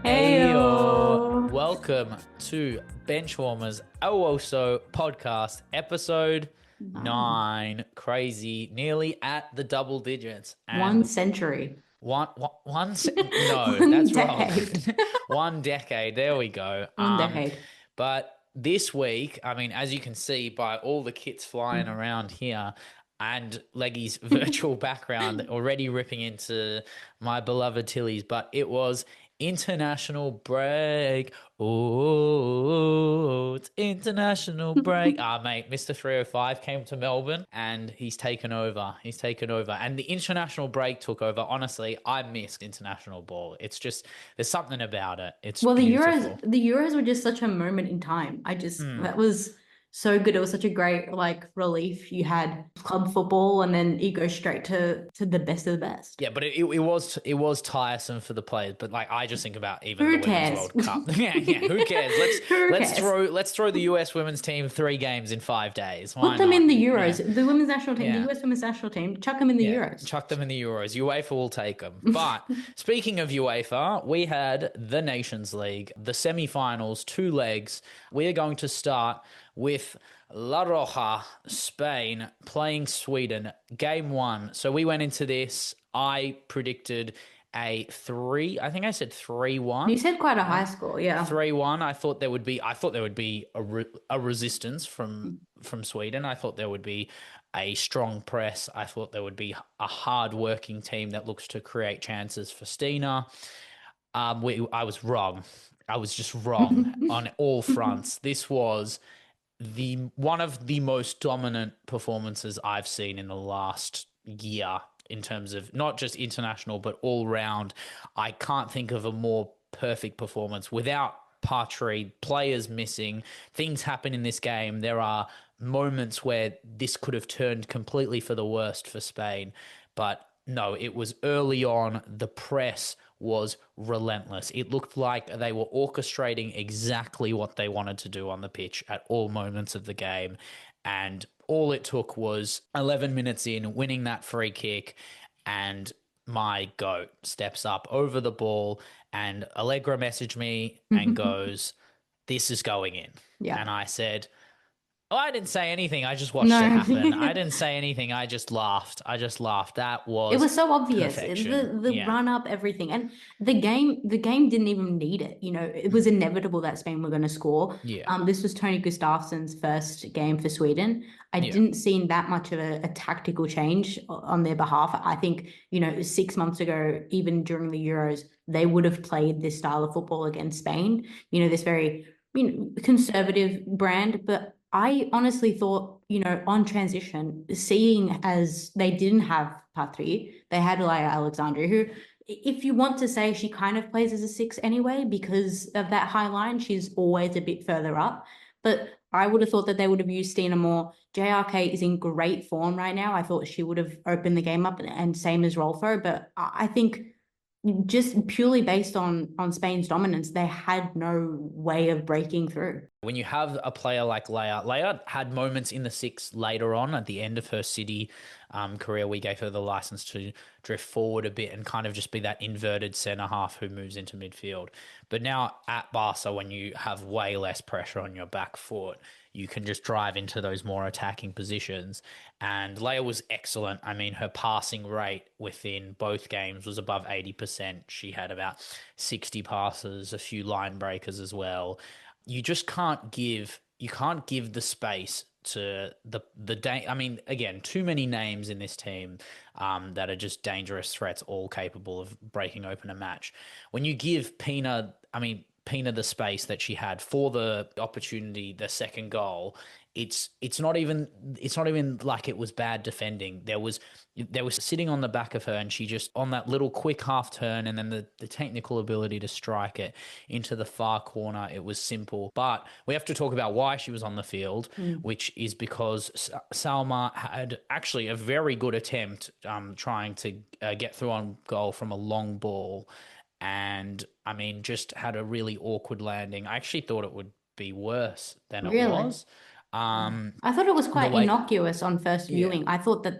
Heyo. Welcome to Benchwarmers WOSO podcast episode 9. Crazy, nearly at the double digits. And 1 century. No, One that's decade. wrong. 1 decade. There we go. 1 decade. But this week, I mean, as you can see by all the kits flying around here and Leggy's virtual background already ripping into my beloved Tillies, but it was international break. Oh, it's international break. Mate, Mr. 305 came to Melbourne and he's taken over. And the international break took over. Honestly, I missed international ball. It's just, there's something about it. It's beautiful. The Euros were just such a moment in time. That was so good. It was such a great relief. You had club football and then you go straight to the best of the best. Yeah, but it was tiresome for the players. But I just think about even Who the cares? Women's World Cup. Yeah, who cares? Let's throw the US women's team 3 games in 5 days. Put them in the Euros. Yeah. The women's national team, the US women's national team, chuck them in the Euros. Chuck them in the Euros. UEFA will take them. But speaking of UEFA, we had the Nations League, the semi-finals, 2 legs. We are going to start with La Roja, Spain, playing Sweden, game 1. So we went into this, I predicted a 3. I think I said 3-1. You said quite a high score, yeah. 3-1. I thought there would be a resistance from Sweden. I thought there would be a strong press. I thought there would be a hard-working team that looks to create chances for Stina. I was wrong. I was just wrong on all fronts. This was one of the most dominant performances I've seen in the last year in terms of not just international, but all round. I can't think of a more perfect performance without Patry, players missing. Things happen in this game. There are moments where this could have turned completely for the worst for Spain, but no, it was early on. The press was relentless. It looked like they were orchestrating exactly what they wanted to do on the pitch at all moments of the game. And all it took was 11 minutes in, winning that free kick, and my GOAT steps up over the ball, and Allegra messaged me and goes, "This is going in." Yeah. And I said, "Oh, I didn't say anything. I just watched it happen. I didn't say anything. I just laughed. It was so obvious. Perfection. The run up, everything. And the game didn't even need it. You know, it was inevitable that Spain were going to score. Yeah. This was Tony Gustavsson's first game for Sweden. I didn't see that much of a tactical change on their behalf. I think, 6 months ago, even during the Euros, they would have played this style of football against Spain. This very, conservative brand, but I honestly thought, on transition, seeing as they didn't have Patry, they had Laia Alexandru, who, if you want to say she kind of plays as a 6 anyway, because of that high line, she's always a bit further up. But I would have thought that they would have used Stina more. JRK is in great form right now. I thought she would have opened the game up, and same as Rolfo. But I think just purely based on Spain's dominance, they had no way of breaking through. When you have a player like Laia had moments in the 6 later on at the end of her City career. We gave her the license to drift forward a bit and kind of just be that inverted centre half who moves into midfield. But now at Barca, when you have way less pressure on your back foot, you can just drive into those more attacking positions. And Laia was excellent. I mean, her passing rate within both games was above 80%. She had about 60 passes, a few line breakers as well. You just can't give the space to I mean, again, too many names in this team that are just dangerous threats, all capable of breaking open a match. When you give Pina the space that she had for the opportunity, the second goal, it's not even like it was bad defending. There was sitting on the back of her, and she just, on that little quick half turn, and then the technical ability to strike it into the far corner. It was simple. But we have to talk about why she was on the field, which is because Salma had actually a very good attempt trying to get through on goal from a long ball, and I mean, just had a really awkward landing. I actually thought it would be worse than it was. I thought it was quite innocuous on first viewing. I thought that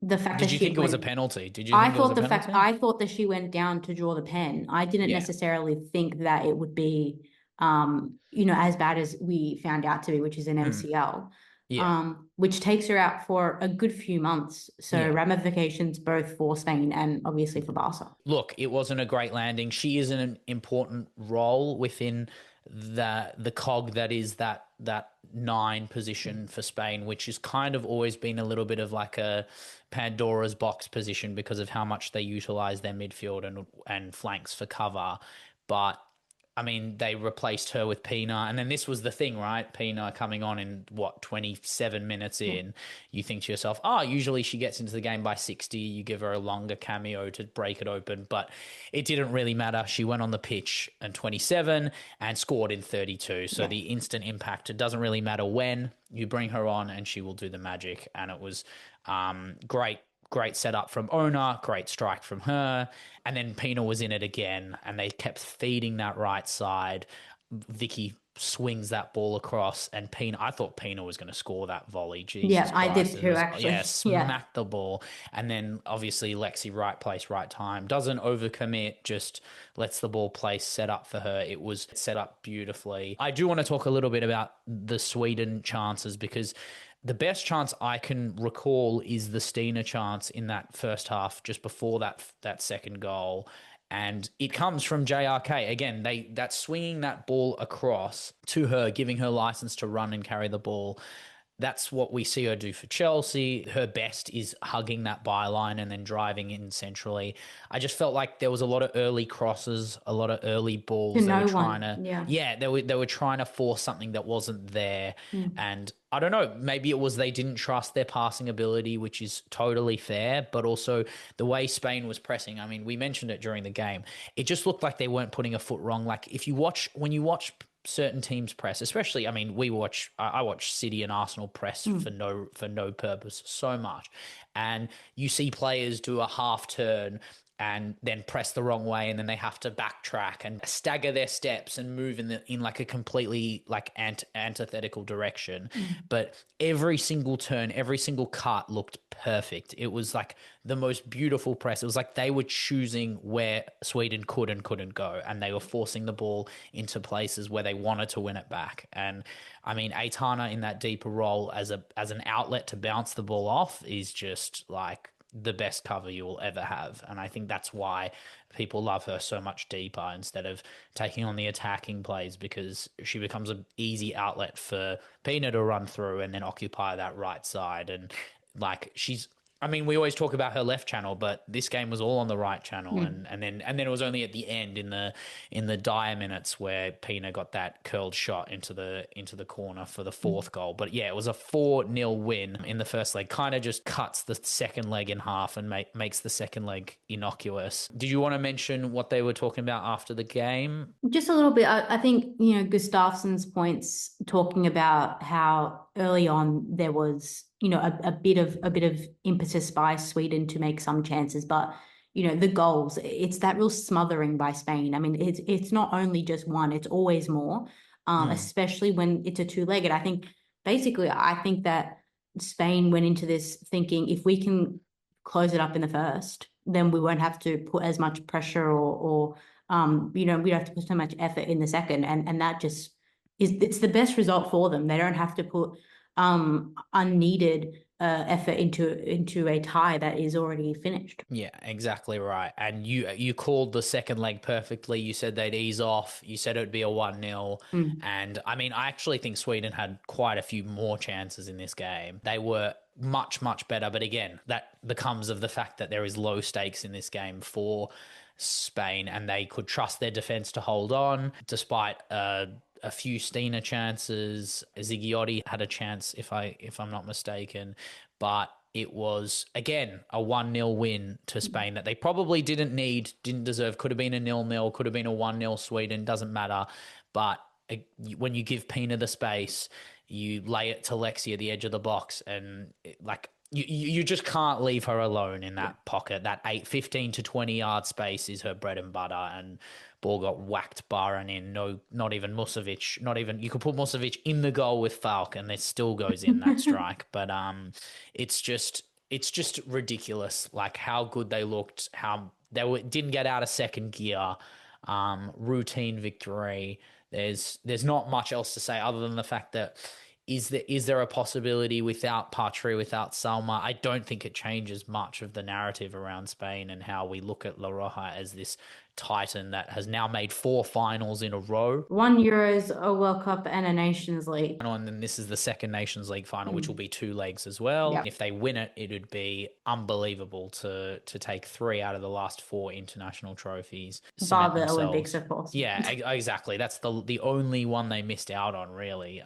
the fact Did that you she think it was a went, penalty? Did you I think it was thought a the fact, penalty? I thought that she went down to draw the pen. I didn't Yeah. necessarily think that it would be, as bad as we found out to be, which is an MCL, Yeah. which takes her out for a good few months. So Yeah. ramifications both for Spain and obviously for Barca. Look, it wasn't a great landing. She is in an important role within the cog that is that 9 position for Spain, which has kind of always been a little bit of like a Pandora's box position because of how much they utilize their midfield and flanks for cover. But I mean, they replaced her with Pina. And then this was the thing, right? Pina coming on in 27 minutes in. You think to yourself, usually she gets into the game by 60. You give her a longer cameo to break it open. But it didn't really matter. She went on the pitch in 27 and scored in 32. So the instant impact, it doesn't really matter when you bring her on and she will do the magic. And it was great setup from Ona, great strike from her. And then Pina was in it again, and they kept feeding that right side. Vicky swings that ball across, and I thought Pina was going to score that volley. Jesus Yeah, I did Christ. It too, was, actually. yeah, Yeah. smacked the ball. And then obviously Lexi, right place, right time. Doesn't overcommit, just lets the ball place set up for her. It was set up beautifully. I do want to talk a little bit about the Sweden chances because the best chance I can recall is the Stina chance in that first half, just before that second goal, and it comes from JRK again. That's swinging that ball across to her, giving her license to run and carry the ball. That's what we see her do for Chelsea. Her best is hugging that byline and then driving in centrally. I just felt like there was a lot of early crosses, a lot of early balls. They were trying to, they were trying to force something that wasn't there. And I don't know, maybe it was they didn't trust their passing ability, which is totally fair, but also the way Spain was pressing. I mean, we mentioned it during the game. It just looked like they weren't putting a foot wrong. Like when you watch certain teams press, especially, I mean, I watch City and Arsenal press for no purpose so much, and you see players do a half turn and then press the wrong way, and then they have to backtrack and stagger their steps and move in like a completely like antithetical direction. But every single turn, every single cut looked perfect. It was like the most beautiful press. It was like they were choosing where Sweden could and couldn't go, and they were forcing the ball into places where they wanted to win it back. And I mean, Aitana in that deeper role as an outlet to bounce the ball off is just like the best cover you will ever have. And I think that's why people love her so much deeper instead of taking on the attacking plays, because she becomes an easy outlet for Pina to run through and then occupy that right side. And like I mean, we always talk about her left channel, but this game was all on the right channel, and then it was only at the end in the dire minutes where Pina got that curled shot into the corner for the fourth goal. But yeah, it was a 4-0 win in the first leg. Kind of just cuts the second leg in half and makes the second leg innocuous. Did you want to mention what they were talking about after the game? Just a little bit. I think, Gustafsson's points talking about how early on there was, a bit of impetus by Sweden to make some chances, but the goals, it's that real smothering by Spain. I mean, it's not only just one, it's always more, especially when it's a two-legged. I think that Spain went into this thinking if we can close it up in the first, then we won't have to put as much pressure or we don't have to put so much effort in the second, and that just it's the best result for them. They don't have to put unneeded effort into a tie that is already finished. Yeah, exactly right. And you called the second leg perfectly. You said they'd ease off. You said it would be a 1-0. And I mean, I actually think Sweden had quite a few more chances in this game. They were much, much better. But again, that becomes of the fact that there is low stakes in this game for Spain, and they could trust their defense to hold on despite a few Stina chances. Zigiotti had a chance, if I'm not mistaken, but it was again a 1-0 win to Spain that they probably didn't deserve. Could have been a 0-0, could have been a 1-0 Sweden, doesn't matter. But when you give Pina the space, you lay it to Lexi at the edge of the box, and you just can't leave her alone in that pocket. That 15 to 20 yard space is her bread and butter, and ball got whacked bar and in. No, not even Musovic. Not even, you could put Musovic in the goal with Falk and it still goes in that strike. But it's just it's just ridiculous, like how good they looked, how didn't get out of second gear, routine victory. There's not much else to say other than the fact that is there a possibility without Patry, without Salma? I don't think it changes much of the narrative around Spain and how we look at La Roja as this titan that has now made 4 finals in a row. 1 Euros, a World Cup, and a Nations League. And then this is the second Nations League final, which will be 2 legs as well. Yep. If they win it, it would be unbelievable to take 3 out of the last 4 international trophies. Bar the Olympics, of course. Yeah, exactly. That's the only one they missed out on, really.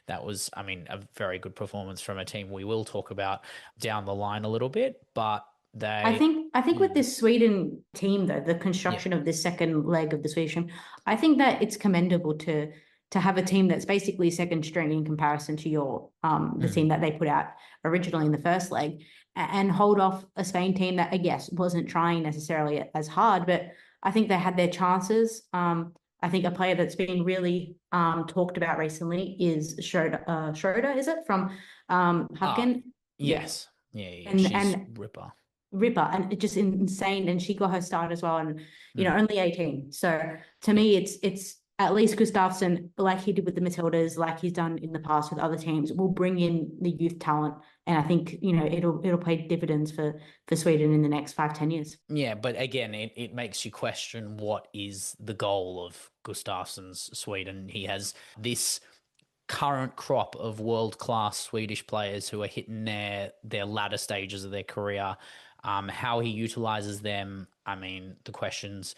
That was, I mean, a very good performance from a team we will talk about down the line a little bit, but I think with this Sweden team, though, the construction of this second leg of the Swedish team, I think that it's commendable to have a team that's basically second string in comparison to your the team that they put out originally in the first leg, and hold off a Spain team that, I guess, wasn't trying necessarily as hard, but I think they had their chances. I think a player that's been really talked about recently is Schroeder, is it, from Haken? Yes. Yeah, and she's Ripper, and it's just insane. And she got her start as well, and only 18. So to me, it's at least Gustavsson, like he did with the Matildas, like he's done in the past with other teams, will bring in the youth talent, and I think it'll pay dividends for Sweden in the next 5-10 years. Yeah, but again, it makes you question what is the goal of Gustafsson's Sweden. He has this current crop of world-class Swedish players who are hitting their latter stages of their career. How he utilizes them, I mean, the questions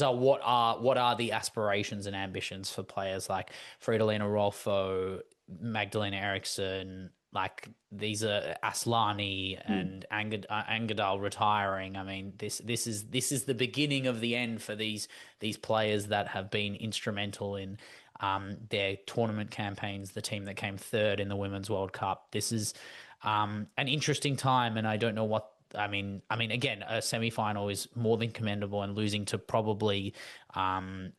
are what are the aspirations and ambitions for players like Fridolina Rolfo, Magdalena Eriksson, like these are Aslani and Angadal retiring. I mean, this is the beginning of the end for these players that have been instrumental in their tournament campaigns, the team that came 3rd in the Women's World Cup. This is an interesting time, and I don't know what. I mean, again, a semi-final is more than commendable, and losing to probably the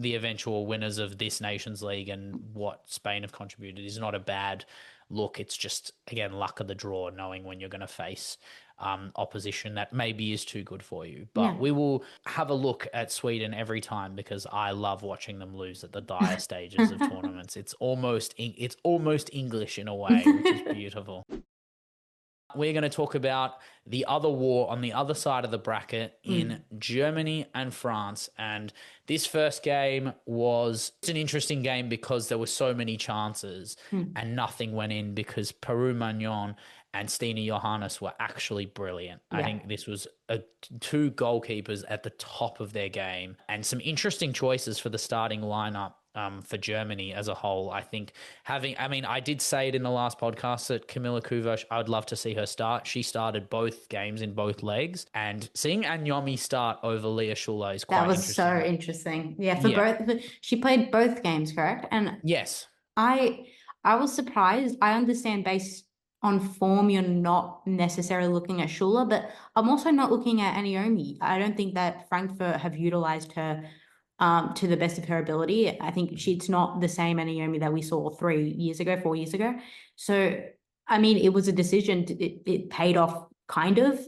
eventual winners of this Nations League and what Spain have contributed is not a bad look. It's just, again, luck of the draw, knowing when you're going to face opposition that maybe is too good for you. But we will have a look at Sweden every time because I love watching them lose at the dire stages of tournaments. It's almost English in a way, which is beautiful. We're going to talk about the other war on the other side of the bracket in Germany and France. And this first game was an interesting game because there were so many chances and nothing went in because Peru Magnon and Stina Johannes were actually brilliant. I think this was 2 goalkeepers at the top of their game and some interesting choices for the starting lineup. For Germany as a whole, I think I did say it in the last podcast that Kamila Kuvash, I would love to see her start. She started both games in both legs, and seeing Anyomi start over Leah Schuler is quite interesting. That was so interesting. Yeah, both, she played both games, correct? And yes, I was surprised. I understand based on form, you're not necessarily looking at Schuler, but I'm also not looking at Anyomi. I don't think that Frankfurt have utilized her to the best of her ability. I think it's not the same Anyomi that we saw 4 years ago. So, I mean, it was a decision. It paid off kind of.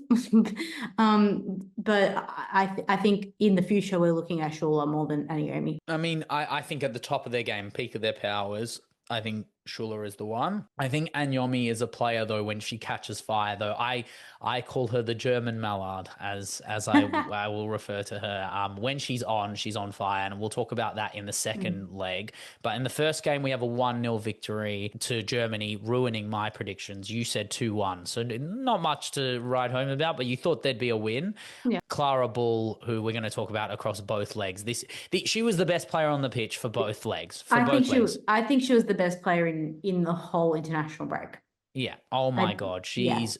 But I think in the future, we're looking at Schuler more than Anyomi. I mean, I think at the top of their game, peak of their powers, I think Schuler is the one. I think Anyomi is a player, though, when she catches fire, though. I call her the German Mallard, as I will refer to her. When she's on fire, and we'll talk about that in the second leg. But in the first game, we have a 1-0 victory to Germany, ruining my predictions. You said 2-1, so not much to write home about, but you thought there'd be a win. Yeah. Klara Bühl, who we're going to talk about across both legs. She was the best player on the pitch for both legs. I think she was the best player in the whole international break. Yeah. Oh my God. She's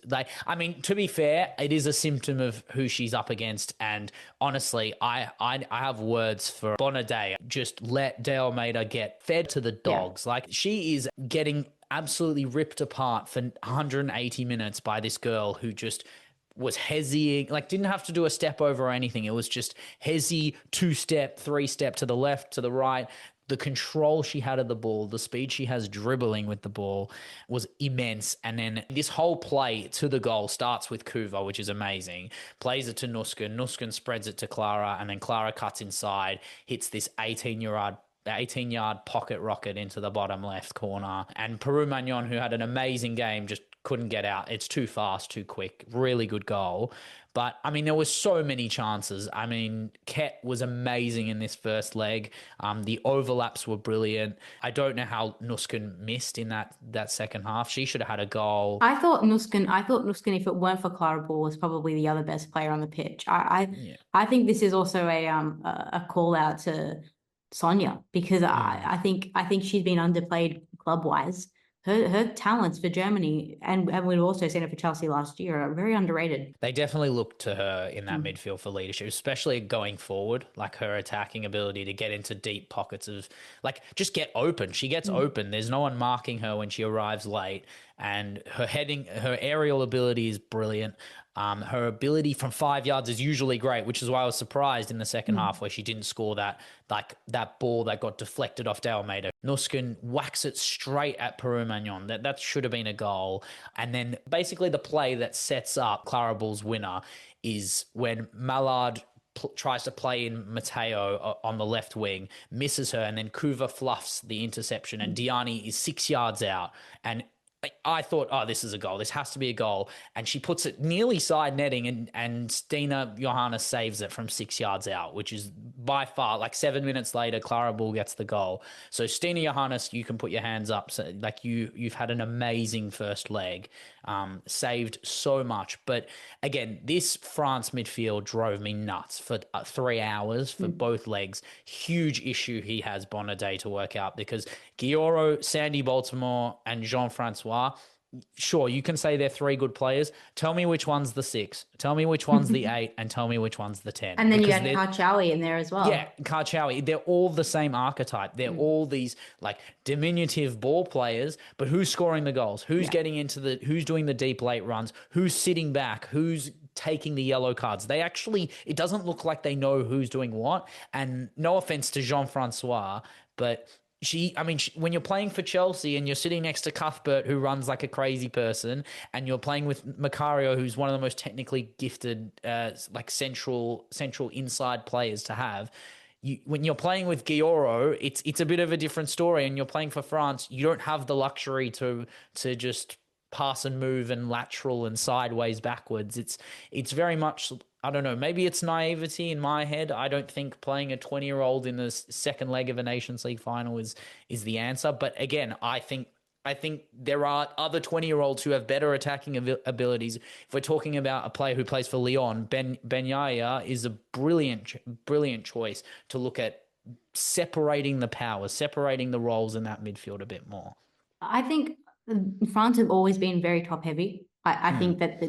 I mean, to be fair, it is a symptom of who she's up against. And honestly, I have words for Bonadei. Just let De Almeida get fed to the dogs. Like, she is getting absolutely ripped apart for 180 minutes by this girl who just was hezzying, like didn't have to do a step over or anything. It was just hezzy, 2-step, 3-step to the left, to the right. the control she had of the ball, the speed she has dribbling with the ball was immense. And then this whole play to the goal starts with Kuva, which is amazing. Plays it to Nuskin. Nuskin spreads it to Klara, and then Klara cuts inside, hits this 18-yard pocket rocket into the bottom left corner. And Peru Magnon, who had an amazing game, just couldn't get out. It's too fast, too quick. Really good goal. But, I mean, there were so many chances. I mean, Ket was amazing in this first leg. The overlaps were brilliant. I don't know how Nuskin missed in that second half. She should have had a goal. I thought Nuskin, if it weren't for Klara Bühl, was probably the other best player on the pitch. I think this is also a call out to Sonia, because I think she's been underplayed club-wise. Her talents for Germany, and we've also seen it for Chelsea last year, are very underrated. They definitely look to her in that midfield for leadership, especially going forward, like her attacking ability to get into deep pockets of, like, just get open. She gets open. There's no one marking her when she arrives late, and her aerial ability is brilliant. Her ability from 5 yards is usually great, which is why I was surprised in the second half where she didn't score that ball that got deflected off Dalmeida. Nuskin whacks it straight at Peru Magnon. That should have been a goal. And then basically the play that sets up Klara Bühl's winner is when Mallard tries to play in Matteo on the left wing, misses her, and then Kuva fluffs the interception, and Diani is 6 yards out. And I thought, oh, this is a goal. This has to be a goal. And she puts it nearly side netting, and Stina Johannes saves it from 6 yards out, which is by far, like 7 minutes later, Klara Bühl gets the goal. So Stina Johannes, you can put your hands up. So, like, you've had an amazing first leg, saved so much. But again, this France midfield drove me nuts for 3 hours for both legs. Huge issue he has, Bonadé, to work out, because Guillaume, Sandy Baltimore, and Jean-Francois, sure, you can say they're three good players. Tell me which one's the 6. Tell me which one's the 8, and tell me which one's the 10. And then you got Karchaoui in there as well. Yeah, Karchaoui. They're all the same archetype. They're all these, like, diminutive ball players, but who's scoring the goals? Who's getting into who's doing the deep late runs? Who's sitting back? Who's taking the yellow cards? It doesn't look like they know who's doing what. And no offense to Jean-Francois, but when you're playing for Chelsea and you're sitting next to Cuthbert, who runs like a crazy person, and you're playing with Macario, who's one of the most technically gifted, like central inside players to have. When you're playing with Guillaume, it's a bit of a different story. And you're playing for France, you don't have the luxury to just pass and move and lateral and sideways backwards. It's very much, I don't know, maybe it's naivety in my head. I don't think playing a 20-year-old in the second leg of a Nations League final is the answer. But again, I think there are other 20-year-olds who have better attacking abilities. If we're talking about a player who plays for Lyon, Ben Yaya is a brilliant choice to look at separating the powers, separating the roles in that midfield a bit more. I think France have always been very top heavy. I think that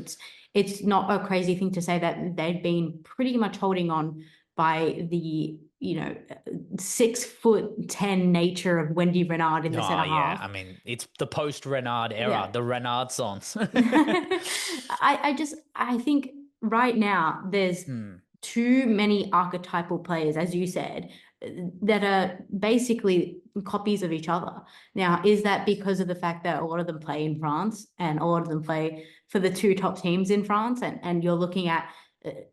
it's not a crazy thing to say that they've been pretty much holding on by the 6'10" nature of Wendy Renard in the centre half. I mean, it's the post-Renard era, the Renard-sons. I think right now there's too many archetypal players, as you said, that are basically copies of each other. Now, is that because of the fact that a lot of them play in France and a lot of them play for the two top teams in France, and you're looking at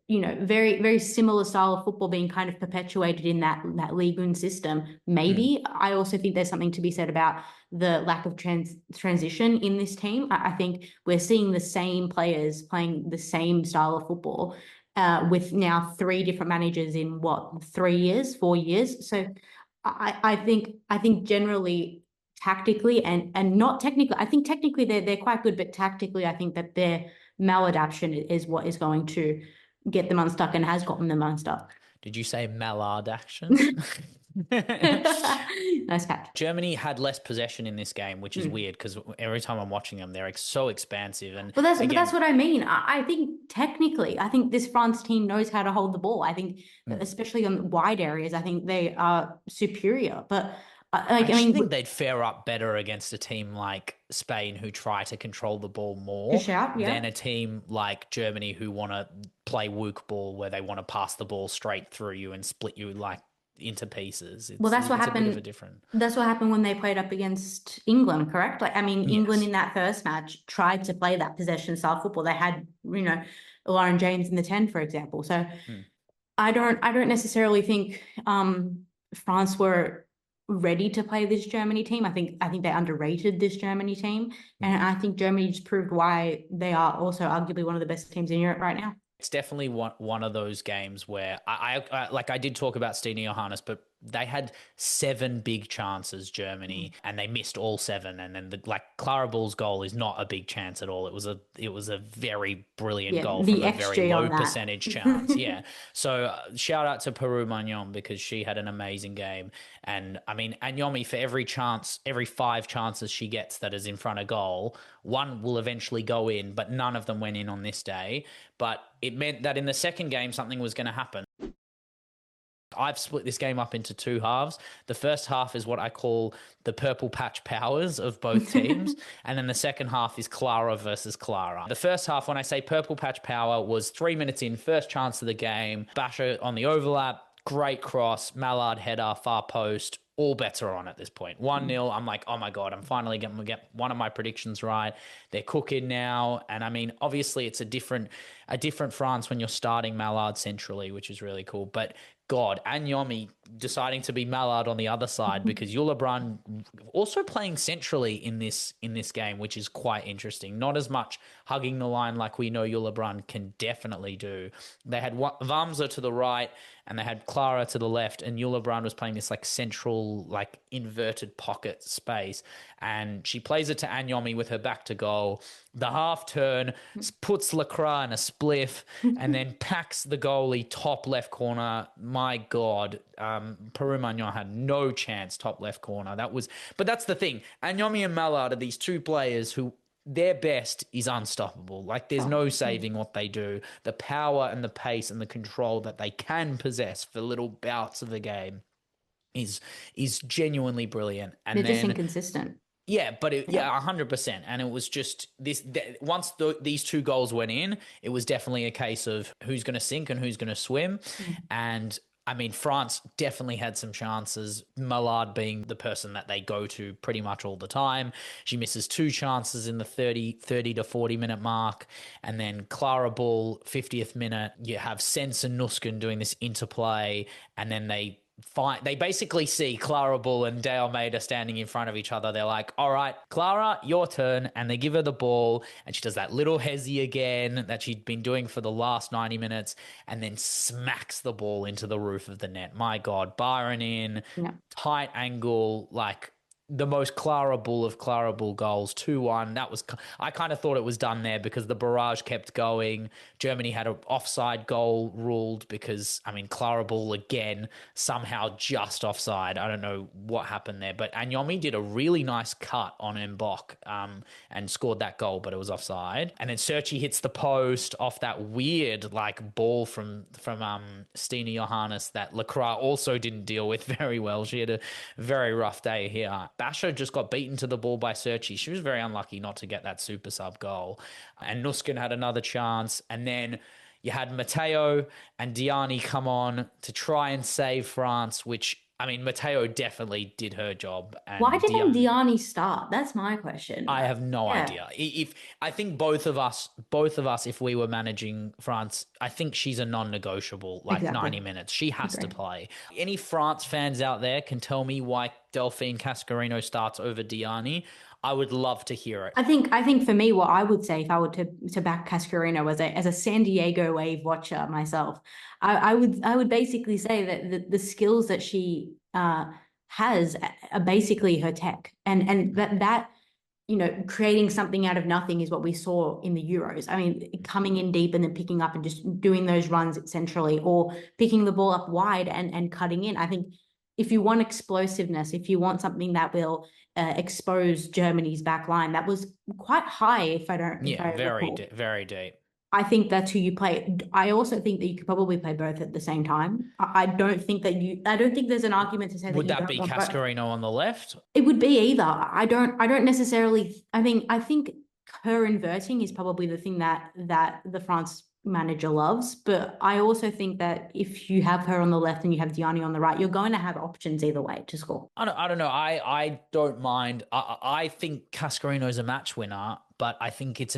very, very similar style of football being kind of perpetuated in that Ligue 1 system? Maybe. I also think there's something to be said about the lack of transition in this team. I think we're seeing the same players playing the same style of football with now 3 different managers in 4 years. So I think generally tactically and not technically, I think technically they're quite good, but tactically I think that their maladaptation is what is going to get them unstuck and has gotten them unstuck. Did you say maladaptation? Nice catch. Germany had less possession in this game, which is weird because every time I'm watching them, they're so expansive. And but that's what I mean. I think technically, I think this France team knows how to hold the ball. I think, especially on wide areas, I think they are superior. But I think they'd fare up better against a team like Spain, who try to control the ball more than a team like Germany, who want to play wook ball, where they want to pass the ball straight through you and split you like into pieces. Well, that's what it's a bit of a happened. different. That's what happened when they played up against England, correct? Like, I mean, England Yes. in that first match tried to play that possession style football. They had, Lauren James in the 10, for example. So I don't necessarily think France were ready to play this Germany team. I think they underrated this Germany team, and I think Germany just proved why they are also arguably one of the best teams in Europe right now. It's definitely one of those games where I did talk about Stine Johannes, but they had 7 big chances, Germany, and they missed all 7. And then Klara Bühl's goal is not a big chance at all. It was a very brilliant goal from a very low percentage chance. Yeah. So shout out to Peru Magnon, because she had an amazing game. And I mean, Anyomi, for every 5 chances she gets that is in front of goal, 1 will eventually go in, but none of them went in on this day. But it meant that in the second game, something was going to happen. I've split this game up into 2 halves. The first half is what I call the purple patch powers of both teams. And then the second half is Klara versus Klara. The first half, when I say purple patch power, was 3 minutes in, first chance of the game. Basher on the overlap, great cross, Mallard header, far post. All bets are on at this point. 1-0. I'm like, oh my God, I'm finally going to get one of my predictions right. They're cooking now. And I mean, obviously it's a different France when you're starting Mallard centrally, which is really cool. But God, Anyomi deciding to be Mallard on the other side, because Jule Brand also playing centrally in this game, which is quite interesting. Not as much hugging the line like we know Jule Brand can definitely do. They had Vamsa to the right and they had Klara to the left, and Jule Brand was playing this like central, like inverted pocket space. And she plays it to Anyomi with her back to goal. The half turn puts Lacroix in a spliff and then packs the goalie top left corner. My God, Peru Magnon had no chance top left corner. But that's the thing. Anyomi and Mallard are these 2 players who their best is unstoppable. Like there's no saving what they do. The power and the pace and the control that they can possess for little bouts of the game is genuinely brilliant. And they're just inconsistent. Yeah, but 100%. And it was just once these 2 goals went in, it was definitely a case of who's going to sink and who's going to swim. And I mean, France definitely had some chances, Mallard being the person that they go to pretty much all the time. She misses 2 chances in the 30 to 40 minute mark. And then Klara Bühl, 50th minute, you have Sens and Nusken doing this interplay, and then they basically see Klara Bühl and De Almeida standing in front of each other. They're like, all right, Klara, your turn. And they give her the ball, and she does that little hezzy again that she'd been doing for the last 90 minutes, and then smacks the ball into the roof of the net. My God, Byron in, tight angle, like the most Klara Bühl of Klara Bühl goals, 2-1. I kind of thought it was done there because the barrage kept going. Germany had an offside goal ruled because, I mean, Klara Bühl again, somehow just offside. I don't know what happened there, but Anyomi did a really nice cut on Mbok and scored that goal, but it was offside. And then Serchi hits the post off that weird like ball from Stine Johannes that Lacroix also didn't deal with very well. She had a very rough day here. Basher just got beaten to the ball by Serchi. She was very unlucky not to get that super sub goal. And Nusken had another chance. And then you had Matteo and Diani come on to try and save France, which, I mean, Matteo definitely did her job. And why didn't Diani start? That's my question. I have no idea. If I think both of us, if we were managing France, I think she's a non-negotiable, like 90 minutes. She has to play. Any France fans out there can tell me why Delphine Cascarino starts over Diani. I would love to hear it. I think for me, what I would say if I were to back Cascarino as a San Diego Wave watcher myself, I would basically say that the skills that she has are basically her tech, and that creating something out of nothing is what we saw in the Euros. I mean, coming in deep and then picking up and just doing those runs centrally, or picking the ball up wide and cutting in. I think if you want explosiveness, if you want something that will expose Germany's back line, that was quite high. If I don't, very deep. I think that's who you play. I also think that you could probably play both at the same time. I don't think there's an argument to say would that be Cascarino on the left? It would be either. I don't necessarily. I think her inverting is probably the thing that the France manager loves. But I also think that if you have her on the left and you have Diani on the right, you're going to have options either way to score. I don't know. I don't mind. I think Cascarino's a match winner, but I think it's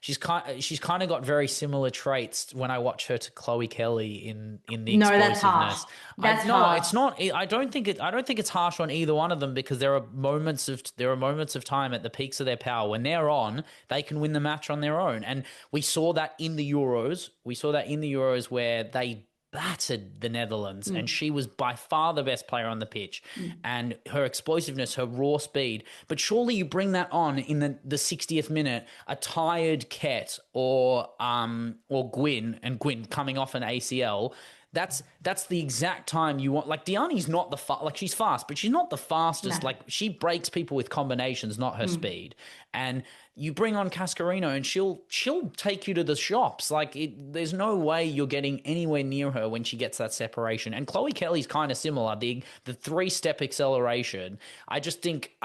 she's kind of got very similar traits when I watch her to Chloe Kelly in the No, explosiveness. that's harsh. That's harsh. It's not. I don't think it's harsh on either one of them, because there are moments of time at the peaks of their power when they're on, they can win the match on their own, and we saw that in the Euros. Where they battered the Netherlands, and she was by far the best player on the pitch, and her explosiveness, her raw speed. But surely you bring that on in the 60th minute, a tired Ket or Gwyn, and Gwyn coming off an ACL. That's the exact time you want. Like, Diani's not she's fast, but she's not the fastest. No. Like, she breaks people with combinations, not her speed. And you bring on Cascarino, and she'll take you to the shops. Like, there's no way you're getting anywhere near her when she gets that separation. And Chloe Kelly's kind of similar. The 3-step acceleration. I just think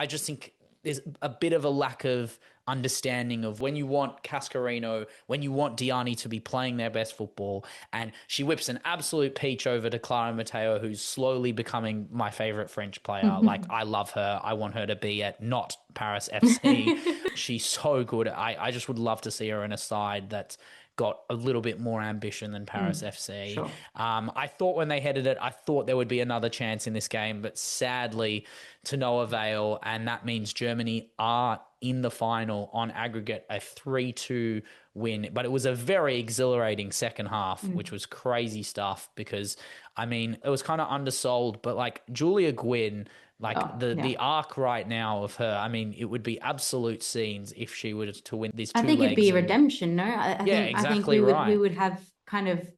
there's a bit of a lack of understanding of when you want Cascarino, when you want Diani to be playing their best football, and she whips an absolute peach over to Clara Matteo, who's slowly becoming my favorite French player. Like, I love her. I want her to be at not Paris FC. She's so good. I just would love to see her in a side that's got a little bit more ambition than Paris FC. Sure. I thought when they headed it, I thought there would be another chance in this game, but sadly to no avail. And that means Germany are in the final on aggregate, a 3-2 win. But it was a very exhilarating second half, which was crazy stuff, because, I mean, it was kind of undersold, but like Julia Gwyn, the arc right now of her, I mean, it would be absolute scenes if she were to win these 2 I think legs. it'd be redemption, no? I think we would have kind of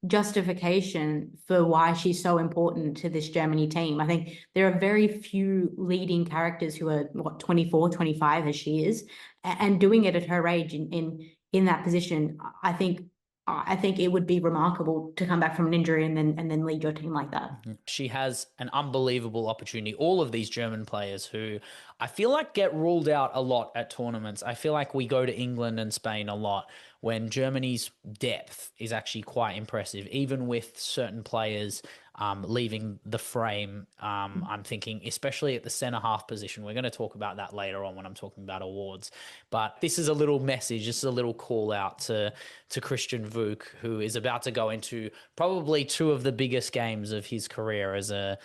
justification for why she's so important to this Germany team. I think there are very few leading characters who are 24, 25 as she is, and doing it at her age in that position. I think it would be remarkable to come back from an injury and then lead your team like that. She has an unbelievable opportunity. All of these German players who I feel like get ruled out a lot at tournaments. I feel like we go to England and Spain a lot when Germany's depth is actually quite impressive, even with certain players leaving the frame. I'm thinking, especially at the centre half position. We're going to talk about that later on when I'm talking about awards. But this is a little message, this is a little call out to Christian Vuk, who is about to go into probably 2 of the biggest games of his career as a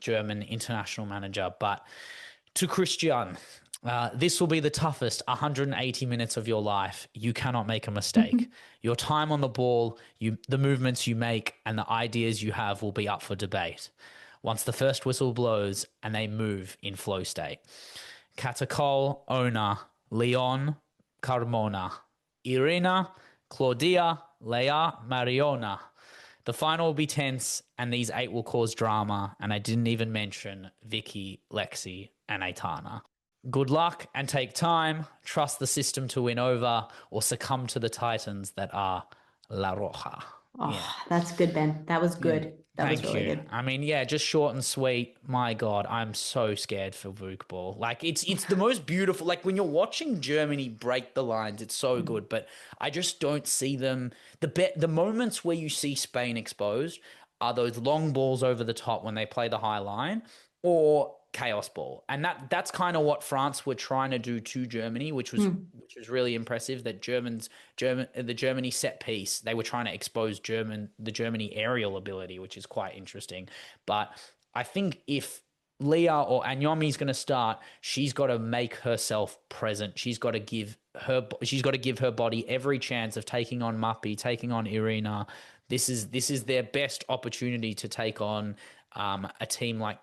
German international manager. But to Christian, this will be the toughest 180 minutes of your life. You cannot make a mistake. Your time on the ball, the movements you make, and the ideas you have will be up for debate. Once the first whistle blows and they move in flow state. Katakol, Ona, Leon, Carmona, Irina, Claudia, Leia, Mariona. The final will be tense, and these 8 will cause drama, and I didn't even mention Vicky, Lexi, and Aitana. Good luck and take time. Trust the system to win over, or succumb to the titans that are La Roja. Oh, that's good, Ben. That was good. That was really good. I mean, yeah, just short and sweet. My God, I'm so scared for Vuk ball. Like, it's the most beautiful. Like, when you're watching Germany break the lines, it's so good. But I just don't see them. The moments where you see Spain exposed are those long balls over the top when they play the high line, or chaos ball. And that's kind of what France were trying to do to Germany, which was really impressive. That the Germany set piece, they were trying to expose the Germany aerial ability, which is quite interesting. But I think if Leah or Anyomi's going to start, she's got to make herself present. She's got to give her body every chance of taking on Mappy, taking on Irina. This is their best opportunity to take on a team like,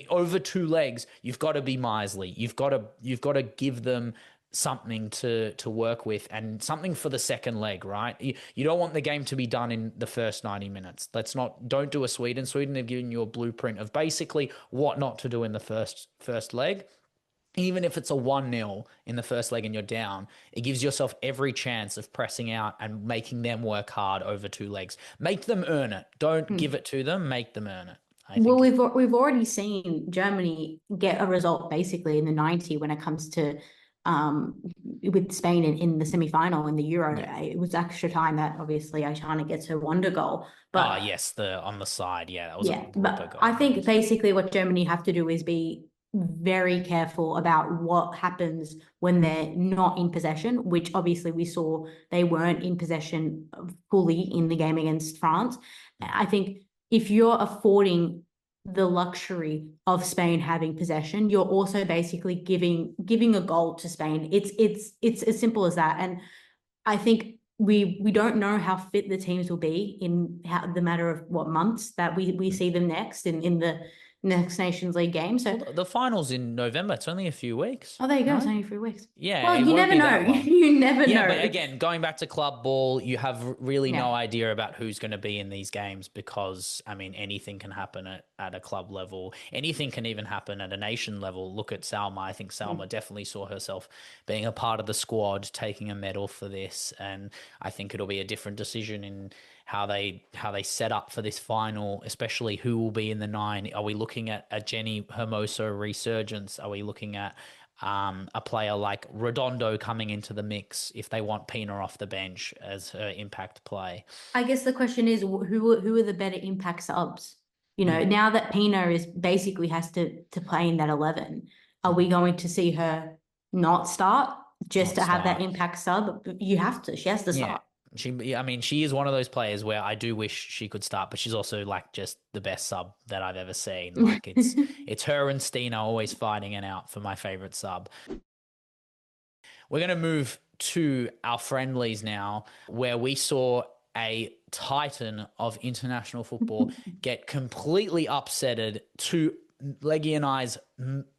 over 2 legs. You've got to be miserly. You've got to give them something to work with, and something for the second leg, right? You don't want the game to be done in the first 90 minutes. Don't do a Sweden. Sweden have given you a blueprint of basically what not to do in the first leg. Even if it's a 1-0 in the first leg and you're down, it gives yourself every chance of pressing out and making them work hard over 2 legs. Make them earn it. Don't give it to them. Make them earn it. Well, we've already seen Germany get a result basically in the 90 when it comes to with Spain in the semi-final in the Euro. It was extra time that obviously Aitana gets her wonder goal. But yes, on the side, that was a but goal. I think basically what Germany have to do is be very careful about what happens when they're not in possession, which obviously we saw they weren't in possession fully in the game against France. I think if you're affording the luxury of Spain having possession, you're also basically giving a goal to Spain. It's as simple as that. And I think we don't know how fit the teams will be in the matter of what months that we see them next in the next Nations League game. So the final's in November. It's only a few weeks. Oh, there you go. Right? It's only 3 weeks. Yeah. Well, you never know. You never know. Yeah, but again, going back to club ball, you have really no idea about who's going to be in these games because, I mean, anything can happen at a club level. Anything can even happen at a nation level. Look at Salma. I think Salma definitely saw herself being a part of the squad, taking a medal for this. And I think it'll be a different decision in how they set up for this final, especially who will be in the 9. Are we looking at a Jenny Hermoso resurgence? Are we looking at a player like Redondo coming into the mix if they want Pina off the bench as her impact play? I guess the question is who are the better impact subs? You know, now that Pina is basically has to play in that 11, are we going to see her not start just to have that impact sub? She has to start. She is one of those players where I do wish she could start, but she's also like just the best sub that I've ever seen. Like it's her and Stina always fighting it out for my favorite sub. We're going to move to our friendlies now, where we saw a titan of international football get completely upsetted to Leggy and I's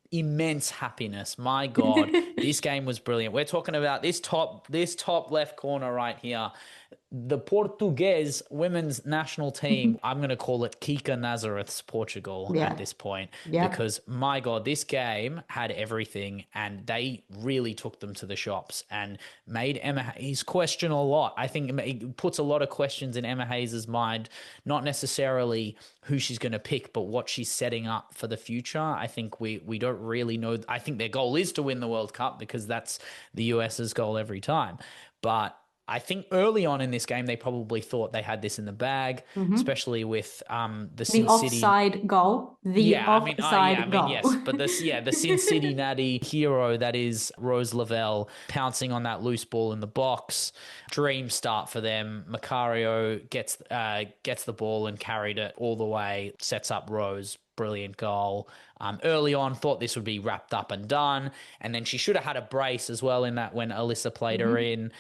immense happiness. My God, this game was brilliant. We're talking about this top left corner right here. The Portuguese women's national team, I'm going to call it Kika Nazareth's Portugal at this point, because my God, this game had everything and they really took them to the shops and made Emma Hayes question a lot. I think it puts a lot of questions in Emma Hayes' mind, not necessarily who she's going to pick, but what she's setting up for the future. I think we don't really know. I think their goal is to win the World Cup because that's the US's goal every time. But I think early on in this game, they probably thought they had this in the bag, especially with the Sin City offside goal. Offside goal. Yes, but the Cincinnati hero that is Rose Lavelle pouncing on that loose ball in the box. Dream start for them. Macario gets the ball and carried it all the way, sets up Rose. Brilliant goal. Early on, thought this would be wrapped up and done. And then she should have had a brace as well in that when Alyssa played her in.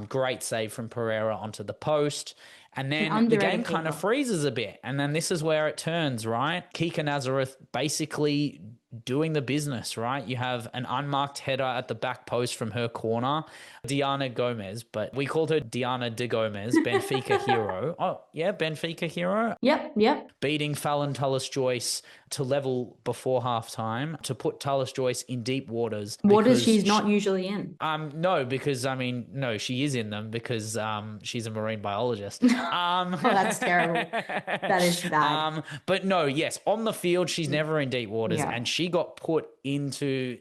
Great save from Pereira onto the post. And then the game kind of freezes a bit. And then this is where it turns, right? Kika Nazareth basically doing the business, right? You have an unmarked header at the back post from her corner. Diana Gomez, but we called her Diana de Gomez, Benfica hero. Oh, yeah, Benfica hero. Yep. Beating Fallon Tullis-Joyce to level before halftime to put Tullis-Joyce in deep waters. Waters she's not usually in. No, because she is in them because she's a marine biologist. Oh, that's terrible. That is bad. But no, yes, on the field she's never in deep waters, and she got put into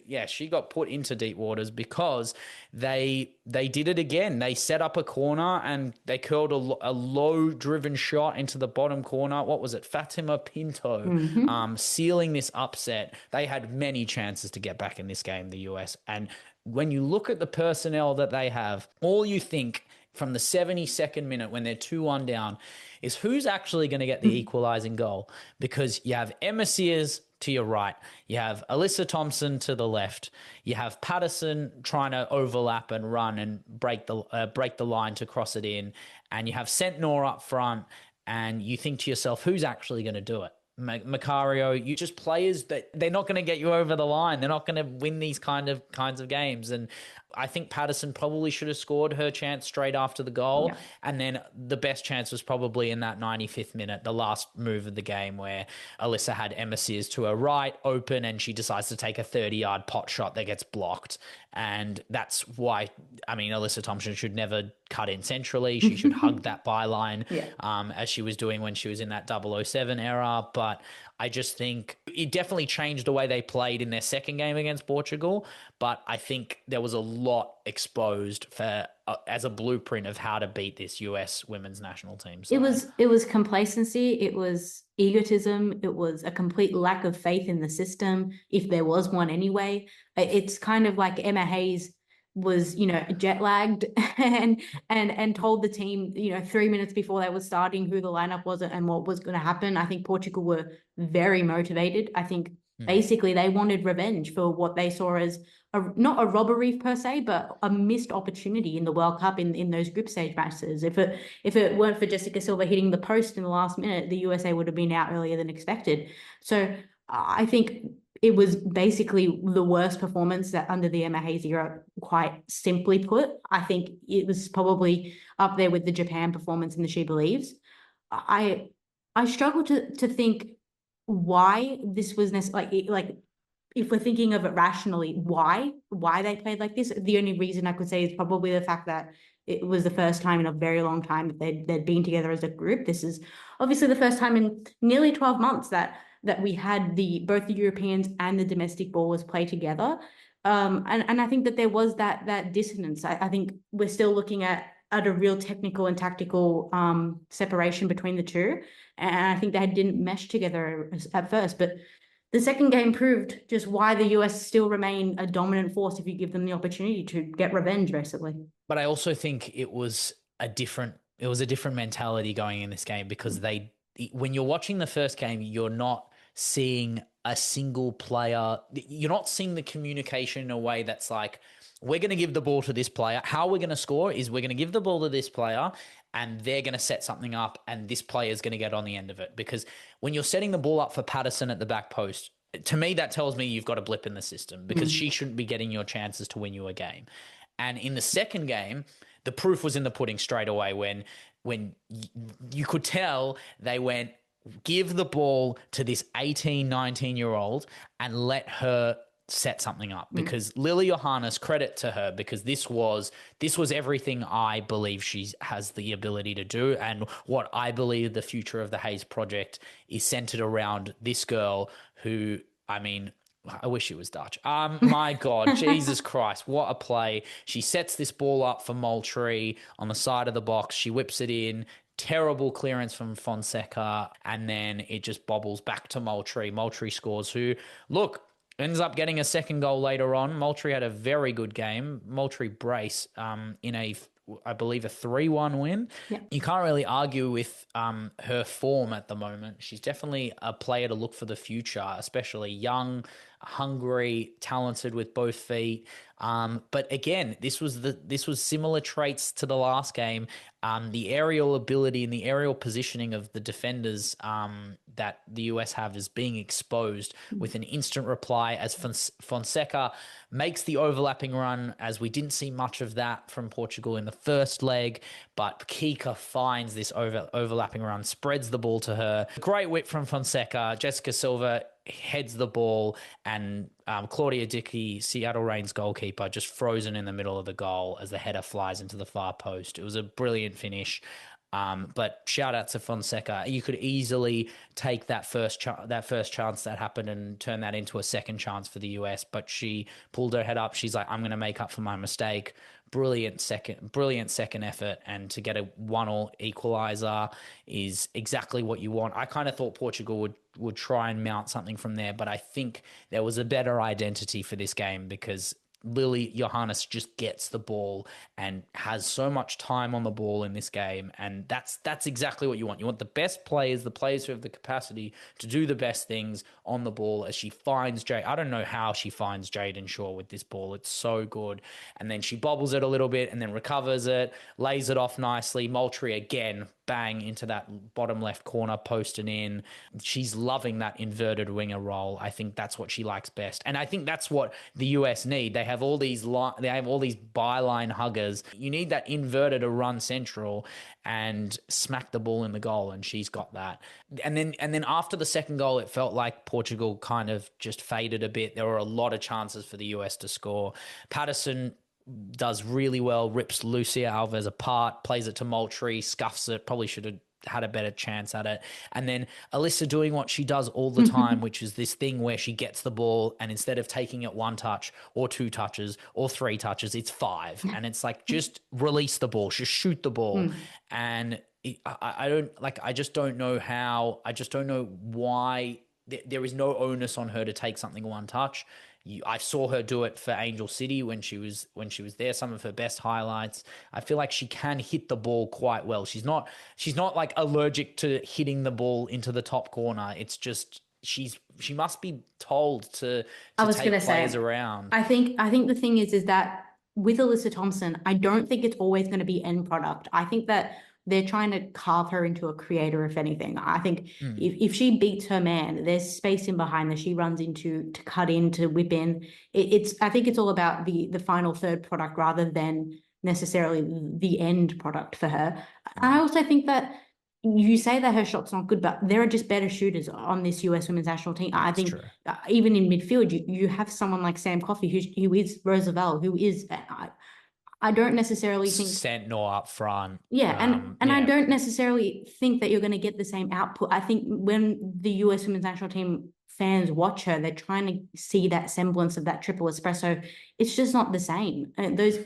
deep waters because they did it again. They set up a corner and they curled a low driven shot into the bottom corner. What was it? Fatima Pinto sealing this upset. They had many chances to get back in this game, the US. And when you look at the personnel that they have, all you think from the 72nd minute when they're 2-1 down is who's actually going to get the equalizing goal, because you have Emma Sears to your right, you have Alyssa Thompson to the left, you have Patterson trying to overlap and run and break the line to cross it in, and you have Sentnor up front, and you think to yourself, who's actually going to do it? Macario, you just players that they're not going to get you over the line. They're not going to win these kinds of games. And I think Patterson probably should have scored her chance straight after the goal. Yeah. And then the best chance was probably in that 95th minute, the last move of the game, where Alyssa had Emma Sears to her right open and she decides to take a 30-yard pot shot that gets blocked. And that's why, I mean, Alyssa Thompson should never cut in centrally. She should hug that byline, as she was doing when she was in that 007 era. But I just think it definitely changed the way they played in their second game against Portugal. But I think there was a lot exposed for as a blueprint of how to beat this US women's national team side. It was complacency, it was egotism, it was a complete lack of faith in the system, if there was one anyway. It's kind of like Emma Hayes was, jet lagged and told the team, 3 minutes before they were starting who the lineup was and what was going to happen. I think Portugal were very motivated. I think basically they wanted revenge for what they saw as not a robbery per se, but a missed opportunity in the World Cup in those group stage matches. If it weren't for Jessica Silva hitting the post in the last minute, the USA would have been out earlier than expected. So I think it was basically the worst performance that under the Emma Hayes era, quite simply put. I think it was probably up there with the Japan performance in the She Believes. I struggle to think why this was necessary. Like if we're thinking of it rationally, why they played like this. The only reason I could say is probably the fact that it was the first time in a very long time that they'd been together as a group. This is obviously the first time in nearly 12 months that we had both the Europeans and the domestic ballers play together. And I think that there was that dissonance. I think we're still looking at a real technical and tactical separation between the two. And I think they didn't mesh together at first. But the second game proved just why the US still remain a dominant force if you give them the opportunity to get revenge, basically. But I also think it was a different mentality going in this game, because when you're watching the first game, you're not seeing a single player. You're not seeing the communication in a way that's like, we're going to give the ball to this player. How we're going to score is we're going to give the ball to this player and they're going to set something up and this player is going to get on the end of it. Because when you're setting the ball up for Patterson at the back post, to me, that tells me you've got a blip in the system, because she shouldn't be getting your chances to win you a game. And in the second game, the proof was in the pudding straight away when you could tell they went, give the ball to this 18, 19-year-old and let her set something up. Because Lily Johannes, credit to her, because this was everything I believe she has the ability to do, and what I believe the future of the Hayes project is centered around this girl who, I mean, I wish it was Dutch. My God, Jesus Christ, what a play. She sets this ball up for Moultrie on the side of the box. She whips it in. Terrible clearance from Fonseca, and then it just bobbles back to Moultrie. Moultrie scores, who, look, ends up getting a second goal later on. Moultrie had a very good game. Moultrie brace in I believe a 3-1 win. Yeah. You can't really argue with her form at the moment. She's definitely a player to look for the future, especially young, hungry, talented with both feet. But again, this was similar traits to the last game. The aerial ability and the aerial positioning of the defenders that the US have is being exposed with an instant reply as Fonseca makes the overlapping run, as we didn't see much of that from Portugal in the first leg, but Kika finds this overlapping run, spreads the ball to her. Great whip from Fonseca. Jessica Silva heads the ball, and Claudia Dickey, Seattle Reigns goalkeeper, just frozen in the middle of the goal as the header flies into the far post. It was a brilliant finish. But shout out to Fonseca. You could easily take that first chance that happened and turn that into a second chance for the US, but she pulled her head up. She's like, I'm going to make up for my mistake. Brilliant second effort, and to get a 1-1 equalizer is exactly what you want. I kind of thought Portugal would try and mount something from there, but I think there was a better identity for this game because Lily Johannes just gets the ball and has so much time on the ball in this game, and that's exactly what you want. You want the best players, the players who have the capacity to do the best things on the ball. As she finds Jade, I don't know how she finds Jayden Shaw with this ball. It's so good, and then she bobbles it a little bit and then recovers it, lays it off nicely. Moultrie again, bang into that bottom left corner, posting in. She's loving that inverted winger role. I think that's what she likes best, and I think that's what the US need. They have all these byline huggers. You need that inverted to run central and smack the ball in the goal, and she's got that. And then after the second goal, it felt like Portugal kind of just faded a bit. There were a lot of chances for the US to score. Patterson does really well, rips Lucia Alves apart, plays it to Moultrie, scuffs it, probably should have had a better chance at it. And then Alyssa doing what she does all the time, which is this thing where she gets the ball and instead of taking it 1 touch or 2 touches or 3 touches, it's 5. And it's like, just release the ball, just shoot the ball. And I just don't know why there is no onus on her to take something 1 touch. I saw her do it for Angel City when she was there. Some of her best highlights. I feel like she can hit the ball quite well. She's not like allergic to hitting the ball into the top corner. It's just she must be told to take players around. I think the thing is that with Alyssa Thompson, I don't think it's always going to be end product. I think that they're trying to carve her into a creator, if anything. I think if she beats her man, there's space in behind that she runs into to cut in, to whip in. I think it's all about the final third product rather than necessarily the end product for her. I also think that you say that her shot's not good, but there are just better shooters on this US women's national team. I think even in midfield, you have someone like Sam Coffey, who is Roosevelt, who is... I don't necessarily think Sentinel up front. Yeah, and I don't necessarily think that you're going to get the same output. I think when the US women's national team fans watch her, they're trying to see that semblance of that triple espresso. It's just not the same. Those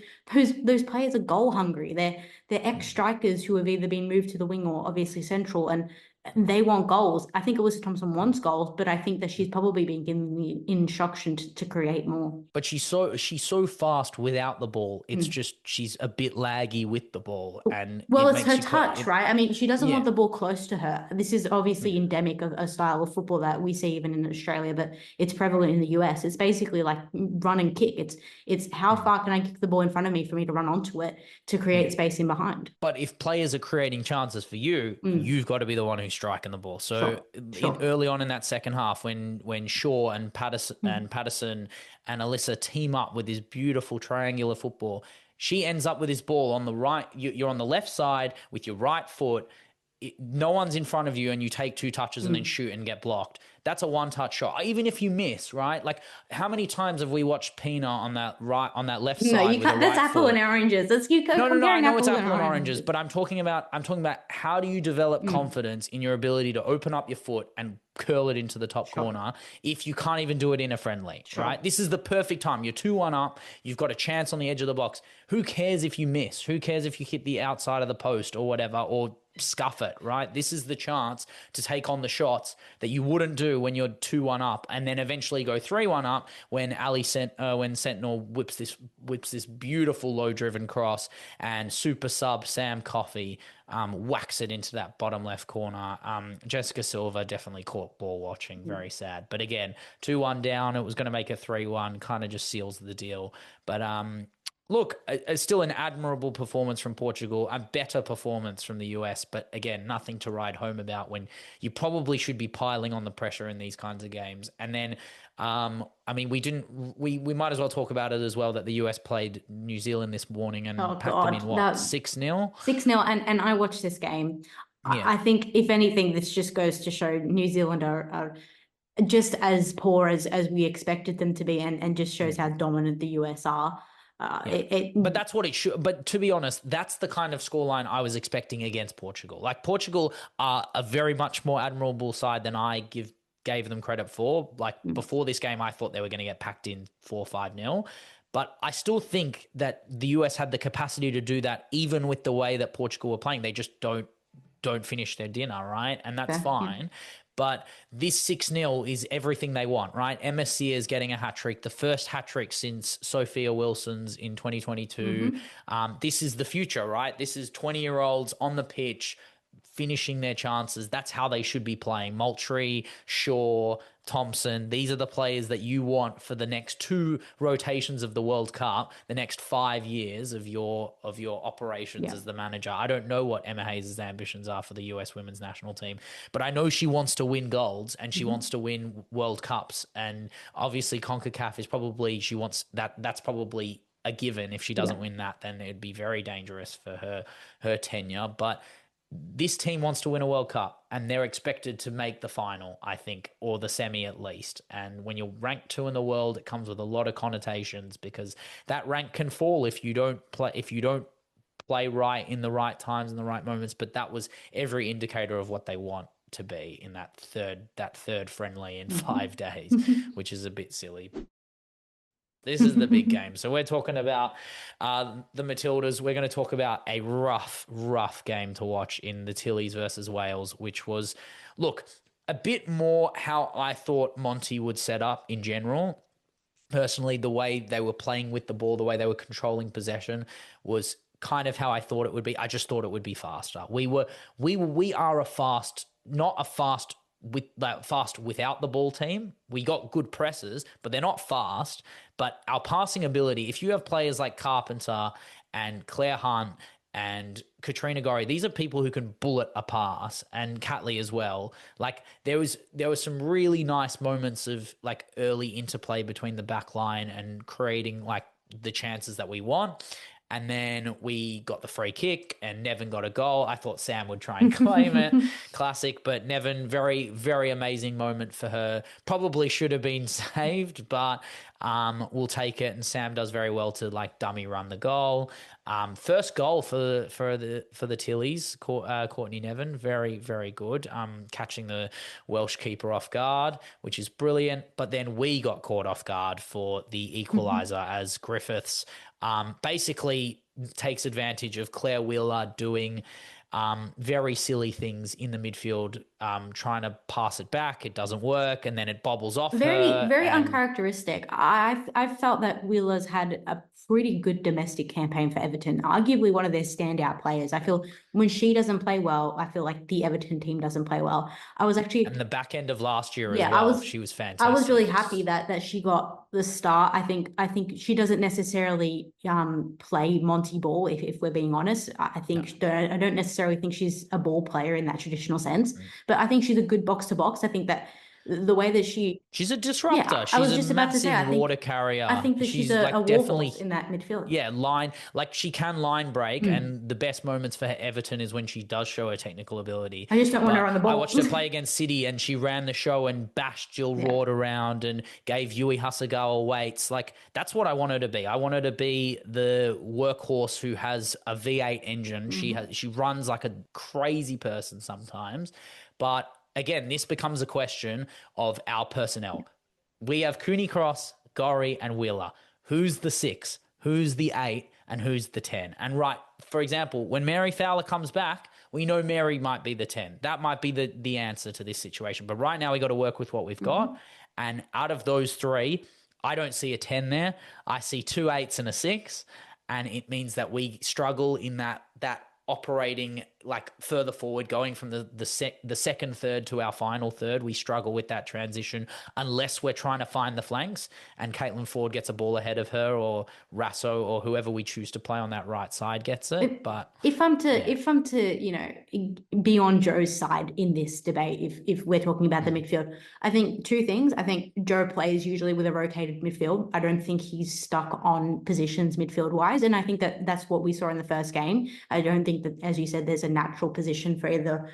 players are goal hungry. They're ex-strikers who have either been moved to the wing or obviously central, and they want goals. I think Alyssa Thompson wants goals, but I think that she's probably been given the instruction to create more. But she's so fast without the ball. It's just she's a bit laggy with the ball, and it's her touch, right? I mean, she doesn't want the ball close to her. This is obviously endemic of a style of football that we see even in Australia, but it's prevalent in the US. It's basically like run and kick. It's how far can I kick the ball in front of me for me to run onto it to create space in behind. But if players are creating chances for you, you've got to be the one who's striking the ball. So early on in that second half, when Shaw and Patterson and Alyssa team up with this beautiful triangular football, she ends up with this ball on the right. You're on the left side with your right foot. No one's in front of you, and you take 2 touches and then shoot and get blocked. That's a 1-touch shot. Even if you miss, right? Like, how many times have we watched Pina on that left side? No, you can't. That's apple and oranges. No, I know it's apple and oranges, but I'm talking about how do you develop confidence in your ability to open up your foot and curl it into the top corner if you can't even do it in a friendly, right? This is the perfect time. You're 2-1 up. You've got a chance on the edge of the box. Who cares if you miss? Who cares if you hit the outside of the post or whatever, or scuff it, right? This is the chance to take on the shots that you wouldn't do when you're 2-1 up, and then eventually go 3-1 up when when Sentinel whips this beautiful low driven cross, and super sub Sam Coffey whacks it into that bottom left corner. Jessica Silva definitely caught ball watching, very sad. But again, 2-1 down, it was going to make a 3-1, kind of just seals the deal. But look, it's still an admirable performance from Portugal, a better performance from the US, but again, nothing to write home about when you probably should be piling on the pressure in these kinds of games. And then, I mean, we might as well talk about it as well, that the US played New Zealand this morning and packed them in 6-0? 6-0, and I watched this game. Yeah. I think, if anything, this just goes to show New Zealand are just as poor as we expected them to be, and just shows how dominant the US are. But that's what it should. But to be honest, that's the kind of scoreline I was expecting against Portugal. Like, Portugal are a very much more admirable side than I gave them credit for. Like, before this game, I thought they were going to get packed in 4-5-0. But I still think that the US had the capacity to do that, even with the way that Portugal were playing. They just don't finish their dinner, right? And that's fine. Yeah. But this 6-0 is everything they want, right? Emma Sears getting a hat-trick, the first hat-trick since Sophia Wilson's in 2022. This is the future, right? This is 20-year-olds on the pitch, finishing their chances. That's how they should be playing. Moultrie, Shaw, Thompson, these are the players that you want for the next 2 rotations of the World Cup, the next 5 years of your operations as the manager. I don't know what Emma Hayes' ambitions are for the US women's national team, but I know she wants to win golds and she wants to win World Cups. And obviously CONCACAF is probably, she wants that's probably a given. If she doesn't win that, then it'd be very dangerous for her tenure. But this team wants to win a World Cup and they're expected to make the final, I think, or the semi at least. And when you're ranked 2 in the world, it comes with a lot of connotations because that rank can fall if you don't play right in the right times and the right moments. But that was every indicator of what they want to be in that third friendly in 5 days, which is a bit silly. This is the big game. So we're talking about the Matildas. We're going to talk about a rough game to watch in the Tillies versus Wales, which was, look, a bit more how I thought Monty would set up in general. Personally, the way they were playing with the ball, the way they were controlling possession was kind of how I thought it would be. I just thought it would be faster. We are a fast, not a fast without the ball team. We got good presses, but they're not fast. But our passing ability, if you have players like Carpenter and Claire Hunt and Katrina Gorry, these are people who can bullet a pass, and Catley as well. Like there was some really nice moments of like early interplay between the back line and creating like the chances that we want. And then we got the free kick and Nevin got a goal. I thought Sam would try and claim it. Classic. But Nevin, very, very amazing moment for her. Probably should have been saved, but we'll take it. And Sam does very well to like dummy run the goal. First goal for the Tillies, Courtney Nevin. Very, very good. Catching the Welsh keeper off guard, which is brilliant. But then we got caught off guard for the equaliser as Griffiths basically takes advantage of Claire Wheeler doing very silly things in the midfield, trying to pass it back. It doesn't work, and then it bobbles off her. Very uncharacteristic. I felt that Wheeler's had a pretty good domestic campaign for Everton, arguably one of their standout players. I feel when she doesn't play well, I feel like the Everton team doesn't play well. I was actually... And the back end of last year as well, she was fantastic. I was really happy that she got the start. I think she doesn't necessarily play Monty ball, if we're being honest. I don't necessarily think she's a ball player in that traditional sense, but I think she's a good box-to-box. I think that the way that she's a disruptor. Yeah, she's I was just about to say, water carrier. I think that she's a like definitely in that midfield. Yeah, she can line break, and the best moments for Everton is when she does show her technical ability. I just don't want her on the ball. I watched her play against City, and she ran the show and bashed Jill Ward around and gave Yui Hasegawa weights. Like that's what I want her to be. I want her to be the workhorse who has a V8 engine. She runs like a crazy person sometimes, but again, this becomes a question of our personnel. We have Cooney Cross, Gorry, and Wheeler. Who's the 6? Who's the 8? And who's the 10? And right, for example, when Mary Fowler comes back, we know Mary might be the 10. That might be the answer to this situation. But right now we got to work with what we've got. And out of those 3, I don't see a 10 there. I see 2 8s and a 6. And it means that we struggle in that operating like further forward, going from the second third to our final third. We struggle with that transition unless we're trying to find the flanks and Caitlin Ford gets a ball ahead of her, or Rasso, or whoever we choose to play on that right side gets it. But if I'm to be on Joe's side in this debate, if we're talking about the midfield, I think 2 things. I think Joe plays usually with a rotated midfield. I don't think he's stuck on positions midfield wise, and I think that's what we saw in the first game. I don't think that, as you said, there's a natural position for either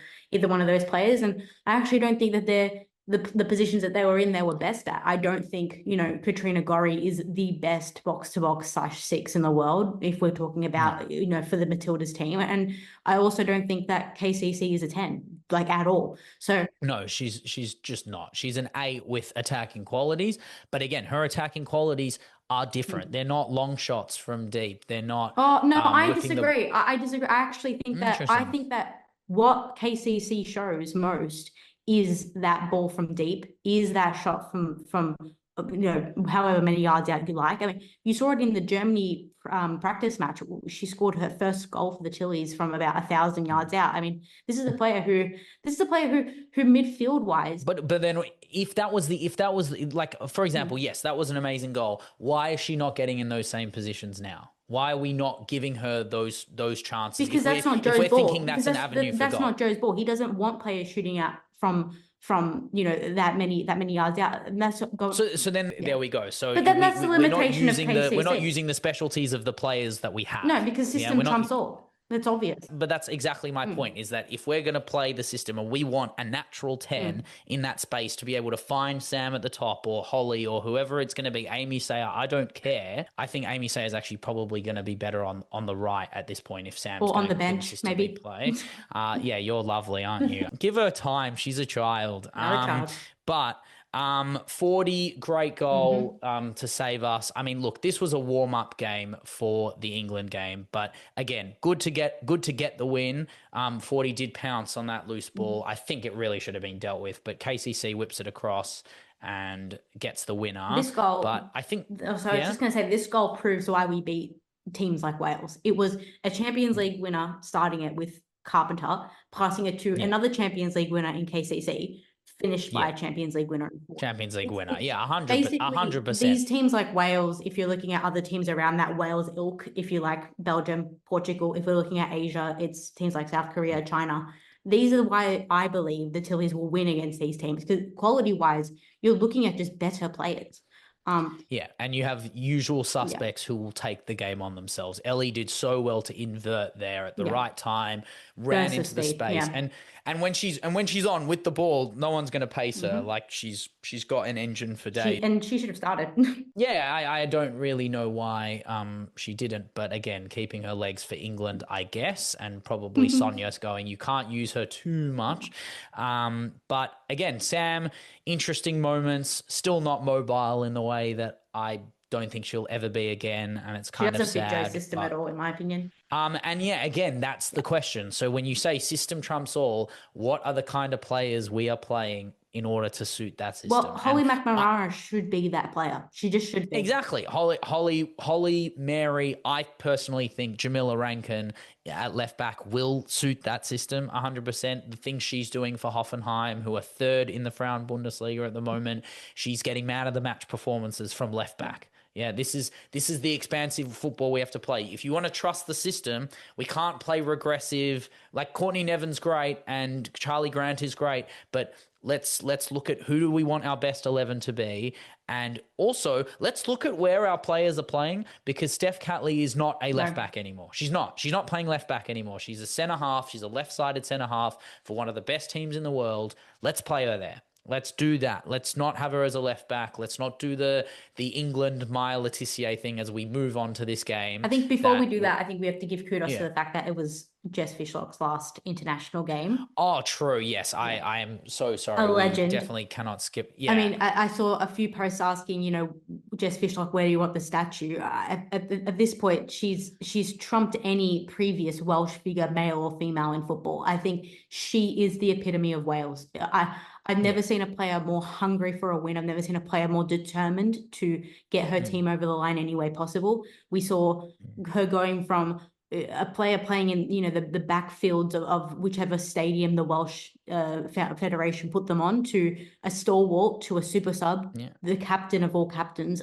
one of those players, and I actually don't think that they're the positions that they were in, they were best at. I don't think, Katrina Gorry is the best box-to-box /6 in the world, if we're talking about, for the Matildas team. And I also don't think that KCC is a 10, like at all. So no, she's just not. She's an 8 with attacking qualities. But again, her attacking qualities are different. They're not long shots from deep. They're not. Oh, no, I disagree. I disagree. I actually think that what KCC shows most is that ball from deep, is that shot from however many yards out you like. I mean, you saw it in the Germany practice match. She scored her first goal for the Chili's from about 1,000 yards out. I mean, this is a player who midfield wise. But then if that was like, for example, yes, that was an amazing goal. Why is she not getting in those same positions now? Why are we not giving her those chances? Because that's not Joe's ball. If we're thinking that's an avenue for goal. That's not Joe's ball. He doesn't want players shooting out from that many yards out. And that's so then there we go. So but then that's the limitation of KCC. We're not using the specialties of the players that we have. No, because system trumps all. That's obvious. But that's exactly my point, is that if we're going to play the system and we want a natural 10 in that space to be able to find Sam at the top or Holly or whoever it's going to be, Amy Sayer, I don't care. I think Amy Sayer is actually probably going to be better on the right at this point if Sam's or on the bench, maybe. Play. Yeah, you're lovely, aren't you? Give her time. She's a child. But 40, great goal to save us. I mean, look, this was a warm-up game for the England game, but again, good to get the win. 40 did pounce on that loose ball. I think it really should have been dealt with, but KCC whips it across and gets the winner. This goal, but I think. So I was just going to say, this goal proves why we beat teams like Wales. It was a Champions League winner starting it with Carpenter, passing it to another Champions League winner in KCC. Finished by a Champions League winner. Champions League winner. Yeah, 100%. These teams like Wales, if you're looking at other teams around that Wales ilk, if you like Belgium, Portugal, if we're looking at Asia, it's teams like South Korea, China. These are why I believe the Tillies will win against these teams, because quality-wise, you're looking at just better players. And you have usual suspects who will take the game on themselves. Ellie did so well to invert there at the right time, ran into the space, and when she's on with the ball, no one's going to pace her. Like she's got an engine for days, and she should have started. I don't really know why she didn't, but again, keeping her legs for England, I guess, and probably Sonia's going, you can't use her too much. But again, Sam, interesting moments, still not mobile in the way that I don't think she'll ever be again, and it's kind of sad. She doesn't fit Joe's system at all, in my opinion. And again, that's the question. So when you say system trumps all, what are the kind of players we are playing in order to suit that system? Well, Holly McNamara should be that player. She just should be. Exactly. Holly, Mary, I personally think Jamila Rankin at left back will suit that system 100%. The things she's doing for Hoffenheim, who are third in the Frauen Bundesliga at the moment, she's getting man of the match performances from left back. Yeah, this is the expansive football we have to play. If you want to trust the system, we can't play regressive. Like Courtney Nevins great and Charlie Grant is great, but let's look at who do we want our best 11 to be, and also let's look at where our players are playing, because Steph Catley is not a left back anymore. She's not playing left back anymore. She's a centre half. She's a left-sided centre half for one of the best teams in the world. Let's play her there. Let's do that. Let's not have her as a left back. Let's not do the England Maya Letitia thing as we move on to this game. I think before we do that, I think we have to give kudos to the fact that it was Jess Fishlock's last international game. Oh, true. Yes, I am so sorry. A legend. We definitely cannot skip. Yeah. I mean, I saw a few posts asking, Jess Fishlock, where do you want the statue? At this point, she's trumped any previous Welsh figure, male or female, in football. I think she is the epitome of Wales. I've never seen a player more hungry for a win. I've never seen a player more determined to get her team over the line any way possible. We saw her going from a player playing in, the backfields of whichever stadium the Welsh Federation put them on, to a stalwart, to a super sub, the captain of all captains.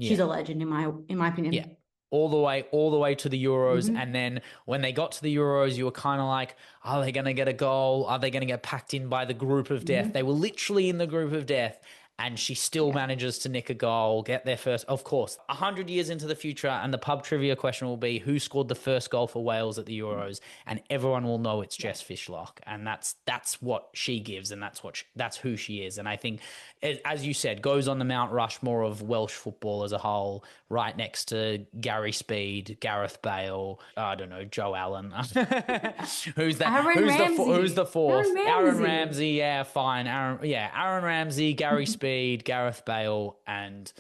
She's a legend in my opinion. Yeah. All the way to the Euros. And then when they got to the Euros, you were kind of like, are they going to get a goal? Are they going to get packed in by the group of death? They were literally in the group of death. And she still manages to nick a goal, get there first. Of course, 100 years into the future, and the pub trivia question will be, who scored the first goal for Wales at the Euros? And everyone will know it's Jess Fishlock, and that's what she gives, and that's who she is. And I think, as you said, goes on the Mount Rushmore of Welsh football as a whole, right next to Gary Speed, Gareth Bale, I don't know, Joe Allen. Who's that? Who's the fourth? Aaron Ramsey. Yeah, fine. Aaron Ramsey, Gary Speed, Gareth Bale, and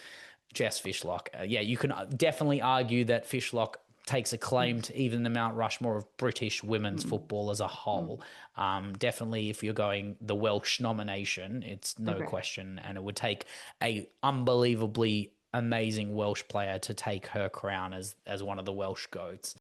Jess Fishlock. You can definitely argue that Fishlock takes a claim to even the Mount Rushmore of British women's football as a whole. Definitely, if you're going the Welsh nomination, it's no question, and it would take a unbelievably amazing Welsh player to take her crown as one of the Welsh GOATs.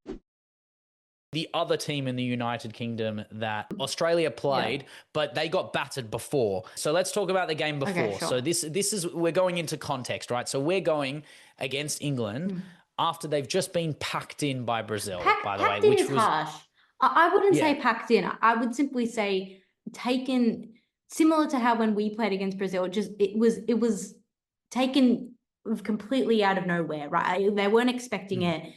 The other team in the United Kingdom that Australia played, but they got battered before. So let's talk about the game before. Okay, sure. So this is, we're going into context, right? So we're going against England after they've just been packed in by Brazil, by the way. Which was harsh. I wouldn't say packed in. I would simply say taken, similar to how when we played against Brazil, it was taken completely out of nowhere, right? They weren't expecting it.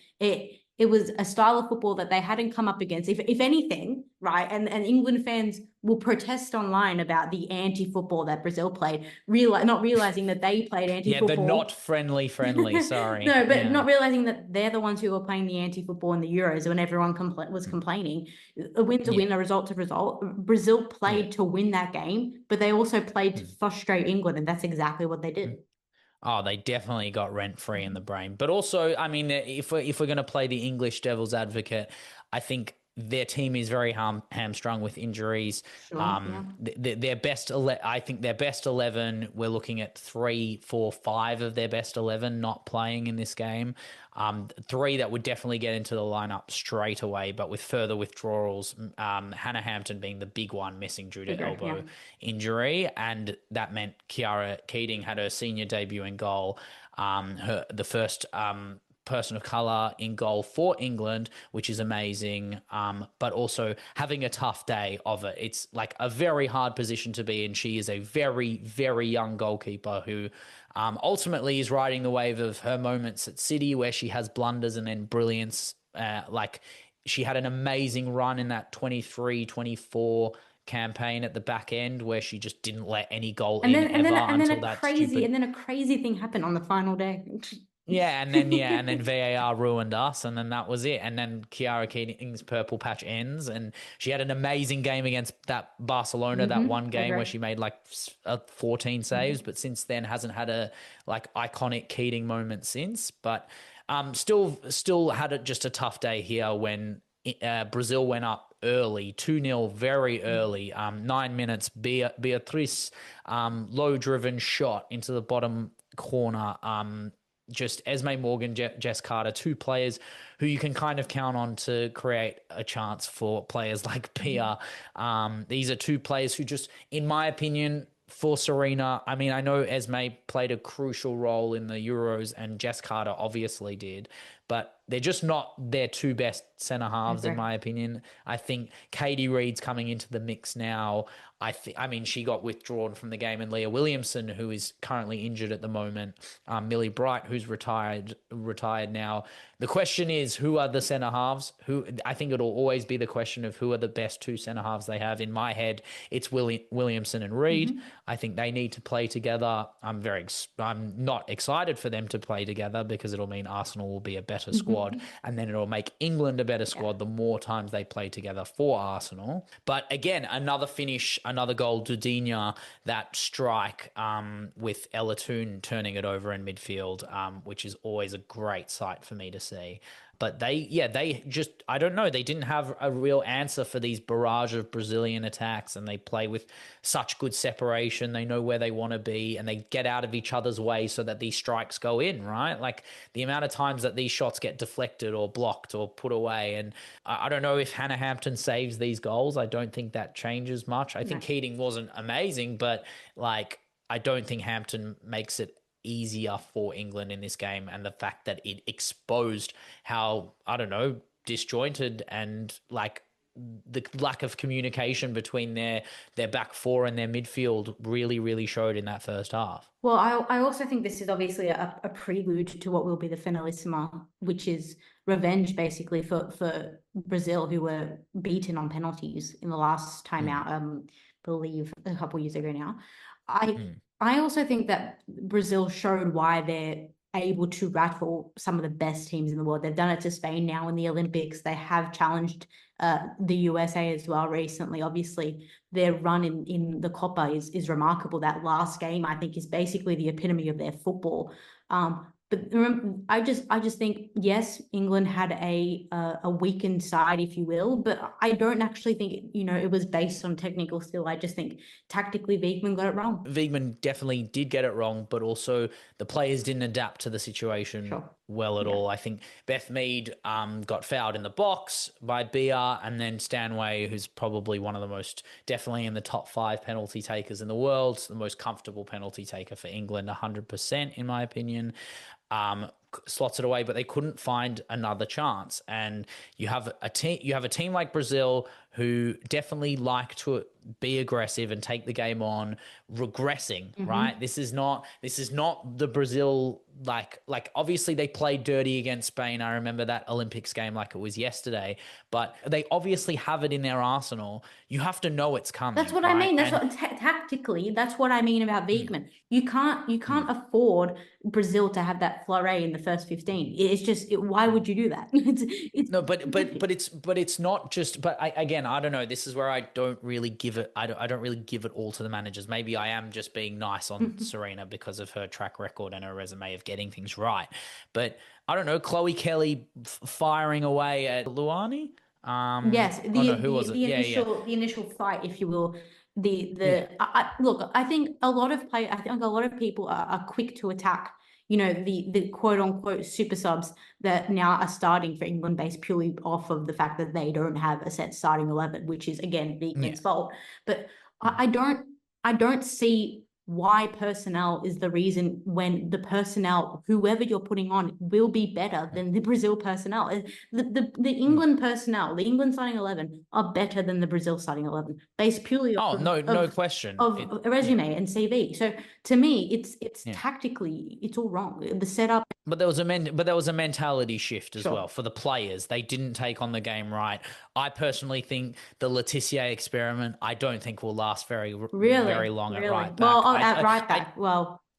It was a style of football that they hadn't come up against. If anything, right, and England fans will protest online about the anti-football that Brazil played, not realizing that they played anti-football. Yeah, the not friendly, sorry. No, but not realizing that they're the ones who were playing the anti-football in the Euros when everyone was complaining. A win's a win, a result's a result. Brazil played to win that game, but they also played to frustrate England, and that's exactly what they did. Oh, they definitely got rent-free in the brain. But also, I mean, if we're going to play the English devil's advocate, I think their team is very hamstrung with injuries. Sure, their best, I think their best 11, we're looking at 3, 4, 5 of their best 11 not playing in this game. 3 that would definitely get into the lineup straight away, but with further withdrawals, Hannah Hampton being the big one, missing due to elbow injury, and that meant Kiara Keating had her senior debut in goal, the first person of colour in goal for England, which is amazing, but also having a tough day of it. It's like a very hard position to be in. She is a very, very young goalkeeper who ultimately is riding the wave of her moments at City, where she has blunders and then brilliance. Like she had an amazing run in that 23-24 campaign at the back end where she just didn't let any goal in ever until that stupid... And then a crazy thing happened on the final day. And then VAR ruined us, and then that was it. And then Kiara Keating's purple patch ends, and she had an amazing game against that Barcelona, that one game where she made like 14 saves, but since then hasn't had a like iconic Keating moment since. But still had just a tough day here when Brazil went up early, 2-0 very early, 9 minutes, Beatriz, low-driven shot into the bottom corner, just Esme Morgan, Jess Carter, 2 players who you can kind of count on to create a chance for players like Pia. These are 2 players who just, in my opinion, for Serena, I mean, I know Esme played a crucial role in the Euros and Jess Carter obviously did, but they're just not their 2 best centre halves, in my opinion. I think Katie Reed's coming into the mix now. I mean, she got withdrawn from the game, and Leah Williamson, who is currently injured at the moment, Millie Bright, who's retired now. The question is, who are the centre halves? I think it'll always be the question of who are the best 2 centre halves they have. In my head, it's Williamson and Reed. I think they need to play together. I'm not excited for them to play together because it'll mean Arsenal will be a better squad, and then it'll make England a better squad the more times they play together for Arsenal. But again, another goal, Dudinha, that strike with Ella Toon turning it over in midfield, which is always a great sight for me to see. But they just, I don't know, they didn't have a real answer for these barrage of Brazilian attacks, and they play with such good separation. They know where they want to be, and they get out of each other's way so that these strikes go in, right? Like the amount of times that these shots get deflected or blocked or put away. And I don't know if Hannah Hampton saves these goals. I don't think that changes much. I think Keating wasn't amazing, but like I don't think Hampton makes it easier for England in this game, and the fact that it exposed how, I don't know, disjointed and like the lack of communication between their back 4 and their midfield really, really showed in that first half. Well, I also think this is obviously a prelude to what will be the Finalissima, which is revenge basically for Brazil, who were beaten on penalties in the last time out, I believe a couple of years ago now. I also think that Brazil showed why they're able to rattle some of the best teams in the world. They've done it to Spain now in the Olympics. They have challenged the USA as well recently. Obviously, their run in the Copa is remarkable. That last game, I think, is basically the epitome of their football. But But I just think, yes, England had a weakened side, if you will, but I don't actually think, it was based on technical skill. I just think tactically Wiegman got it wrong. Wiegman definitely did get it wrong, but also the players didn't adapt to the situation well at all. I think Beth Mead got fouled in the box by BR, and then Stanway, who's probably one of the most, definitely in the top 5 penalty takers in the world, the most comfortable penalty taker for England, 100% in my opinion. Slots it away, but they couldn't find another chance. And you have a team like Brazil who definitely like to be aggressive and take the game on, regressing, right? This is not the Brazil, like obviously they played dirty against Spain. I remember that Olympics game like it was yesterday, but they obviously have it in their arsenal. You have to know it's coming. That's what I mean. That's what tactically, that's what I mean about Wiegman. You can't afford Brazil to have that flurry in the first 15. It's just, why would you do that? No, but it's not just. But I don't know. This is where I don't really give it. I don't really give it all to the managers. Maybe I am just being nice on Serena because of her track record and her resume of getting things right. But I don't know. Chloe Kelly firing away at Luani. Yes, the initial fight, if you will. Look, I think a lot of people are quick to attack, the quote unquote super subs that now are starting for England based purely off of the fact that they don't have a set starting 11, which is again England's fault. But I don't see why personnel is the reason, when the personnel, whoever you're putting on, will be better than the Brazil personnel. The England personnel, the England starting 11 are better than the Brazil starting 11, based purely off no question of a resume and CV. So to me, it's tactically, it's all wrong. The setup. But there was a mentality shift as well for the players. They didn't take on the game right. I personally think the Laetitia experiment, I don't think will last very long at right back. Well, at right back.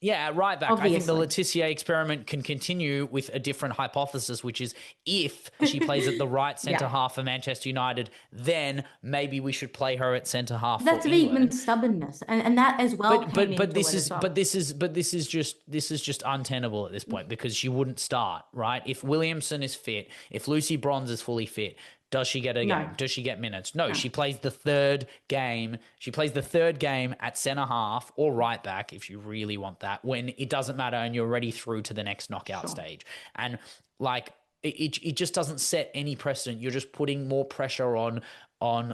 Yeah, right back. Obviously. I think the Laetitia experiment can continue with a different hypothesis, which is if she plays at the right centre half for Manchester United, then maybe we should play her at centre half. That's Wiegman's stubbornness, and that as well. But this is just untenable at this point because she wouldn't start, right? If Williamson is fit, if Lucy Bronze is fully fit, does she get a game? Does she get minutes? No, she plays the third game. She plays the third game at centre half or right back if you really want that, when it doesn't matter and you're already through to the next knockout stage. And like it just doesn't set any precedent. You're just putting more pressure on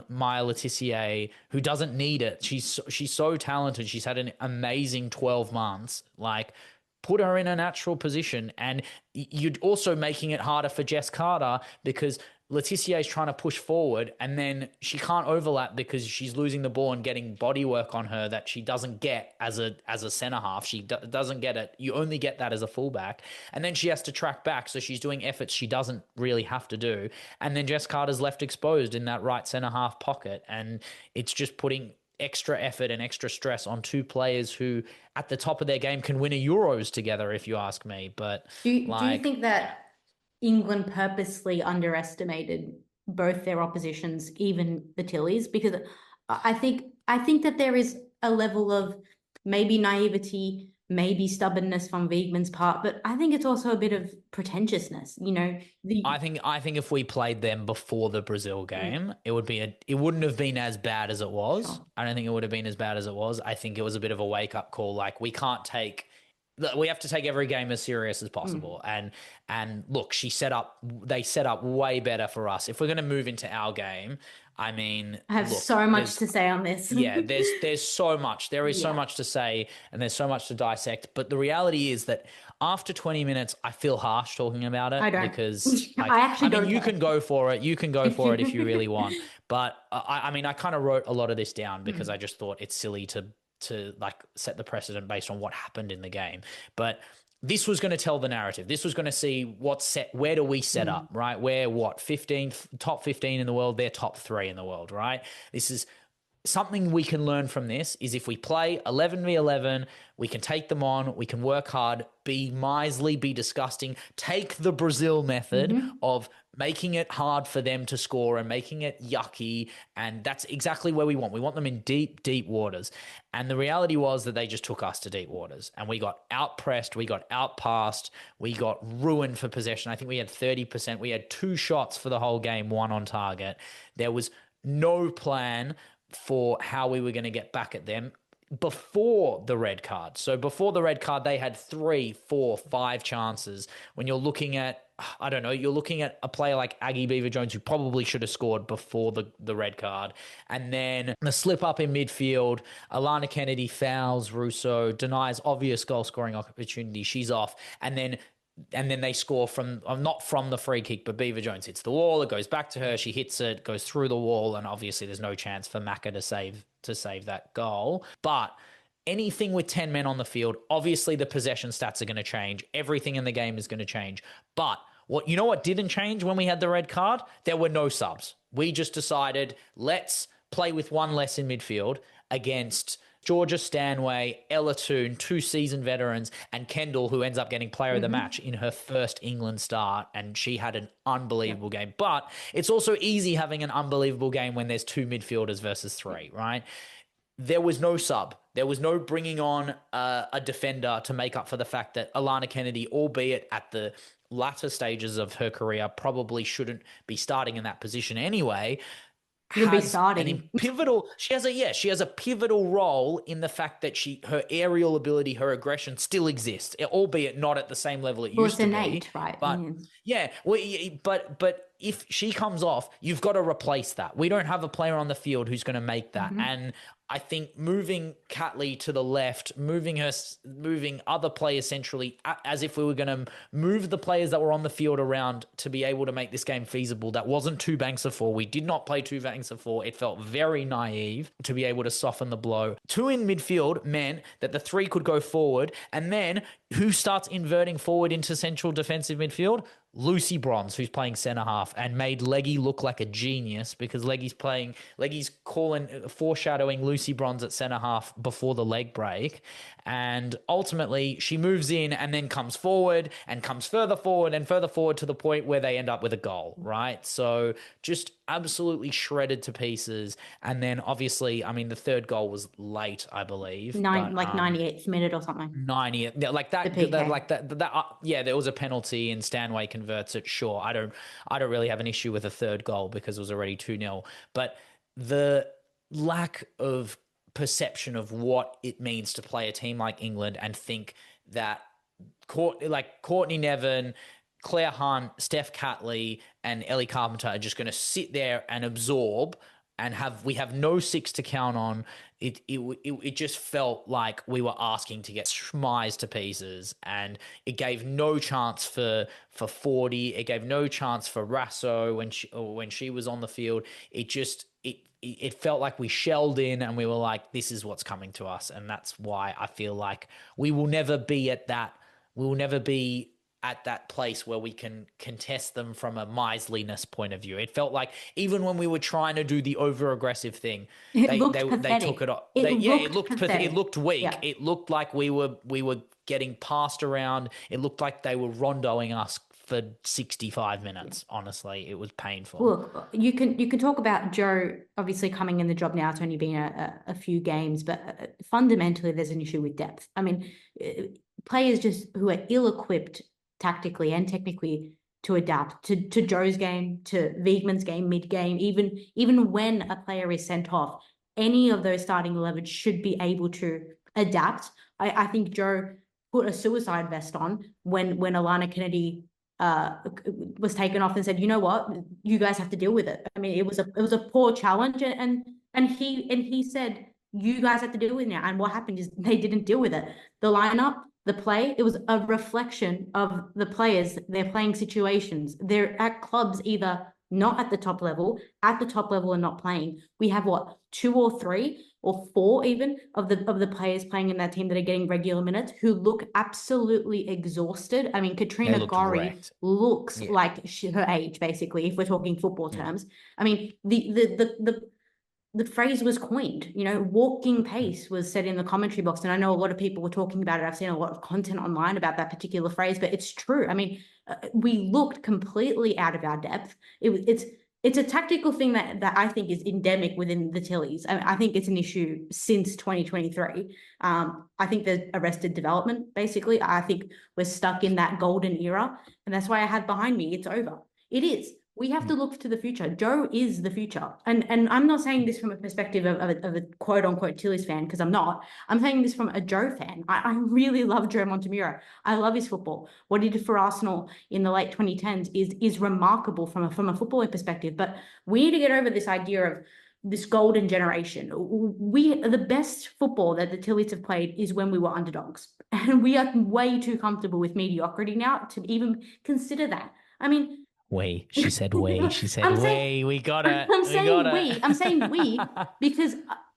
Maya Letitia, who doesn't need it. She's so talented. She's had an amazing 12 months. Like, put her in a natural position. And you're also making it harder for Jess Carter because Letitia is trying to push forward and then she can't overlap because she's losing the ball and getting body work on her that she doesn't get as a centre half. She doesn't get it. You only get that as a fullback. And then she has to track back. So she's doing efforts she doesn't really have to do. And then Jess Carter's left exposed in that right centre half pocket. And it's just putting extra effort and extra stress on two players who at the top of their game can win a Euros together, if you ask me. But do you think that England purposely underestimated both their oppositions, even the Tillies? Because I think that there is a level of maybe naivety, maybe stubbornness from Wiegman's part, but I think it's also a bit of pretentiousness. I think if we played them before the Brazil game, it wouldn't have been as bad as it was. Sure. I don't think it would have been as bad as it was. I think it was a bit of a wake up call. Like, we have to take every game as serious as possible. And look, they set up way better for us. If we're going to move into our game, I mean, I have so much to say on this. there's so much. There is so much to say and there's so much to dissect. But the reality is that after 20 minutes, I feel harsh talking about it. I don't. Because I mean, you can go for it. You can go for it if you really want. But I mean, I kind of wrote a lot of this down because I just thought it's silly to like set the precedent based on what happened in the game. But this was going to tell the narrative. This was going to see where do we set up, right? We're 15th, top 15 in the world. They're top 3 in the world, right? This is something we can learn from this is if we play 11v11, we can take them on, we can work hard, be miserly, be disgusting, take the Brazil method of making it hard for them to score and making it yucky. And that's exactly where we want. We want them in deep, deep waters. And the reality was that they just took us to deep waters and we got out-pressed, we got out-passed, we got ruined for possession. I think we had 30%. We had 2 shots for the whole game, 1 on target. There was no plan for how we were going to get back at them before the red card. So before the red card, they had 3, 4, 5 chances. When you're looking at, I don't know, you're looking at a player like Aggie Beaver-Jones who probably should have scored before the red card. And then the slip up in midfield, Alana Kennedy fouls Russo, denies obvious goal scoring opportunity. She's off. And then they score from, not from the free kick, but Beaver-Jones hits the wall. It goes back to her. She hits it, goes through the wall. And obviously there's no chance for Macca to save that goal. But anything with 10 men on the field, obviously the possession stats are going to change. Everything in the game is going to change. But what didn't change when we had the red card? There were no subs. We just decided, let's play with 1 less in midfield against Georgia Stanway, Ella Toon, 2 seasoned veterans, and Kendall, who ends up getting player of the match in her first England start, and she had an unbelievable game. But it's also easy having an unbelievable game when there's 2 midfielders versus 3, right? There was no sub. There was no bringing on a defender to make up for the fact that Alana Kennedy, albeit at the latter stages of her career, probably shouldn't be starting in that position anyway. She'll be starting. She has a pivotal role in the fact that her aerial ability, her aggression still exists, albeit not at the same level it used to innate, be. Right? But but if she comes off, you've got to replace that. We don't have a player on the field who's going to make that. And I think moving Catley to the left, moving other players centrally, as if we were going to move the players that were on the field around to be able to make this game feasible. That wasn't 2 banks of 4. We did not play 2 banks of 4. It felt very naive to be able to soften the blow. 2 in midfield meant that the 3 could go forward. And then who starts inverting forward into central defensive midfield? Lucy Bronze, who's playing centre half, and made Leggy look like a genius because Leggy's foreshadowing Lucy Bronze at centre half before the leg break. And ultimately she moves in and then comes forward and comes further forward and further forward to the point where they end up with a goal, right? So just absolutely shredded to pieces. And then obviously, I mean, the 3rd goal was late, I believe. 98th minute or something. 90th, there was a penalty and Stanway converts it. Sure, I don't really have an issue with a 3rd goal because it was already 2-0. But the lack of perception of what it means to play a team like England and think that Courtney Nevin, Claire Hunt, Steph Catley, and Ellie Carpenter are just going to sit there and absorb and we have no 6 to count on. It just felt like we were asking to get schmized to pieces, and it gave no chance for 40. It gave no chance for Rasso when she was on the field. It felt like we shelled in and we were like, this is what's coming to us. And that's why I feel like we will never be at that place where we can contest them from a miserliness point of view. It felt like even when we were trying to do the over-aggressive thing, they took it off. It looked weak. Yeah. It looked like we were getting passed around. It looked like they were rondoing us for 65 minutes. Honestly, it was painful. Look, you can talk about Joe obviously coming in the job now. It's only been a few games, but fundamentally there's an issue with depth. I mean, players just who are ill-equipped tactically and technically to adapt to Joe's game, to Wiegman's game, mid-game, even when a player is sent off, any of those starting 11 should be able to adapt. I think Joe put a suicide vest on when Alana Kennedy was taken off and said, you know what, you guys have to deal with it. I mean, it was a poor challenge, and he said, you guys have to deal with it now. And what happened is they didn't deal with it. The lineup, the play, it was a reflection of the players, their playing situations. They're at clubs either not at the top level, at the top level and not playing. We have 2 or 3 or 4 even of the players playing in that team that are getting regular minutes who look absolutely exhausted. I mean, Katrina Gorry looks like her age, basically, if we're talking football terms. I mean, the the phrase was coined, walking pace was said in the commentary box. And I know a lot of people were talking about it. I've seen a lot of content online about that particular phrase, but it's true. I mean, we looked completely out of our depth. It's a tactical thing that I think is endemic within the Tillies. I think it's an issue since 2023. I think there's arrested development, basically. I think we're stuck in that golden era. And that's why I had behind me, it's over. It is. We have to look to the future. Joe is the future. And I'm not saying this from a perspective of a quote unquote Tillies fan, because I'm not. I'm saying this from a Joe fan. I really love Joe Montemurro. I love his football. What he did for Arsenal in the late 2010s is remarkable from a footballing perspective. But we need to get over this idea of this golden generation. The best football that the Tillies have played is when we were underdogs. And we are way too comfortable with mediocrity now to even consider that. I mean, she said we got it. I'm saying we because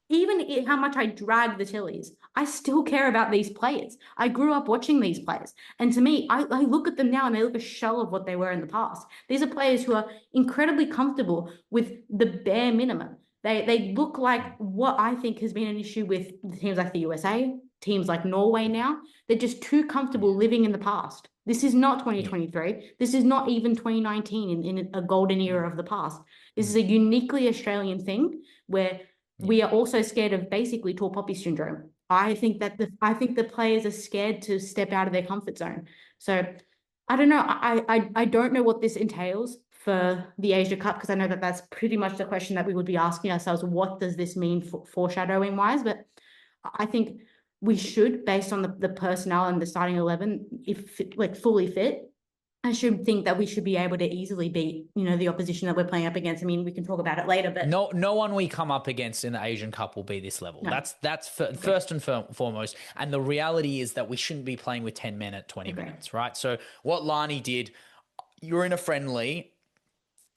even how much I drag the Tillies, I still care about these players. I grew up watching these players. And to me, I look at them now and they look a shell of what they were in the past. These are players who are incredibly comfortable with the bare minimum. They look like what I think has been an issue with teams like the USA, teams like Norway now. They're just too comfortable living in the past. This is not 2023. Yeah. This is not even 2019 in a golden era of the past. This is a uniquely Australian thing where we are also scared of basically tall poppy syndrome. I think the players are scared to step out of their comfort zone. So I don't know. I don't know what this entails for the Asia Cup, because I know that that's pretty much the question that we would be asking ourselves. What does this mean foreshadowing wise? But I think we should, based on the personnel and the starting 11, if fully fit, I should think that we should be able to easily beat, the opposition that we're playing up against. I mean, we can talk about it later, but no one we come up against in the Asian Cup will be this level. No. That's first and foremost. And the reality is that we shouldn't be playing with 10 men at 20 minutes, right? So what Lani did, you're in a friendly.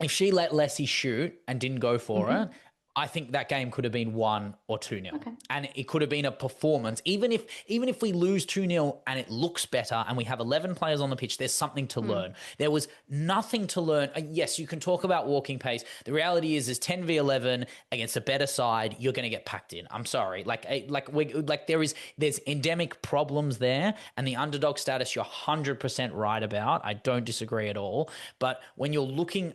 If she let Leslie shoot and didn't go for it, I think that game could have been 1 or 2-0. Okay. And it could have been a performance. Even if we lose 2-0 and it looks better and we have 11 players on the pitch, there's something to learn. There was nothing to learn. Yes, you can talk about walking pace. The reality is 10 v 11 against a better side, you're going to get packed in. I'm sorry. There's endemic problems there, and the underdog status you're 100% right about. I don't disagree at all. But when you're looking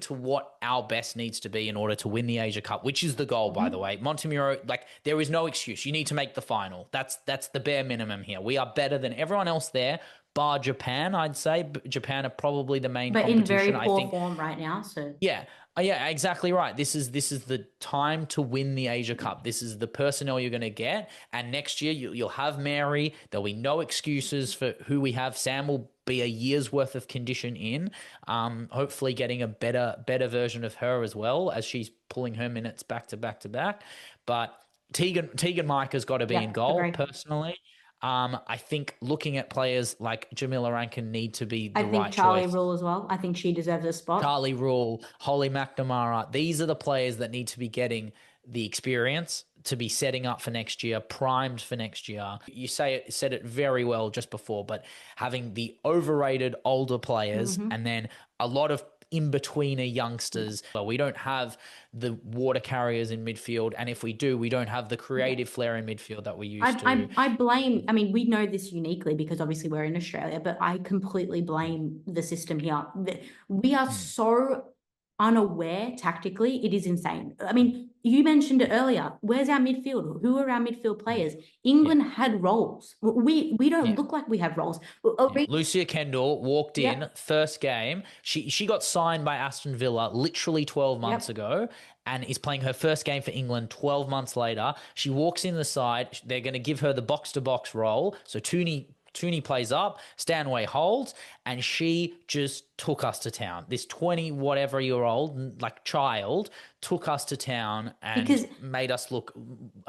to what our best needs to be in order to win the Asia Cup, which is the goal, by the way, Montemurro, there is no excuse. You need to make the final. That's the bare minimum here. We are better than everyone else there, bar Japan, I'd say. Japan are probably the main competition. But in very poor form right now. So yeah, exactly right. This is the time to win the Asia Cup. This is the personnel you're going to get, and next year you'll have Mary. There'll be no excuses for who we have. Sam will be a year's worth of condition in, hopefully getting a better version of her as well, as she's pulling her minutes back to back. But Tegan Micah's got to be in goal, personally. I think looking at players like Jamila Rankin need to be the right choice. I think Charlie Rule as well. I think she deserves a spot. Charlie Rule, Holly McNamara. These are the players that need to be getting the experience to be setting up for next year, primed for next year. You said it very well just before, but having the overrated older players and then a lot of in-betweener youngsters. But we don't have the water carriers in midfield, and if we do, we don't have the creative flair in midfield that we used to. I blame, we know this uniquely because obviously we're in Australia, but I completely blame the system here. We are so unaware tactically, it is insane. You mentioned it earlier. Where's our midfield? Who are our midfield players? England had roles. We don't look like we have roles. Lucia Kendall walked in first game. She got signed by Aston Villa literally 12 months ago and is playing her first game for England 12 months later. She walks in the side. They're going to give her the box-to-box role. So Tooney plays up, Stanway holds, and she just took us to town. This 20-whatever-year-old, child, took us to town and made us look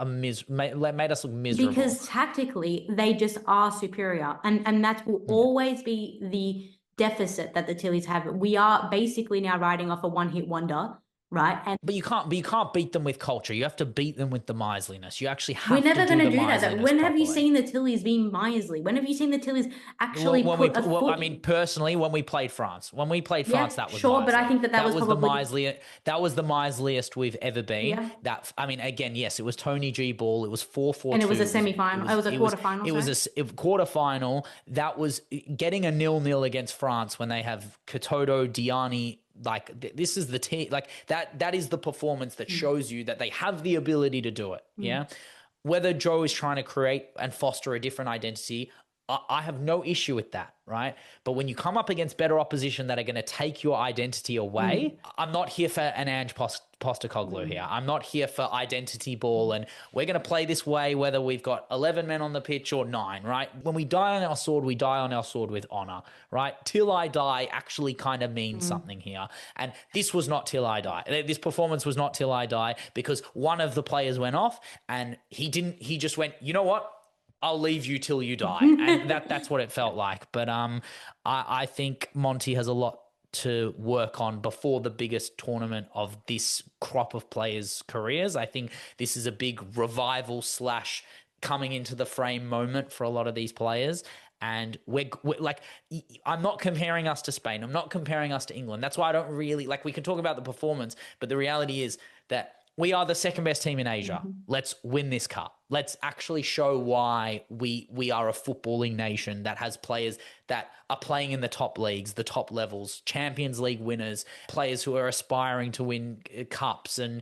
miserable. Because tactically, they just are superior. And that will always be the deficit that the Tillies have. We are basically now riding off a one-hit wonder right? And But you can't beat them with culture. You have to beat them with the miserliness. You actually we're have never to going do to the do that. miserliness When have you properly. seen the Tillies being miserly? When have you seen the Tillies actually put a foot? I mean, personally, when we played France, that was sure, but I miserly. think that was the probably miserly. That was the miserliest we've ever been. Yeah. That, I mean, again, yes, it was Tony G ball. It was 4-4-2. And it was a semi-final. It was a quarterfinal. It was a quarterfinal. That was getting a 0-0 against France when they have Katoto, Diani. Like, this is the team. Like, that is the performance that shows you that they have the ability to do it. Yeah. Whether Joe is trying to create and foster a different identity, I have no issue with that, right? But when you come up against better opposition that are going to take your identity away, I'm not here for an Ange Postecoglou here. I'm not here for identity ball and we're going to play this way whether we've got 11 men on the pitch or 9, right? When we die on our sword, we die on our sword with honor, right? Till I die actually kind of means something here. And this was not till I die. This performance was not till I die because one of the players went off and he just went, you know what? I'll leave you till you die. And that's what it felt like. But I think Monty has a lot to work on before the biggest tournament of this crop of players' careers. I think this is a big revival / coming into the frame moment for a lot of these players. And we're like, I'm not comparing us to Spain. I'm not comparing us to England. That's why I don't really, like, we can talk about the performance, but the reality is that we are the second best team in Asia. Let's win this cup. Let's actually show why we are a footballing nation that has players that are playing in the top leagues, the top levels, Champions League winners, players who are aspiring to win cups and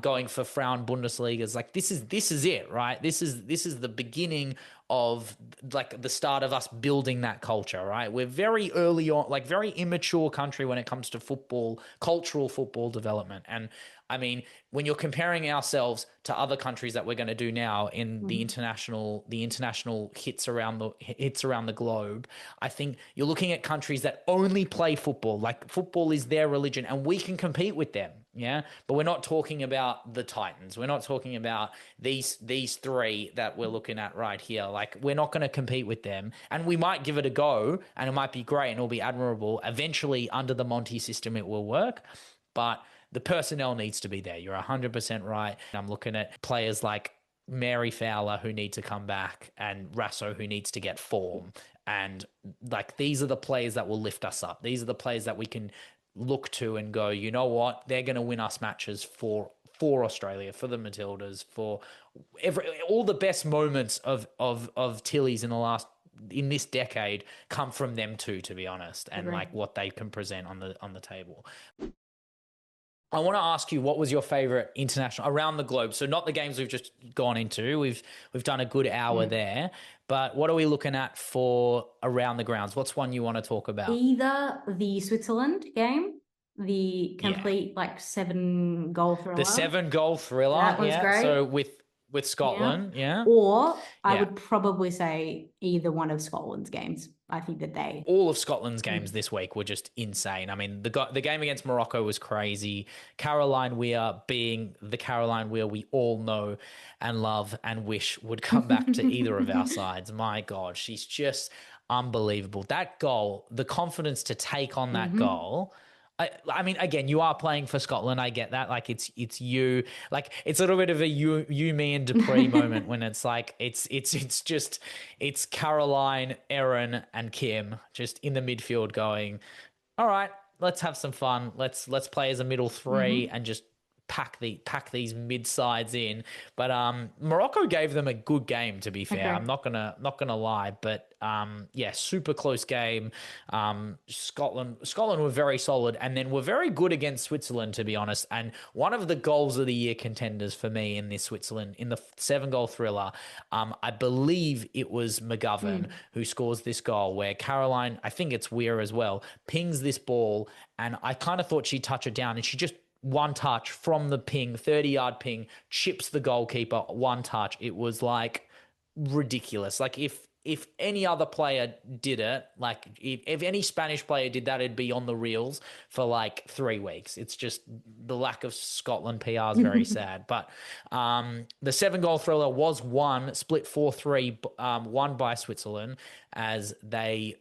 going for Frauen Bundesligas. Like, this is it, right? This is the beginning of, like, the start of us building that culture, right? We're very early on, like, very immature country when it comes to football, cultural football development. And I mean, when you're comparing ourselves to other countries that we're going to do now in the international hits around the globe, I think you're looking at countries that only play football. Like, football is their religion, and we can compete with them. Yeah, but we're not talking about the Titans. We're not talking about these three that we're looking at right here. Like, we're not going to compete with them, and we might give it a go, and it might be great, and it'll be admirable. Eventually, under the Monty system, it will work, but the personnel needs to be there. You're 100% right. I'm looking at players like Mary Fowler who need to come back and Rasso who needs to get form. And, like, these are the players that will lift us up. These are the players that we can look to and go, you know what? They're going to win us matches for Australia, for the Matildas, for all the best moments of Tillies in this decade come from them too, to be honest, and like what they can present on the table. I want to ask you, what was your favorite international around the globe? So not the games we've just gone into. We've done a good hour there, but what are we looking at for around the grounds? What's one you want to talk about? Either the Switzerland game, the complete 7-goal thriller. The 7-goal thriller. That was great. So with Scotland, Or I would probably say either one of Scotland's games. I think that all of Scotland's games this week were just insane. I mean, the game against Morocco was crazy. Caroline Weir being the Caroline Weir we all know and love and wish would come back to either of our sides. My God, she's just unbelievable. That goal, the confidence to take on that goal. I mean, again, you are playing for Scotland. I get that. Like, it's you. Like, it's a little bit of a you, me, and Dupree moment when it's like it's Caroline, Erin, and Kim just in the midfield going, all right, let's have some fun. Let's play as a middle three and just pack these mid sides in. But Morocco gave them a good game, to be fair. I'm not gonna lie, but super close game. Scotland were very solid, and then were very good against Switzerland, to be honest. And one of the goals of the year contenders for me in this Switzerland, in the 7-goal thriller, I believe it was McGovern who scores this goal where Caroline, I think it's Weir as well, pings this ball, and I kind of thought she'd touch it down, and she just one touch from the ping, 30-yard ping, chips the goalkeeper, one touch. It was like ridiculous. Like, if any other player did it, like if any Spanish player did that, it'd be on the reels for like 3 weeks. It's just the lack of Scotland PR is very sad. But the 7-goal thriller was split 4-3, won by Switzerland as they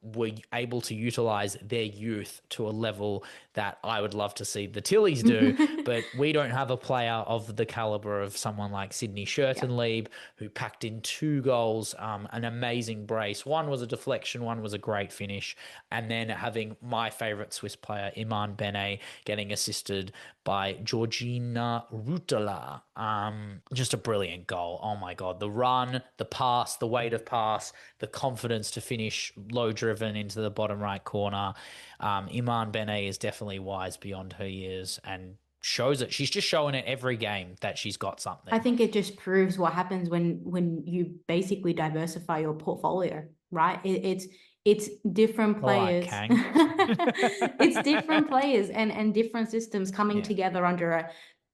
were able to utilize their youth to a level that I would love to see the Tillies do. But we don't have a player of the caliber of someone like Sydney Schertenlieb, who packed in 2 goals, an amazing brace. One was a deflection, one was a great finish. And then having my favorite Swiss player, Iman Bene, getting assisted by Georgina Rutala. Just a brilliant goal. Oh my God. The run, the pass, the weight of pass, the confidence to finish low driven into the bottom right corner. Iman Bene is definitely wise beyond her years and shows it. She's just showing it every game that she's got something. I think it just proves what happens when you basically diversify your portfolio, right? It's different players. It's different players and different systems coming together under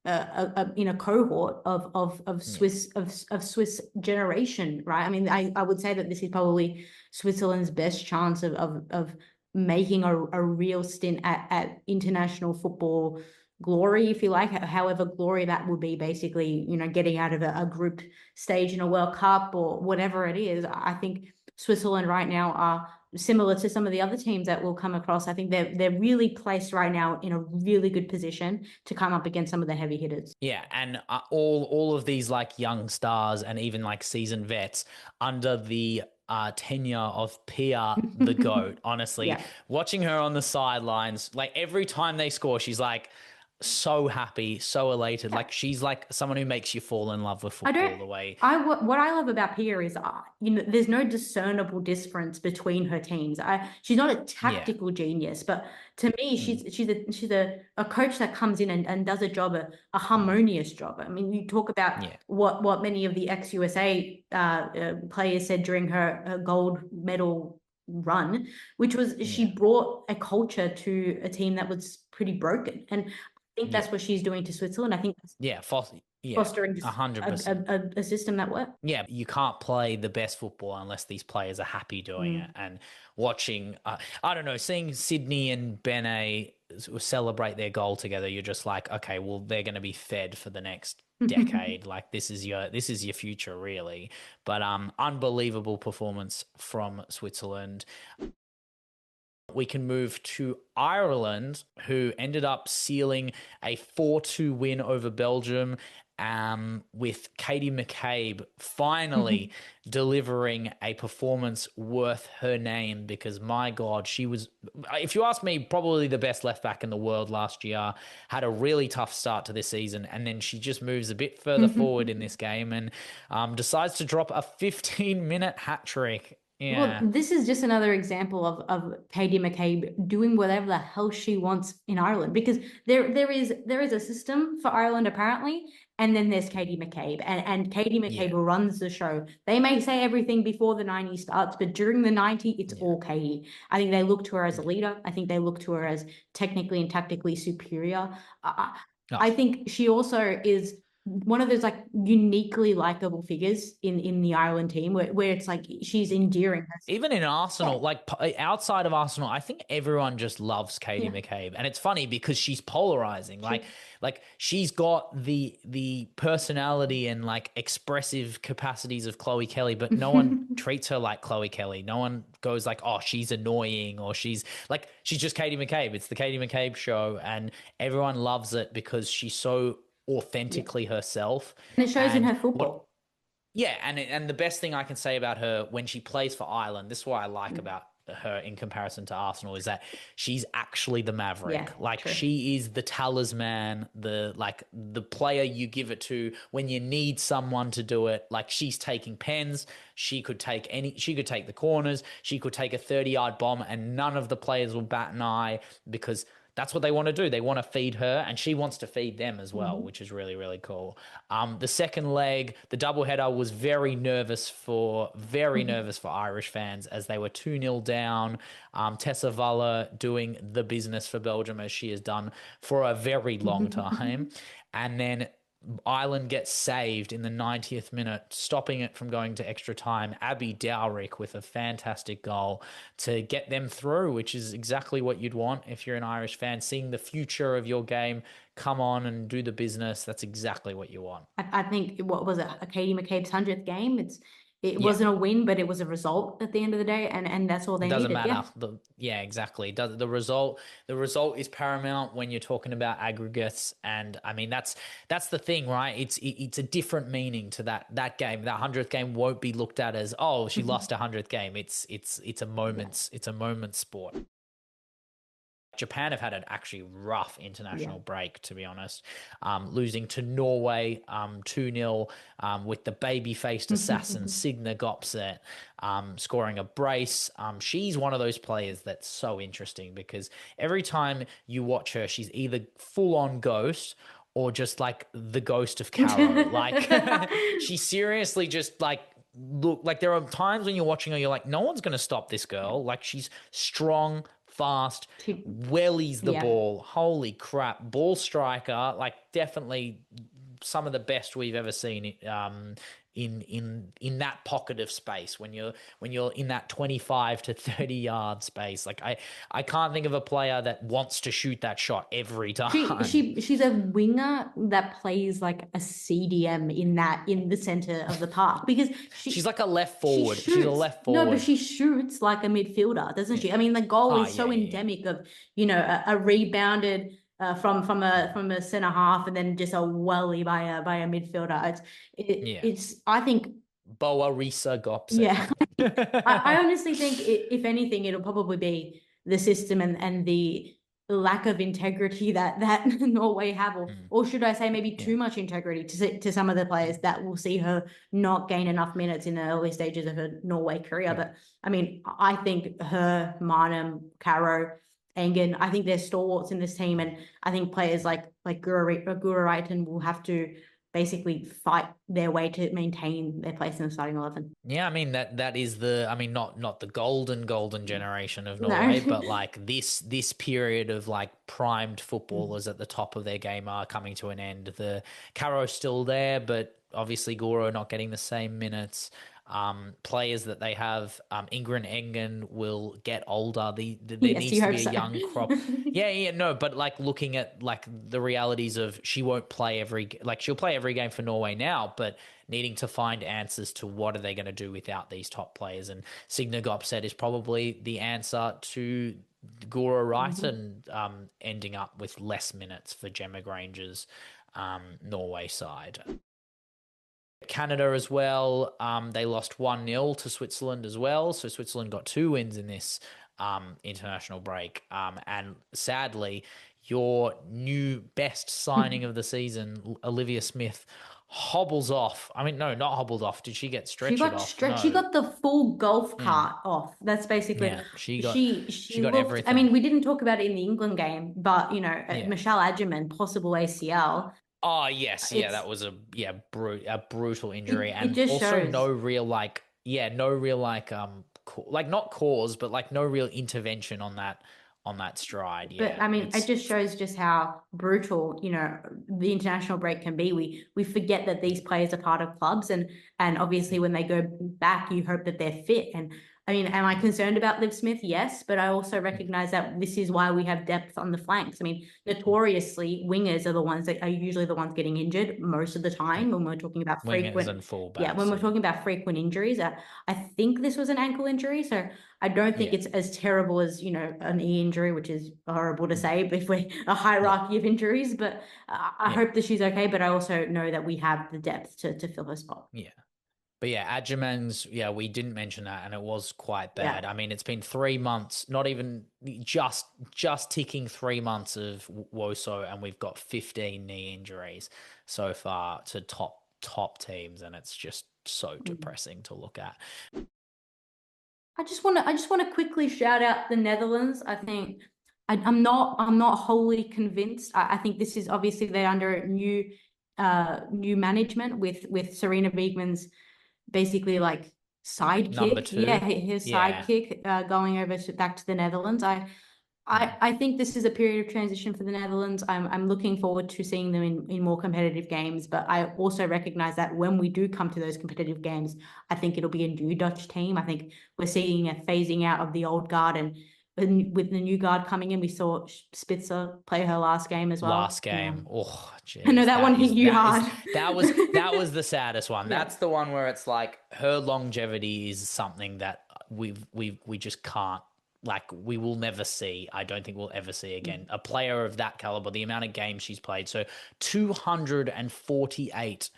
a cohort of Swiss generation, right? I mean, I would say that this is probably Switzerland's best chance of making a real stint at international football glory, if you like, however glory that would be, basically, getting out of a group stage in a World Cup or whatever it is. I think Switzerland right now are similar to some of the other teams that we'll come across. I think they're really placed right now in a really good position to come up against some of the heavy hitters. Yeah, and all of these like young stars and even like seasoned vets under the tenure of Pia the GOAT, honestly. Watching her on the sidelines, like every time they score, she's like so happy, so elated. Like she's like someone who makes you fall in love with football the way. What I love about Pia is, there's no discernible difference between her teams. She's not a tactical genius, but to me, she's a coach that comes in and does a job, a harmonious job. I mean, you talk about what many of the ex-USA players said during her gold medal run, which was she brought a culture to a team that was pretty broken. And I think that's what she's doing to Switzerland. I think fostering 100% a system that works. Yeah, you can't play the best football unless these players are happy doing it. And watching, I don't know, seeing Sydney and Bene celebrate their goal together, you're just like, okay, well, they're going to be fed for the next decade. Like this is your future, really. But unbelievable performance from Switzerland. We can move to Ireland, who ended up sealing a 4-2 win over Belgium, with Katie McCabe finally delivering a performance worth her name, because my God, she was, if you ask me, probably the best left back in the world last year. Had a really tough start to this season, and then she just moves a bit further forward in this game and decides to drop a 15-minute hat trick. Yeah. Well, this is just another example of Katie McCabe doing whatever the hell she wants in Ireland, because there is a system for Ireland apparently, and then there's Katie McCabe, and Katie McCabe runs the show. They may say everything before the 90 starts, but during the 90, it's all Katie. I think they look to her as a leader. I think they look to her as technically and tactically superior. I think she also is one of those like uniquely likable figures in the Ireland team where it's like she's endearing. Even in Arsenal, like outside of Arsenal, I think everyone just loves Katie McCabe. And it's funny because she's polarizing. Like she's got the personality and like expressive capacities of Chloe Kelly, but no one treats her like Chloe Kelly. No one goes like, oh, she's annoying, or she's just Katie McCabe. It's the Katie McCabe show, and everyone loves it because she's so authentically herself, and it shows in her football. And the best thing I can say about her when she plays for Ireland, this is what I like about her in comparison to Arsenal, is that she's actually the maverick. She is the talisman, the player you give it to when you need someone to do it. Like, she's taking pens, she could take the corners, she could take a 30-yard bomb, and none of the players will bat an eye, because that's what they want to do. They want to feed her, and she wants to feed them as well, which is really, really cool. The second leg, the doubleheader, was very nervous for Irish fans, as they were 2-0 down. Tessa Valler doing the business for Belgium, as she has done for a very long time. And then Ireland gets saved in the 90th minute, stopping it from going to extra time. Abby Dowrick with a fantastic goal to get them through, which is exactly what you'd want if you're an Irish fan. Seeing the future of your game come on and do the business, that's exactly what you want. I think, what was it, a Katie McCabe's 100th game? it wasn't a win, but it was a result at the end of the day, and that's all they needed. Doesn't matter. Yeah, exactly. The result is paramount when you're talking about aggregates, and I mean that's the thing, right? It's a different meaning to that game. That 100th game won't be looked at as, oh, she lost a 100th game. It's a moments sport. Japan have had an actually rough international break, to be honest. Losing to Norway 2-0 with the baby-faced assassin Signe Gopset scoring a brace. She's one of those players that's so interesting because every time you watch her, she's either full-on ghost or just like the ghost of Caro. Like she seriously just like look like there are times when you're watching her, you're like, no one's going to stop this girl. Like she's strong, fast, wellies the ball. Holy crap. Ball striker, like definitely some of the best we've ever seen in that pocket of space when you're in that 25 to 30 yard space. Like I can't think of a player that wants to shoot that shot every time. She's a winger that plays like a CDM in the center of the park because she's like a left forward. She's a left forward. No, but she shoots like a midfielder, doesn't she? I mean, the goal is so endemic of, you know, a rebounded from a center half and then just a welly by a midfielder. It's I think Boa Risa Gopset. Yeah. I honestly think if anything, it'll probably be the system and the lack of integrity that Norway have, or should I say maybe too much integrity to some of the players that will see her not gain enough minutes in the early stages of her Norway career. But I mean, I think her, Marnum, Caro, Engen, I think they're stalwarts in this team, and I think players like Gura Reiten will have to basically fight their way to maintain their place in the starting 11. Yeah, I mean that is not the golden generation of Norway, but like this period of like primed footballers at the top of their game are coming to an end. The Caro's still there, but obviously Goro not getting the same minutes. Players that they have, Ingrid Engen will get older. There needs to be a young crop. No, but like looking at like the realities of she'll play every game for Norway now, but needing to find answers to what are they going to do without these top players. And Signe Gopset is probably the answer to Guro Reiten ending up with less minutes for Gemma Granger's Norway side. Canada as well, they lost 1-0 to Switzerland as well. So Switzerland got 2 wins in this international break. And sadly, your new best signing of the season, Olivia Smith, hobbles off. I mean, no, not hobbled off. Did she get stretched off? No. She got the full golf cart off. That's basically she got looked, everything. I mean, we didn't talk about it in the England game, but you know, Michelle Adjerman, possible ACL. Oh yes, that was a brutal injury, and just also shows. no real not cause, but like no real intervention on that stride. But I mean, it just shows just how brutal, you know, the international break can be. We forget that these players are part of clubs, and obviously when they go back, you hope that they're fit. And I mean, am I concerned about Liv Smith? Yes, but I also recognize that this is why we have depth on the flanks. I mean, notoriously, wingers are the ones that are usually the ones getting injured most of the time when we're talking about frequent and fullbacks. Yeah, when we're talking about frequent injuries. I think this was an ankle injury, so I don't think it's as terrible as, you know, an knee injury, which is horrible to say if we're a hierarchy of injuries. But I hope that she's okay. But I also know that we have the depth to fill her spot. Yeah. But Adjerman's, we didn't mention that, and it was quite bad. I mean, it's been 3 months, not even just ticking 3 months of WOSO, and we've got 15 knee injuries so far to top teams, and it's just so depressing to look at. I just want to quickly shout out the Netherlands. I think I'm not wholly convinced. I think this is obviously they're under new management with Serena Wiegman's basically like sidekick. Number 2. His sidekick going over back to the Netherlands. I think this is a period of transition for the Netherlands. I'm looking forward to seeing them in more competitive games, but I also recognize that when we do come to those competitive games, I think it'll be a new Dutch team. I think we're seeing a phasing out of the old guard, and with the new guard coming in. We saw Spitzer play her last game as well. Last game. Yeah. Oh, geez. I know that one hit you hard. That was the saddest one. Yeah. That's the one where it's like her longevity is something that we just can't, like, we will never see. I don't think we'll ever see again. A player of that caliber, the amount of games she's played. So 248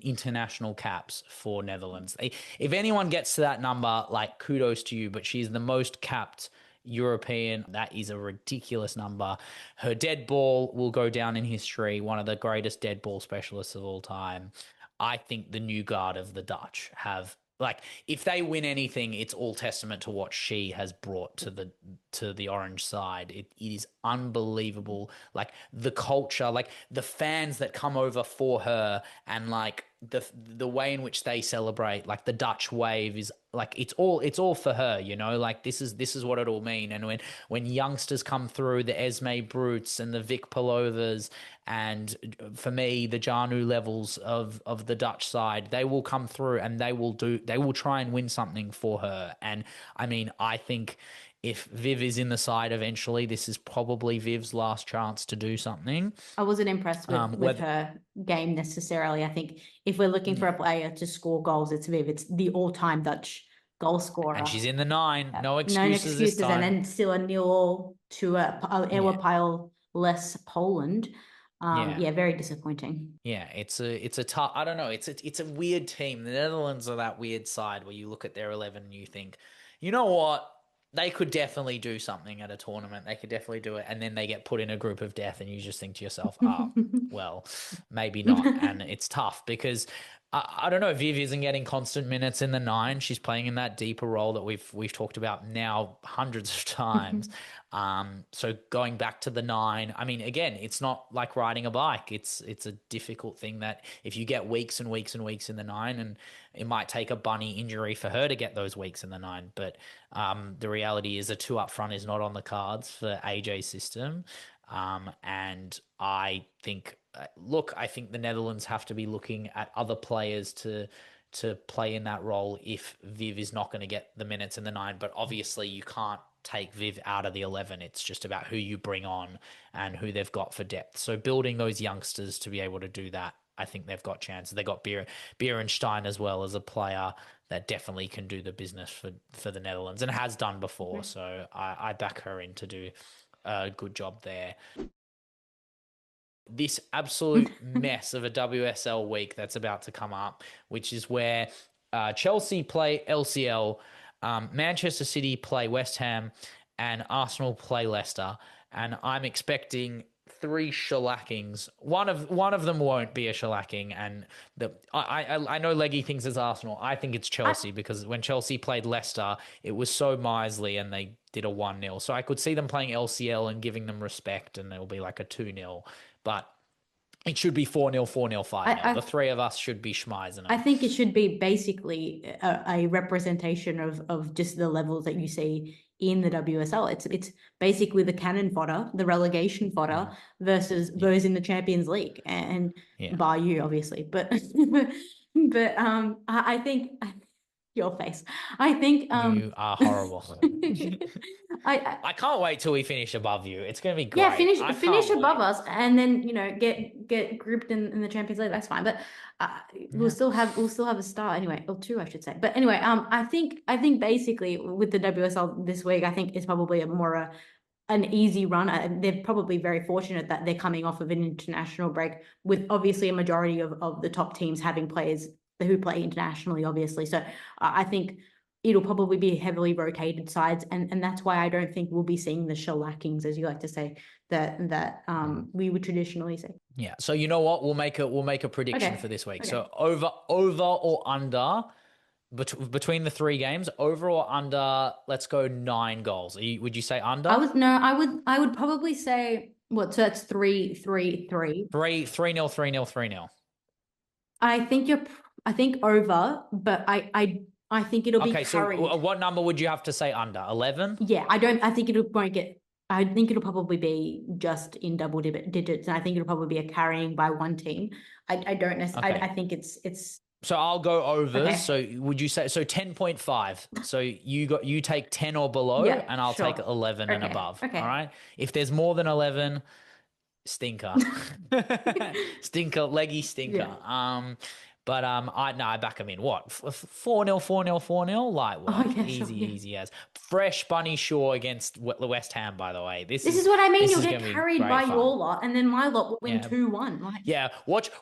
international caps for Netherlands. If anyone gets to that number, like, kudos to you, but she's the most capped European. That is a ridiculous number. Her dead ball will go down in history, one of the greatest dead ball specialists of all time. I think the new guard of the Dutch have, like, if they win anything, it's all testament to what she has brought to the orange side. It is unbelievable. Like, the culture, like the fans that come over for her, and like the way in which they celebrate, like the Dutch wave is like, it's all for her, you know, like this is what it all mean. And when youngsters come through, the Esme Brutes and the Vic Palovas, and for me, the Janu levels of the Dutch side, they will come through and they will try and win something for her. And I mean, I think if Viv is in the side eventually, this is probably Viv's last chance to do something. I wasn't impressed with her game necessarily. I think if we're looking for a player to score goals, it's Viv. It's the all-time Dutch goal scorer. And she's in the 9. No excuses this time. And then still a 0 to a pile less Poland. Very disappointing. Yeah, it's a tough. I don't know. It's a weird team. The Netherlands are that weird side where you look at their 11 and you think, you know what? They could definitely do something at a tournament. They could definitely do it. And then they get put in a group of death and you just think to yourself, well, maybe not. And it's tough because I don't know, Viv isn't getting constant minutes in the 9. She's playing in that deeper role that we've talked about now hundreds of times. So going back to the 9, I mean, again, it's not like riding a bike. It's a difficult thing that if you get weeks and weeks and weeks in the 9, and it might take a bunny injury for her to get those weeks in the 9. But the reality is a 2 up front is not on the cards for AJ's system. And I think, I think the Netherlands have to be looking at other players to play in that role if Viv is not going to get the minutes in the 9. But obviously you can't take Viv out of the 11. It's just about who you bring on and who they've got for depth. So building those youngsters to be able to do that, I think they've got chances. They got Beerenstein as well as a player that definitely can do the business for the Netherlands and has done before. Mm-hmm. So I back her in to do a good job there. This absolute mess of a WSL week that's about to come up, which is where Chelsea play LCL, Manchester City play West Ham, and Arsenal play Leicester. And I'm expecting 3 shellackings. One of them won't be a shellacking, and I know Leggy thinks it's Arsenal. I think it's Chelsea because when Chelsea played Leicester, it was so miserly and they did a 1-0. So I could see them playing LCL and giving them respect, and it'll be like a 2-0. But it should be 4-0, 4-0, 5-0. The 3 of us should be schmeising it. I think it should be basically a representation of just the levels that you see in the WSL. It's basically the cannon fodder, the relegation fodder versus those in the Champions League, and bar you obviously, but I think your face. I think you are horrible. I can't wait till we finish above you. It's going to be great. Yeah, finish above us, and then get grouped in the Champions League. That's fine, but we'll still have a star anyway, or 2, I should say. But anyway, I think basically with the WSL this week, I think it's probably an easy run. They're probably very fortunate that they're coming off of an international break, with obviously a majority of the top teams having players who play internationally, obviously. So I think it'll probably be heavily rotated sides, and that's why I don't think we'll be seeing the shellackings, as you like to say, that we would traditionally say. Yeah. So you know what? We'll make a prediction for this week. Okay. So over or under between the 3 games, over or under. Let's go 9 goals. Would you say under? I would probably say what? So that's 3-3-3. 3-0, 3-0, 3-0. I think over, but I think it'll be carried. So what number would you have to say under? 11? Yeah, I think it'll probably be just in double digits, and I think it'll probably be a carrying by one team. I don't necessarily. Okay. I think it's So I'll go overs. Okay. So would you say 10.5? So you take 10 or below, Yeah, and I'll take sure. 11 and Okay. above. All Okay. right. If there's more than 11, stinker. Stinker, leggy stinker. Yeah. But I back him in. What? 4-0, 4-0, 4-0? Like Oh, what? yeah, sure. Easy, Yeah. easy as. Fresh Bunny Shaw against West Ham, by the way. This is what I mean. This You'll is get going to be carried great by fun. your lot, and then my lot will win Yeah. 2-1. Like, Yeah, watch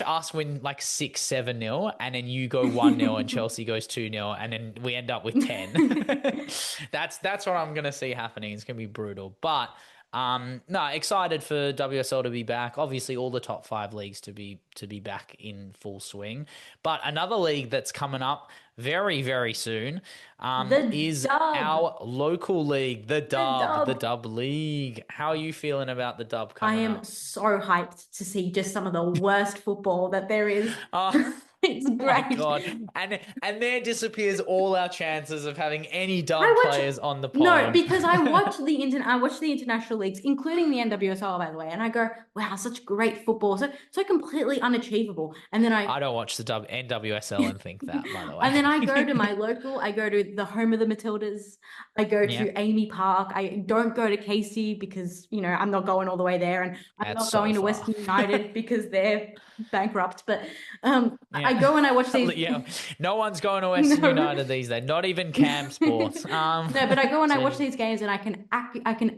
us win like 6-7-0, and then you go 1-0 and Chelsea goes 2-0, and then we end up with 10. That's what I'm gonna see happening. It's gonna be brutal. But no, excited for WSL to be back. Obviously all the top 5 leagues to be back in full swing. But another league that's coming up very, very soon is Dub. our local league, the Dub. Dub League. How are you feeling about the Dub I coming am up? so hyped to see just some of the worst football that there is. Oh, It's my great. God. And there disappears all our chances of having any Dub I watch players on the pod. No, because I watch the international leagues, including the NWSL, by the way, and I go, wow, such great football, so completely unachievable. And then I don't watch the NWSL and think that, by the way. And then I go to my local, I go to the home of the Matildas, I go Yeah. to Amy Park, I don't go to Casey because, you know, I'm not going all the way there, and I'm That's not so going to far. Western United because they're bankrupt. But Yeah. I go and I watch these. Yeah, no one's going to Western No. United these days. Not even Cam Sports. No, but I go and I watch so- these games, and I can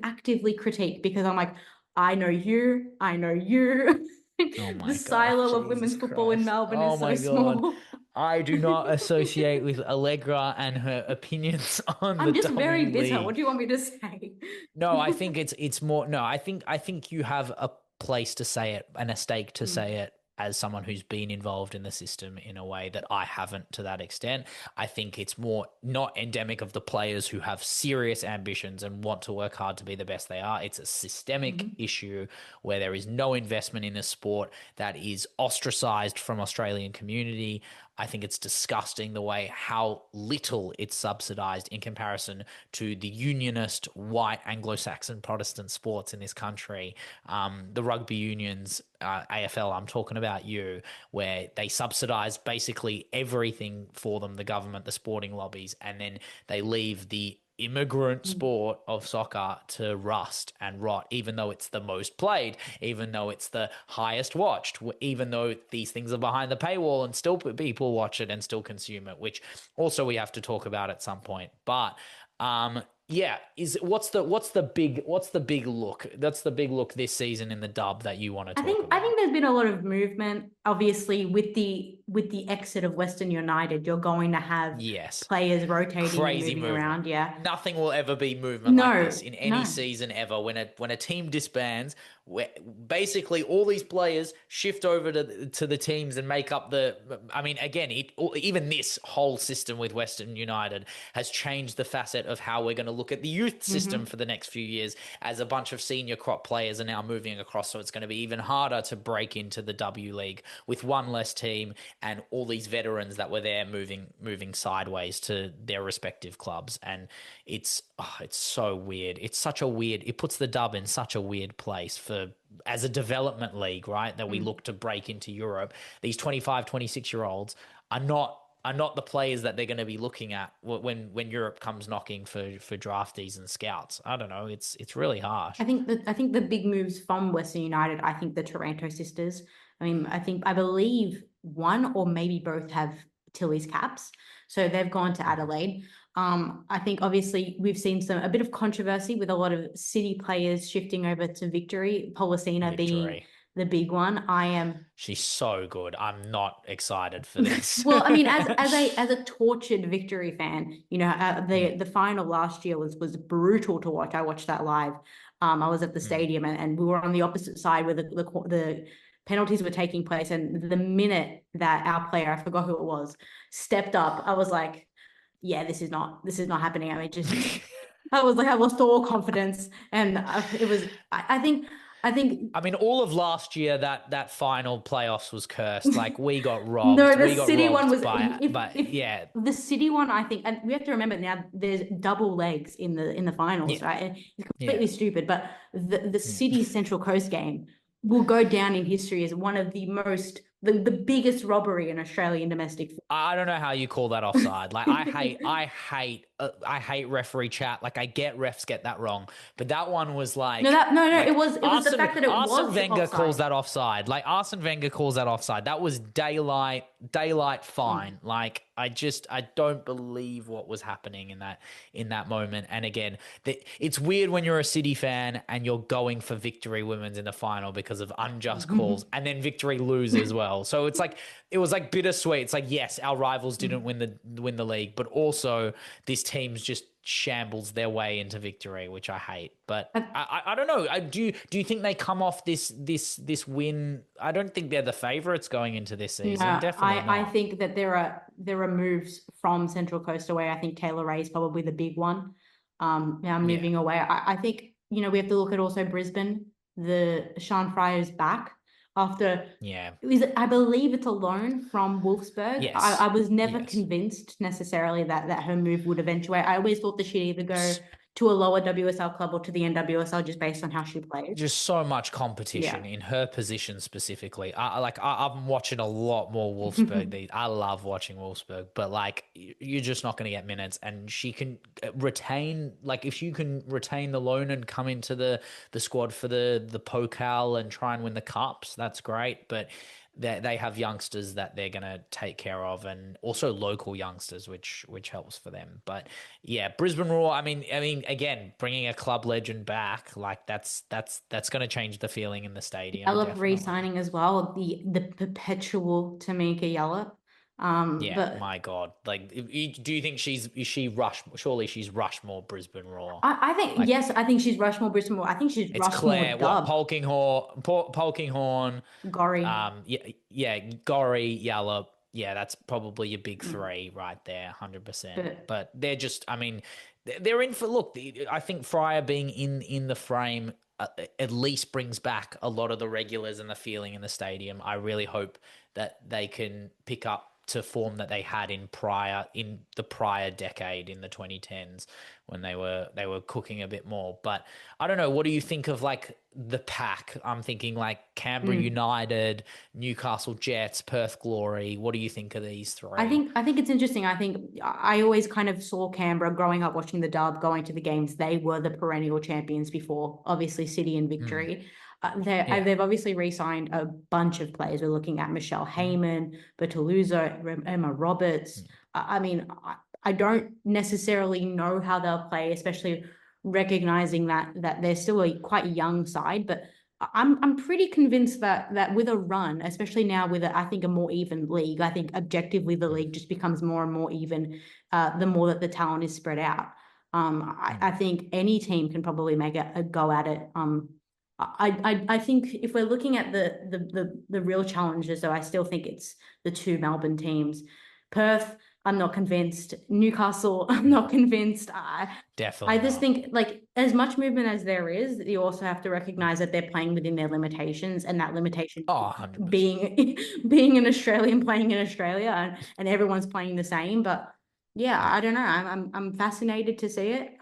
actively critique because I'm like, I know you. Oh my The God, silo of women's Jesus football in Christ. Melbourne Oh is my so God. small. I do not associate with Allegra and her opinions on the I'm just W very bitter. League. What do you want me to say? No, I think it's more. No, I think you have a place to say it and a stake to say it as someone who's been involved in the system in a way that I haven't to that extent. I think it's more not endemic of the players who have serious ambitions and want to work hard to be the best they are. It's a systemic issue where there is no investment in a sport that is ostracized from Australian community. I think it's disgusting the way how little it's subsidized in comparison to the unionist white Anglo-Saxon Protestant sports in this country. The rugby unions, AFL, I'm talking about you, where they subsidize basically everything for them, the government, the sporting lobbies, and then they leave the immigrant sport of soccer to rust and rot, even though it's the most played, even though it's the highest watched, even though these things are behind the paywall and still people watch it and still consume it, which also we have to talk about at some point. But yeah, what's the big look? That's the big look this season in the Dub that you want to talk about. I think there's been a lot of movement. Obviously, with the exit of Western United, you're going to have players rotating crazy and moving movement around. Yeah, nothing will ever be movement like this in any season ever. When a team disbands, basically all these players shift over to the teams and make up the. I mean, again, even this whole system with Western United has changed the facet of how we're going to look at the youth system for the next few years, as a bunch of senior crop players are now moving across. So it's going to be even harder to break into the W League with one less team and all these veterans that were there moving sideways to their respective clubs. And it's so weird. It puts the Dub in such a weird place as a development league, right? That we look to break into Europe. These 25, 26-year-olds are not the players that they're going to be looking at when Europe comes knocking for draftees and scouts. I don't know. It's really harsh. I think the big moves from Western United. I think the Taranto sisters. I mean, I believe one or maybe both have Tilly's caps, so they've gone to Adelaide. I think obviously we've seen a bit of controversy with a lot of City players shifting over to Victory. Policina being the big one. She's so good. I'm not excited for this. Well, I mean, as a tortured Victory fan, you know, the final last year was brutal to watch. I watched that live. I was at the stadium and we were on the opposite side where the penalties were taking place. And the minute that our player, I forgot who it was, stepped up, I was like, yeah, this is not happening. I mean, I was like, I lost all confidence. And I think. I mean, all of last year that final playoffs was cursed. Like we got robbed. No, the City one was. Yeah, the City one, I think, and we have to remember now. There's double legs in the finals, right? And it's completely stupid. But the City Central Coast game will go down in history as one of the most the biggest robbery in Australian domestic football. I don't know how you call that offside. Like I hate referee chat. Like I get refs get that wrong, but that one was like No, like it was the fact that it Arsene was Wenger offside. calls that offside. Like Arsene Wenger calls that offside. That was daylight fine. Like I don't believe what was happening in that moment. And again, it's weird when you're a City fan and you're going for Victory Women's in the final because of unjust calls, and then Victory lose as well. So it was like bittersweet. It's like, yes, our rivals didn't win the league, but also this team's just shambles their way into victory, which I hate. But I don't know. Do you think they come off this win? I don't think they're the favourites going into this season. No, Definitely not. I think that there are moves from Central Coast away. I think Taylor Ray is probably the big one. Now moving away. I think, we have to look at also Brisbane. The Sean Fryer's back after I believe it's a loan from Wolfsburg. Yes. I was never convinced necessarily that her move would eventuate. I always thought that she'd either go to a lower WSL club or to the NWSL just based on how she plays. Just so much competition in her position specifically. I'm watching a lot more Wolfsburg. I love watching Wolfsburg, but like you're just not going to get minutes. And she can retain, like if you can retain the loan and come into the squad for the Pokal and try and win the cups, that's great. But they have youngsters that they're going to take care of, and also local youngsters, which helps for them. But yeah, Brisbane Roar. I mean, again, bringing a club legend back, like that's going to change the feeling in the stadium. I love re-signing as well. The perpetual Tamika Yallop. But my God, like, do you think she Surely she's Rushmore Brisbane Roar. I think yes. I think she's Rushmore Brisbane Roar. I think she's Rushmore Claire, Dub. Polkinghorne, Gorry. Gorry, Yallop. Yeah, that's probably your big three right there, 100%. But they're just, I mean, they're in for, look, I think Fryer being in the frame at least brings back a lot of the regulars and the feeling in the stadium. I really hope that they can pick up to form that they had in the prior decade in the 2010s when they were cooking a bit more. But I don't know, what do you think of like the pack? I'm thinking like Canberra United, Newcastle Jets, Perth Glory. What do you think of these three? I think it's interesting. I think I always kind of saw Canberra growing up watching the dub, going to the games. They were the perennial champions before, obviously City and Victory. They've obviously re-signed a bunch of players. We're looking at Michelle Heyman, Bertoluso, Emma Roberts. I mean, I don't necessarily know how they'll play, especially recognizing that they're still a quite young side. But I'm pretty convinced that with a run, especially now with I think a more even league, I think objectively the league just becomes more and more even the more that the talent is spread out. I think any team can probably make a go at it. I think if we're looking at the real challenges, though, I still think it's the two Melbourne teams. Perth, I'm not convinced. Newcastle, I'm not convinced. Definitely. I just think like as much movement as there is, you also have to recognize that they're playing within their limitations, and that limitation 100%. being an Australian playing in Australia, and everyone's playing the same. But yeah, I don't know. I'm fascinated to see it.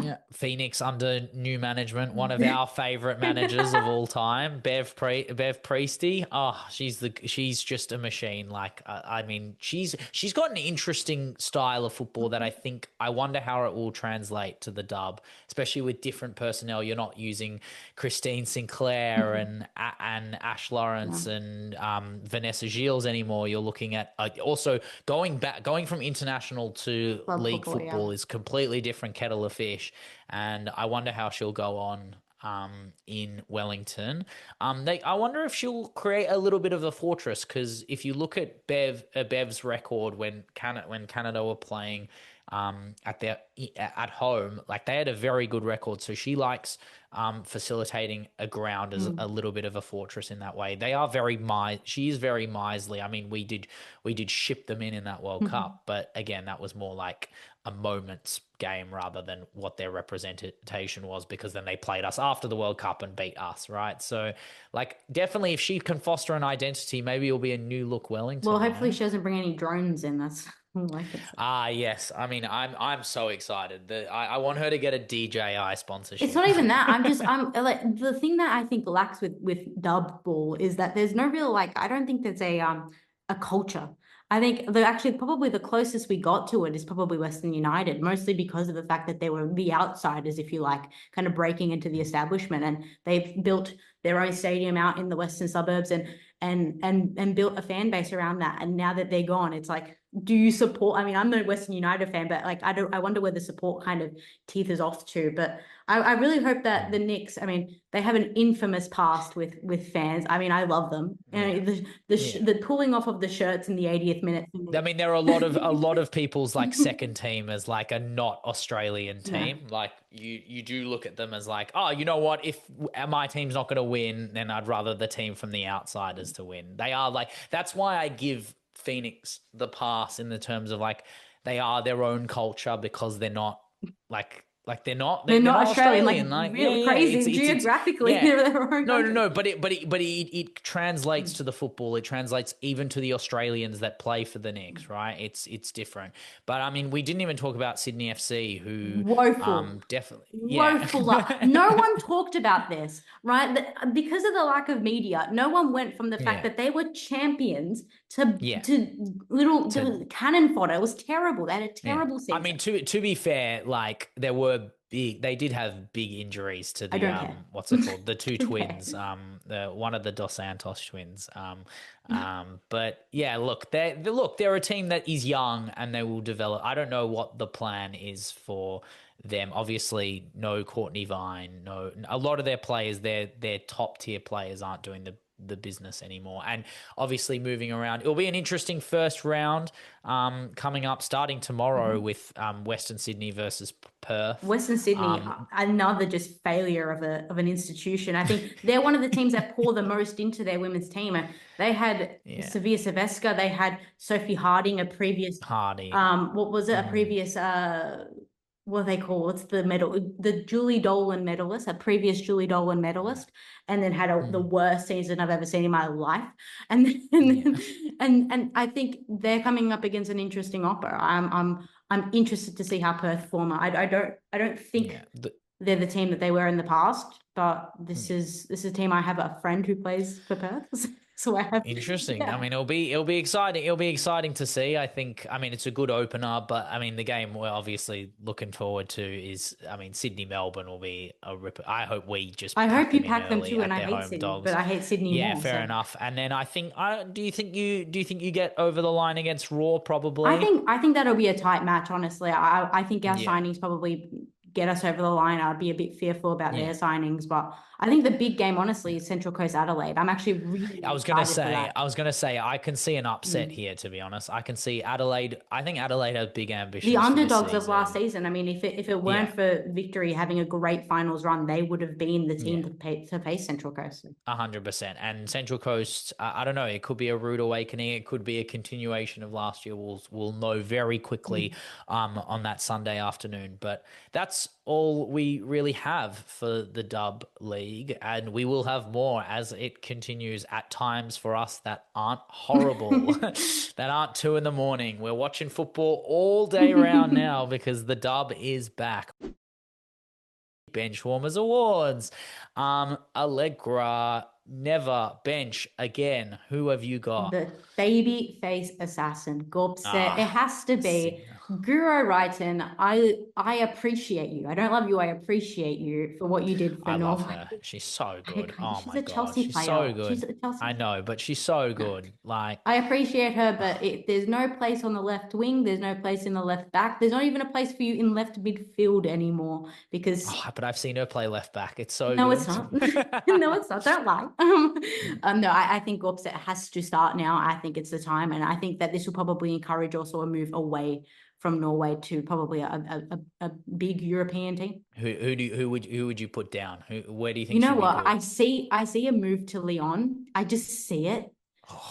Yeah. Phoenix under new management, one of our favorite managers of all time, Bev Priesty. Oh, she's just a machine. Like, I mean, she's got an interesting style of football that I wonder how it will translate to the dub, especially with different personnel. You're not using Christine Sinclair and Ash Lawrence and Vanessa Gilles anymore. You're looking at also going from international to Club league football yeah. is completely different kettle of fish. And I wonder how she'll go on in Wellington. I wonder if she'll create a little bit of a fortress, because if you look at Bev's record when Canada were playing at home, like they had a very good record. So she likes facilitating a ground as a little bit of a fortress in that way. They are she is very miserly. I mean, we did ship them in that World Cup, but again, that was more like a moments game rather than what their representation was, because then they played us after the World Cup and beat us, right? So like definitely if she can foster an identity, maybe it'll be a new look Wellington. Well, hopefully she doesn't bring any drones in. That's I could say. Yes. I mean, I'm so excited that I want her to get a DJI sponsorship. It's not even that. I'm like the thing that I think lacks with dub ball is that there's no real like I don't think there's a culture. I think actually probably the closest we got to it is probably Western United, mostly because of the fact that they were the outsiders, if you like, kind of breaking into the establishment, and they've built their own stadium out in the western suburbs and built a fan base around that. And now that they're gone, it's like, do you support? I mean, I'm no Western United fan, but like I wonder where the support kind of teeters off to. But I really hope that the Knicks, I mean, they have an infamous past with fans. I mean, I love them. You know, the pulling off of the shirts in the 80th minute. I mean, there are a lot of people's like second team as like a not Australian team. Yeah. Like you do look at them as like, oh, you know what? If my team's not going to win, then I'd rather the team from the outsiders to win. They are like, that's why I give Phoenix the pass in the terms of like they are their own culture because they're not like they're not Australian. Like really crazy geographically. No. But it translates to the football. It translates even to the Australians that play for the Knicks, right? It's different. But I mean, we didn't even talk about Sydney FC, who woeful, definitely woeful. No one talked about this, right? Because of the lack of media, no one went from the fact that they were champions to cannon fodder. It was terrible. They had a terrible season. I mean, to be fair, like they did have big injuries to the what's it called, the two twins, one of the Dos Santos twins. But yeah, look, they're a team that is young and they will develop. I don't know what the plan is for them. Obviously, no Courtney Vine, a lot of their players, their top tier players aren't doing the business anymore, and obviously moving around. It'll be an interesting first round coming up, starting tomorrow with Western Sydney versus Perth. Western Sydney, another just failure of an institution. I think they're one of the teams that pour the most into their women's team. They had Sevilla Saveska, they had Sophie Harding, a previous what was it? A previous what are they called? What's the medal? The Julie Dolan medalist, a previous Julie Dolan medalist, and then had the worst season I've ever seen in my life. And I think they're coming up against an interesting offer. I'm interested to see how Perth form. I don't think they're the team that they were in the past, but this is a team. I have a friend who plays for Perth. So I have interesting. Yeah. I mean, it'll be exciting. It'll be exciting to see. I think. I mean, it's a good opener, but I mean, the game we're obviously looking forward to is. I mean, Sydney Melbourne will be a rip. I hope we just. I hope you pack them too, and I hate Sydney, but I hate Sydney. Yeah, fair enough. And then I think. Do you think you get over the line against Raw? Probably. I think that'll be a tight match. Honestly, I think our signings probably get us over the line. I'd be a bit fearful about their signings, but I think the big game, honestly, is Central Coast Adelaide. I'm actually really I was gonna say I can see an upset here, to be honest. I can see Adelaide. I think Adelaide has big ambitions. The underdogs of last season. I mean, if it weren't for Victory having a great finals run, they would have been the team to face Central Coast. 100%. And Central Coast, I don't know, it could be a rude awakening. It could be a continuation of last year. We'll know very quickly on that Sunday afternoon. But that's all we really have for the Dub League, and we will have more as it continues at times for us that aren't horrible, that aren't 2 a.m. We're watching football all day round now because the Dub is back. Benchwarmers Awards. Allegra, never bench again. Who have you got? The baby face assassin, Gobset. It has to be Guro Wrighton. I appreciate you. I don't love you. I appreciate you for what you did for Norway. I love her. She's so good. She's a Chelsea player. So good. She's a Chelsea I know, but she's so good. Like, I appreciate her, but there's no place on the left wing. There's no place in the left back. There's not even a place for you in left midfield anymore because. But I've seen her play left back. It's so no, good. It's not. No, it's not. Don't lie. No, I think Gobset has to start now. I think it's the time, and I think that this will probably encourage also a move away from Norway to probably a big European team. Who would you put down? Where do you think? You know what? I see a move to Lyon. I just see it.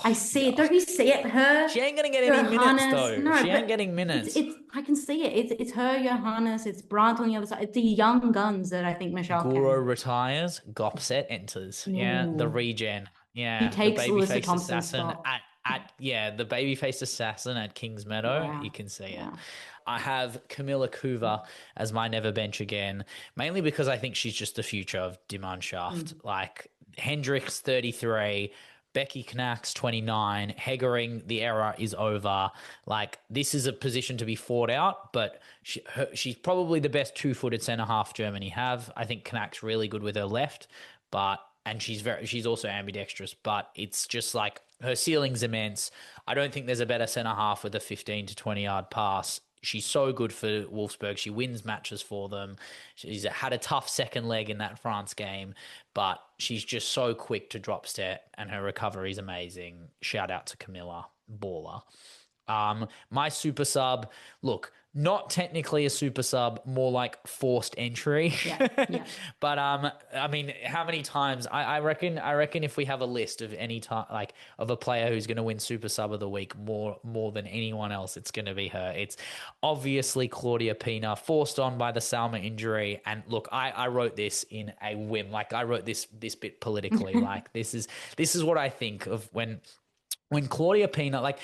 I see it. Don't you see it? She ain't gonna get any minutes though. No, she ain't getting minutes. I can see it. It's her, Johannes. It's Brandt on the other side. It's the young guns that I think Michelle. Guro retires. Gobset enters. Yeah, the regen. Yeah, he takes the babyface Thompson's assassin. spot. The babyface assassin at Kings Meadow. Wow. You can see it. Wow. I have Camilla Coover as my never bench again, mainly because I think she's just the future of Dimanshaft. Like Hendricks 33, Becky Knacks 29, Heggering, the era is over. Like this is a position to be fought out, but she's probably the best two-footed centre half Germany have. I think Knacks really good with her left, and she's also ambidextrous, but it's just like her ceiling's immense. I don't think there's a better centre half with a 15 to 20 yard pass. She's so good for Wolfsburg. She wins matches for them. She's had a tough second leg in that France game, but she's just so quick to drop step, and her recovery is amazing. Shout out to Camilla, baller. My super sub, look, not technically a super sub, more like forced entry. Yeah. But I mean, how many times? I reckon if we have a list of any time, like of a player who's going to win super sub of the week more than anyone else, it's going to be her. It's obviously Klara Bühl, forced on by the Salma injury. And look, I wrote this in a whim. Like I wrote this bit politically. Like this is what I think of when Klara Bühl, like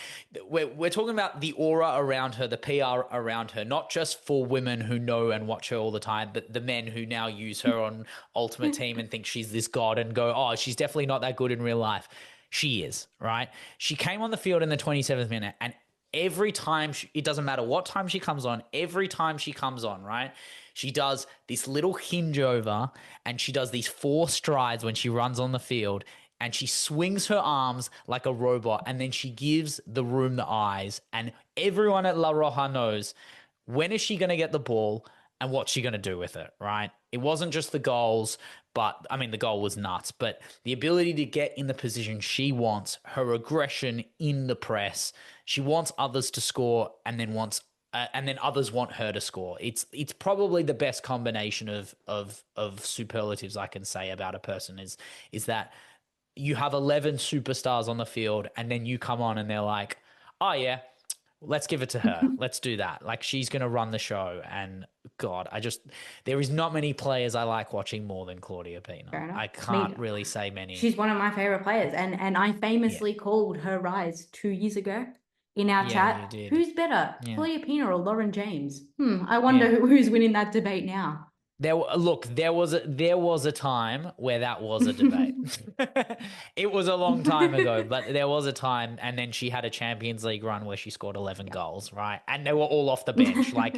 we're talking about the aura around her, the PR around her, not just for women who know and watch her all the time, but the men who now use her on Ultimate Team and think she's this god and go, oh, she's definitely not that good in real life. She is, right? She came on the field in the 27th minute, and every time, it doesn't matter what time she comes on, every time she comes on, right? She does this little hinge over, and she does these 4 strides when she runs on the field, and she swings her arms like a robot, and then she gives the room the eyes, and everyone at La Roja knows when is she going to get the ball and what's she going to do with it, right? It wasn't just the goals, but I mean, the goal was nuts, but the ability to get in the position she wants, her aggression in the press, she wants others to score and then others want her to score. It's probably the best combination of superlatives I can say about a person is that you have 11 superstars on the field, and then you come on and they're like, oh yeah, let's give it to her. Let's do that. Like she's going to run the show. And God, there is not many players I like watching more than Klara Bühl. I can't really say many. She's one of my favorite players. And I famously called her rise 2 years ago in our chat. You did. Who's better, Klara Bühl or Lauren James? I wonder who's winning that debate now. There was a time where that was a debate. It was a long time ago, but there was a time, and then she had a Champions League run where she scored 11 goals, right? And they were all off the bench. Like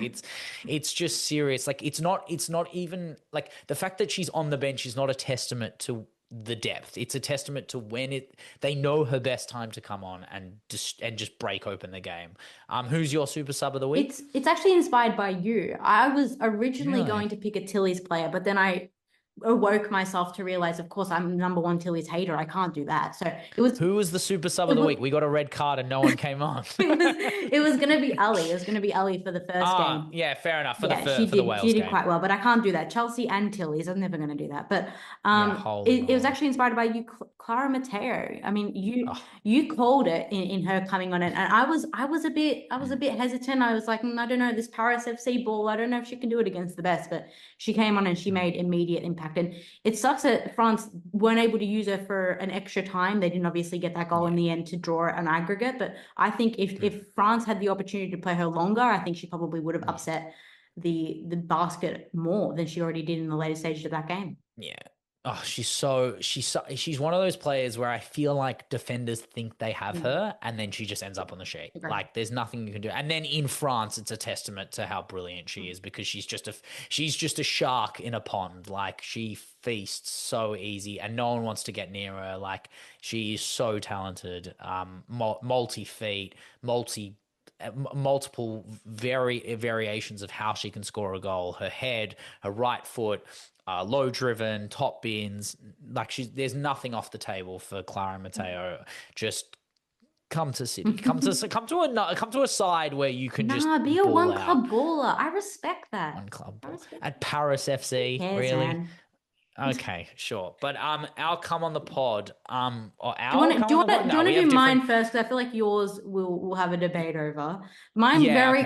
it's just serious. Like it's not even like the fact that she's on the bench is not a testament to the depth. It's a testament to when they know her best time to come on and just break open the game. Who's your super sub of the week? It's actually inspired by you. I was originally going to pick a Tilly's player, but then I awoke myself to realize, of course, I'm number one Tilly's hater. I can't do that. So it was. Who was the super sub of the week? We got a red card and no one came on. it was going to be Ali. It was going to be Ali for the first game. Yeah, fair enough. For the Wales game. She did quite well, but I can't do that. Chelsea and Tilly's. I'm never going to do that. But it was actually inspired by you, Clara Mateo. I mean, you called it in her coming on it, and I was a bit hesitant. I was like, I don't know, this Paris FC ball. I don't know if she can do it against the best, but she came on and she made immediate impact. And it sucks that France weren't able to use her for an extra time. They didn't obviously get that goal in the end to draw an aggregate. But I think if France had the opportunity to play her longer, I think she probably would have upset the basket more than she already did in the later stages of that game. Yeah. Oh, she's one of those players where I feel like defenders think they have her, and then she just ends up on the sheet. Right. Like there's nothing you can do. And then in France, it's a testament to how brilliant she is, because she's just a shark in a pond. Like she feasts so easy, and no one wants to get near her. Like she is so talented, multi-feet, multiple variations of how she can score a goal. Her head, her right foot, low driven, top bins. Like there's nothing off the table for Clara Mateo. Just come to City. Come to a side where you can just be a one club baller. I respect that. One club baller. At Paris FC, really. Man. Okay, sure. But our come on the pod, or our do you want to do mine first? Because I feel like yours we'll have a debate over. Mine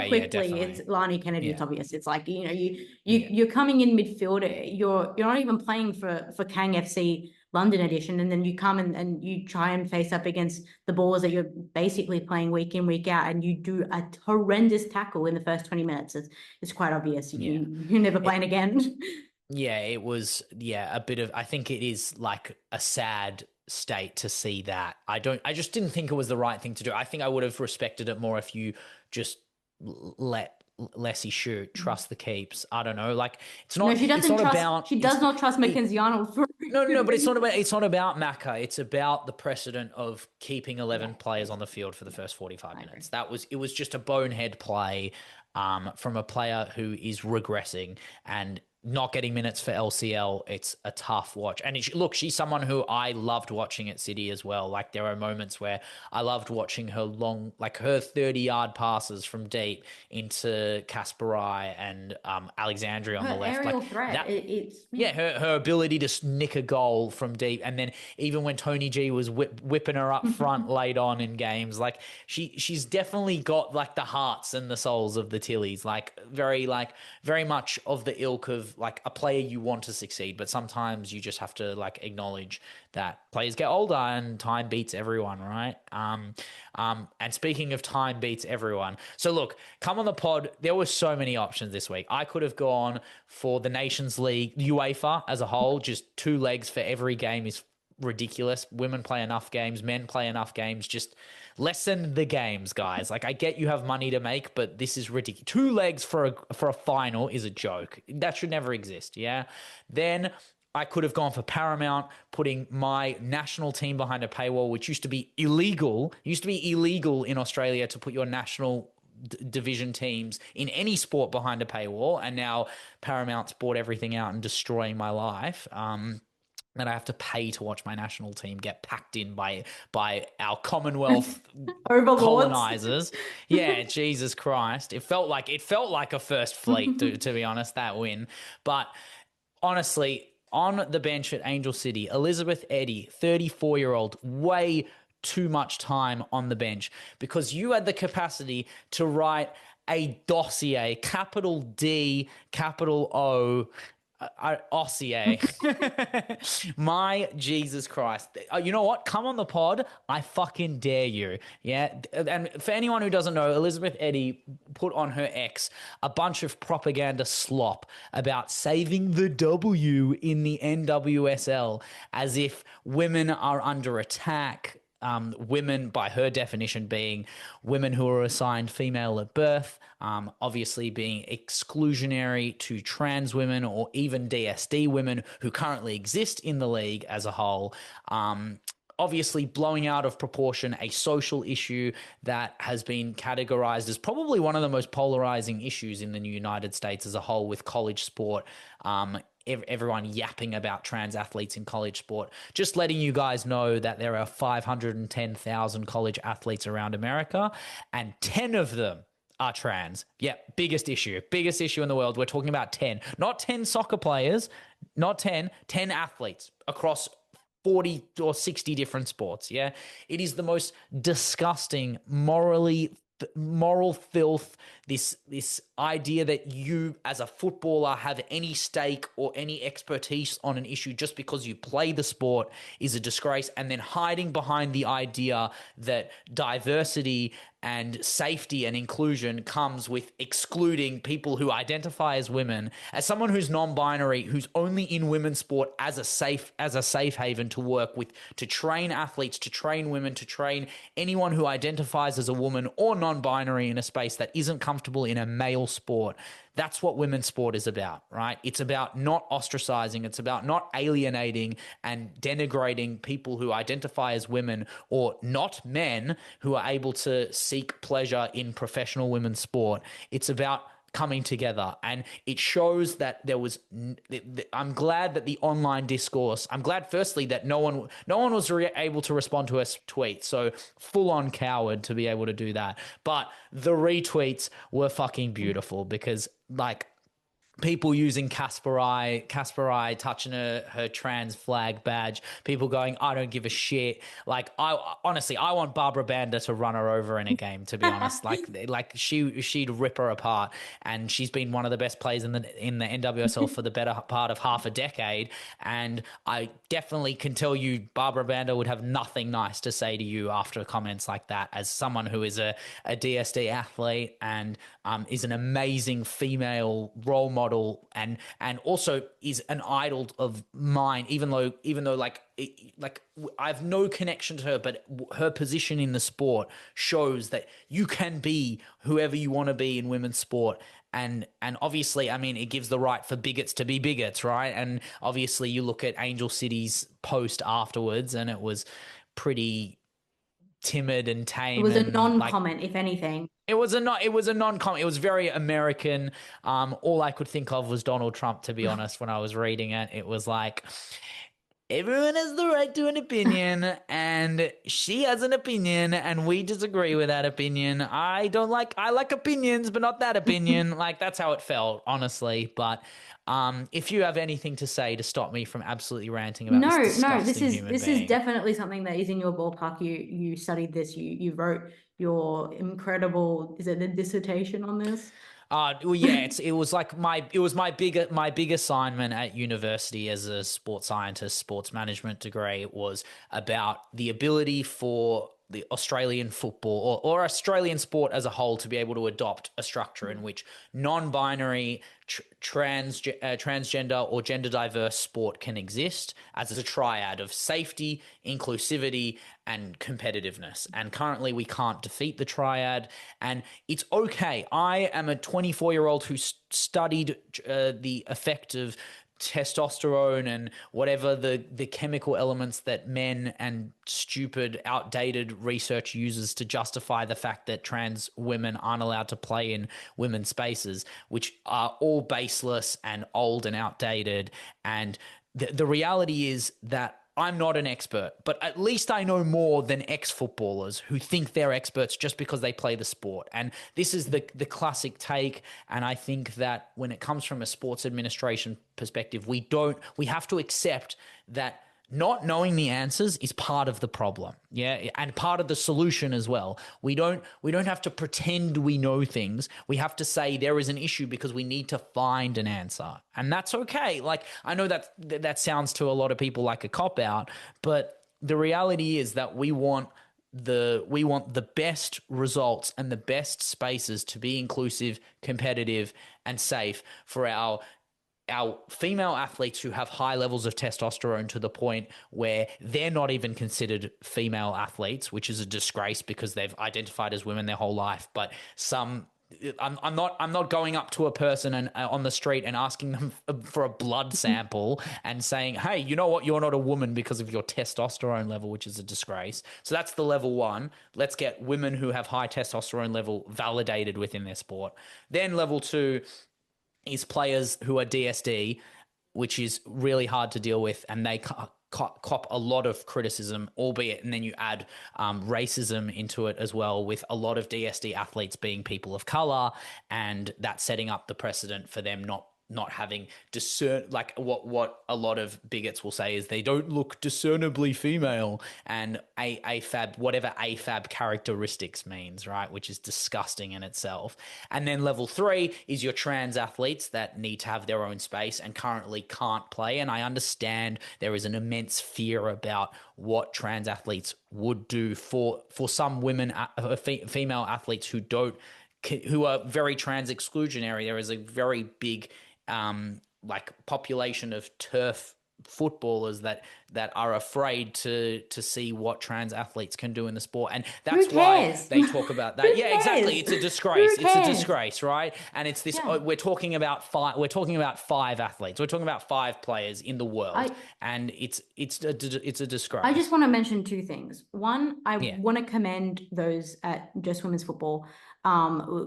quickly. It's Lani Kennedy. It's obvious. It's like you're coming in midfielder. You're not even playing for Kang FC London edition, and then you come and you try and face up against the balls that you're basically playing week in, week out, and you do a horrendous tackle in the first 20 minutes. It's quite obvious. You're never playing again. Yeah, it was, a bit of, I think it is like a sad state to see that. I just didn't think it was the right thing to do. I think I would have respected it more if you just let Leslie shoot, trust the keeps. I don't know. Like, it's not, no, she doesn't it's not trust, about, she does not trust Mackenzie Arnold. No, but it's not about Macca. It's about the precedent of keeping 11 players on the field for the first 45 minutes. It was just a bonehead play from a player who is regressing and not getting minutes for LCL. It's a tough watch. And she's someone who I loved watching at City as well. Like, there are moments where I loved watching her her 30-yard passes from deep into Kasparai and Alexandria on the left. Aerial threat. Her ability to nick a goal from deep. And then even when Tony G was whipping her up front late on in games, like she's definitely got like the hearts and the souls of the Tillies, very much of the ilk of like a player you want to succeed, but sometimes you just have to like acknowledge that players get older and time beats everyone, right? And speaking of time beats everyone, so look, come on the pod. There were so many options this week. I could have gone for the Nations League, UEFA as a whole. Just 2 legs for every game is ridiculous. Women play enough games, men play enough games. Just lessen the games, guys. Like, I get you have money to make, but this is ridiculous. 2 legs for a final is a joke. That should never exist. Yeah. Then I could have gone for Paramount, putting my national team behind a paywall, which used to be illegal. It used to be illegal in Australia to put your national division teams in any sport behind a paywall, and now Paramount's bought everything out and destroying my life. That I have to pay to watch my national team get packed in by our Commonwealth colonizers. Yeah, Jesus Christ. It felt like a first fleet, to be honest, that win. But honestly, on the bench at Angel City, Elizabeth Eddy, 34-year-old, way too much time on the bench, because you had the capacity to write a dossier, capital D, capital O, Ossier. My Jesus Christ. You know what? Come on the pod. I fucking dare you. Yeah. And for anyone who doesn't know, Elizabeth Eddy put on her X a bunch of propaganda slop about saving the W in the NWSL, as if women are under attack. Women, by her definition, being women who are assigned female at birth, obviously being exclusionary to trans women or even DSD women who currently exist in the league as a whole. Obviously blowing out of proportion a social issue that has been categorized as probably one of the most polarizing issues in the United States as a whole, with college sport. Everyone yapping about trans athletes in college sport. Just letting you guys know that there are 510,000 college athletes around America, and 10 of them are trans. Yeah, biggest issue in the world. We're talking about 10, not 10 soccer players, not 10 athletes across 40 or 60 different sports. Yeah, it is the most disgusting, moral filth, this idea that you as a footballer have any stake or any expertise on an issue just because you play the sport is a disgrace. And then hiding behind the idea that diversity and safety and inclusion comes with excluding people who identify as women. As someone who's non-binary, who's only in women's sport as a safe haven to work with, to train athletes, to train women, to train anyone who identifies as a woman or non-binary in a space that isn't comfortable in a male sport. That's what women's sport is about, right? It's about not ostracizing. It's about not alienating and denigrating people who identify as women or not men who are able to seek pleasure in professional women's sport. It's about coming together, and it shows that there was. I'm glad that the online discourse. I'm glad, firstly, that no one was able to respond to a tweet. So full on coward to be able to do that. But the retweets were fucking beautiful, because like people using Kasparai touching her trans flag badge, people going, I don't give a shit. Like, I honestly, I want Barbara Banda to run her over in a game, to be honest. Like she'd rip her apart, and she's been one of the best players in the NWSL for the better part of half a decade, and I definitely can tell you Barbara Banda would have nothing nice to say to you after comments like that, as someone who is a DSD athlete and is an amazing female role model, and also is an idol of mine, even though like I have no connection to her, but her position in the sport shows that you can be whoever you want to be in women's sport. And obviously, I mean, it gives the right for bigots to be bigots, right? And obviously you look at Angel City's post afterwards, and it was pretty timid and tame. It was a and non-comment, if anything. It was a non-comment. It was very American. All I could think of was Donald Trump, to be honest, when I was reading it. It was like, everyone has the right to an opinion, and she has an opinion, and we disagree with that opinion. I like opinions, but not that opinion. Like, that's how it felt, honestly. But if you have anything to say to stop me from absolutely ranting about this disgusting human being. This is definitely something that is in your ballpark. You studied this. You wrote your incredible, is it a dissertation on this? Well, yeah, it was my big assignment at university as a sports scientist, sports management degree, was about the ability for the Australian football or Australian sport as a whole to be able to adopt a structure in which non-binary, transgender or gender diverse sport can exist as a triad of safety, inclusivity, and competitiveness. And currently we can't defeat the triad, and it's okay. I am a 24-year-old who studied the effect of testosterone and whatever the chemical elements that men and stupid, outdated research uses to justify the fact that trans women aren't allowed to play in women's spaces, which are all baseless and old and outdated. And the reality is that I'm not an expert, but at least I know more than ex-footballers who think they're experts just because they play the sport. And this is the classic take. And I think that when it comes from a sports administration perspective, we have to accept that not knowing the answers is part of the problem, yeah, and part of the solution as well. We don't have to pretend we know things. We have to say there is an issue because we need to find an answer, and that's okay. Like, I know that sounds to a lot of people like a cop out, but the reality is that we want the best results and the best spaces to be inclusive, competitive, and safe for our female athletes who have high levels of testosterone to the point where they're not even considered female athletes, which is a disgrace because they've identified as women their whole life. But I'm not going up to a person and on the street and asking them for a blood sample and saying, hey, you know what, you're not a woman because of your testosterone level, which is a disgrace. So that's the level one. Let's get women who have high testosterone level validated within their sport. Then level two is players who are DSD, which is really hard to deal with, and they cop a lot of criticism, albeit, and then you add racism into it as well, with a lot of DSD athletes being people of color, and that setting up the precedent for them not having like what a lot of bigots will say is they don't look discernibly female, and AFAB, whatever AFAB characteristics means, right? Which is disgusting in itself. And then level three is your trans athletes that need to have their own space and currently can't play. And I understand there is an immense fear about what trans athletes would do for some women, female athletes who are very trans exclusionary. There is a very big population of turf footballers that are afraid to see what trans athletes can do in the sport, and that's why they talk about that. Yeah, exactly. It's a disgrace. It's a disgrace, right? And it's this. Yeah. We're talking about five athletes. We're talking about 5 players in the world, and it's a disgrace. I just want to mention 2 things. One, I want to commend those at Just Women's Football.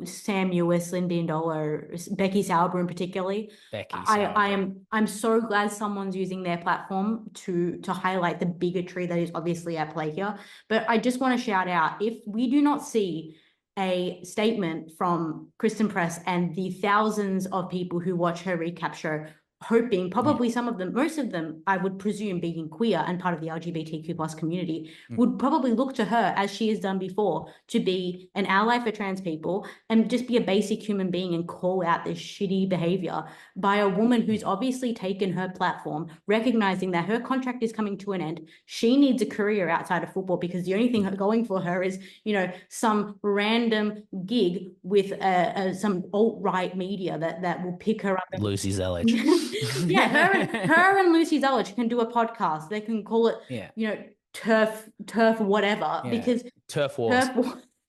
Sam Ewis, Lindy Ndolo, Becky Sauerbrunn particularly. I'm so glad someone's using their platform to highlight the bigotry that is obviously at play here. But I just want to shout out, if we do not see a statement from Kristen Press and the thousands of people who watch her recap show, hoping, probably some of them, most of them, I would presume, being queer and part of the LGBTQ plus community, would probably look to her, as she has done before, to be an ally for trans people and just be a basic human being and call out this shitty behavior by a woman who's obviously taken her platform, recognizing that her contract is coming to an end. She needs a career outside of football because the only thing going for her is, you know, some random gig with some alt-right media that will pick her up. Lucy Zelich. Yeah, her and Lucy Zelich can do a podcast. They can call it, you know, turf whatever, because turf wars.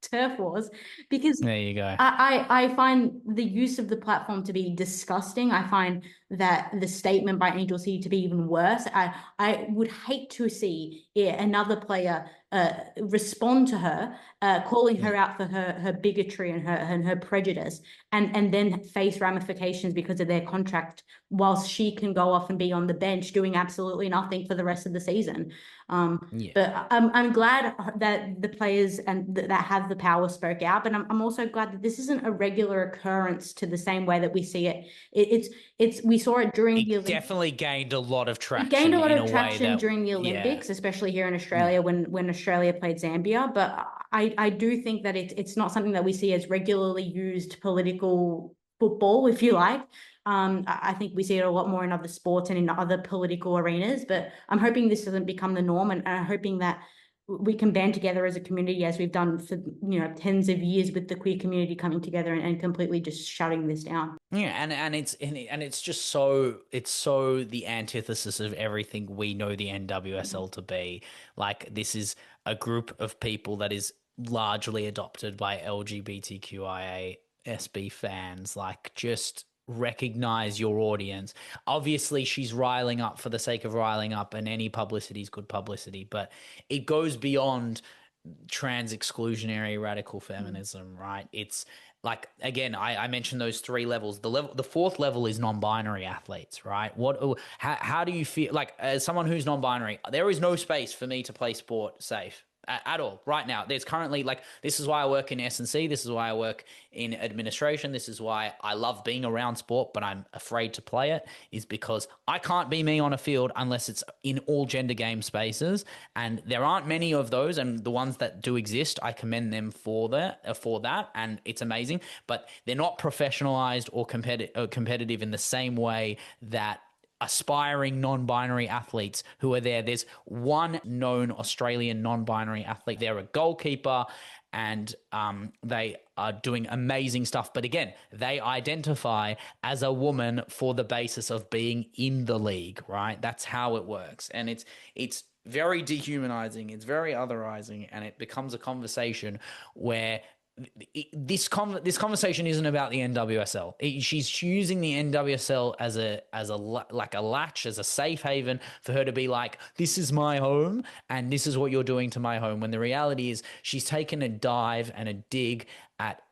Turf wars, because there you go. I find the use of the platform to be disgusting. I find that the statement by Angel City to be even worse. I would hate to see another player respond to her, calling her out for her bigotry and her prejudice, and then face ramifications because of their contract, whilst she can go off and be on the bench doing absolutely nothing for the rest of the season. But I'm glad that the players and that have the power spoke out, but I'm also glad that this isn't a regular occurrence to the same way that we see it. We saw it during the Olympics. Definitely gained a lot of traction. It gained a lot of traction during the Olympics, especially here in Australia when Australia played Zambia. But I do think that it's not something that we see as regularly used political football, if you like. I think we see it a lot more in other sports and in other political arenas, but I'm hoping this doesn't become the norm, and I'm hoping that we can band together as a community, as we've done for, you know, tens of years with the queer community coming together and completely just shutting this down. Yeah, and it's just so the antithesis of everything we know the NWSL to be. Like, this is a group of people that is largely adopted by LGBTQIA SB fans. Like, just recognize your audience. Obviously, she's riling up for the sake of riling up, and any publicity is good publicity, but it goes beyond trans exclusionary radical feminism, right? It's like, again, I mentioned those three levels. The fourth level is non-binary athletes, right? How do you feel, like, as someone who's non-binary, there is no space for me to play sport safe at all right now. There's currently, like, this is why I work in S&C, this is why I work in administration, this is why I love being around sport, but I'm afraid to play it, is because I can't be me on a field unless it's in all gender game spaces, and there aren't many of those, and the ones that do exist, I commend them for that, and it's amazing, but they're not professionalized or competitive in the same way that aspiring non-binary athletes who are there. There's one known Australian non-binary athlete. They're a goalkeeper, and they are doing amazing stuff. But again, they identify as a woman for the basis of being in the league, right? That's how it works. And it's very dehumanizing. It's very otherizing, and it becomes a conversation where this conversation isn't about the NWSL. She's using the NWSL as a latch, as a safe haven for her to be like, this is my home and this is what you're doing to my home. When the reality is she's taken a dive and a dig at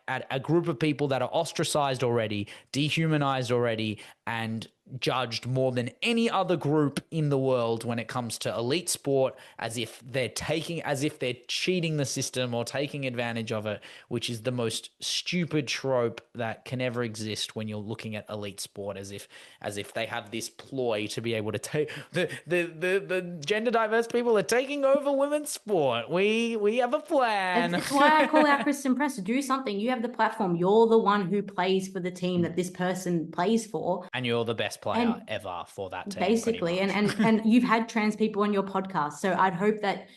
at a group of people that are ostracized already, dehumanized already, and judged more than any other group in the world when it comes to elite sport, as if they're cheating the system or taking advantage of it, which is the most stupid trope that can ever exist when you're looking at elite sport, as if they have this ploy to be able to take the gender diverse people are taking over women's sport. We have a plan. It's why I call out Kristen Press to do something. You have the platform. You're the one who plays for the team that this person plays for, and you're the best player ever for that team, basically. And you've had trans people on your podcast, so I'd hope that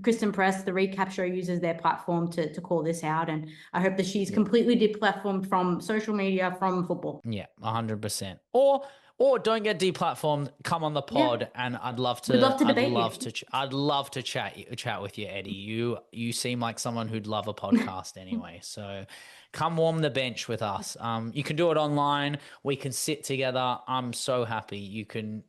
Kristen Press, the recap show, uses their platform to call this out, and I hope that she's completely deplatformed from social media, from football. 100%. Or don't get deplatformed. Come on the pod, and I'd love to. I'd love to chat with you, Eddie. You seem like someone who'd love a podcast anyway. So come warm the bench with us. You can do it online. We can sit together. I'm so happy. You can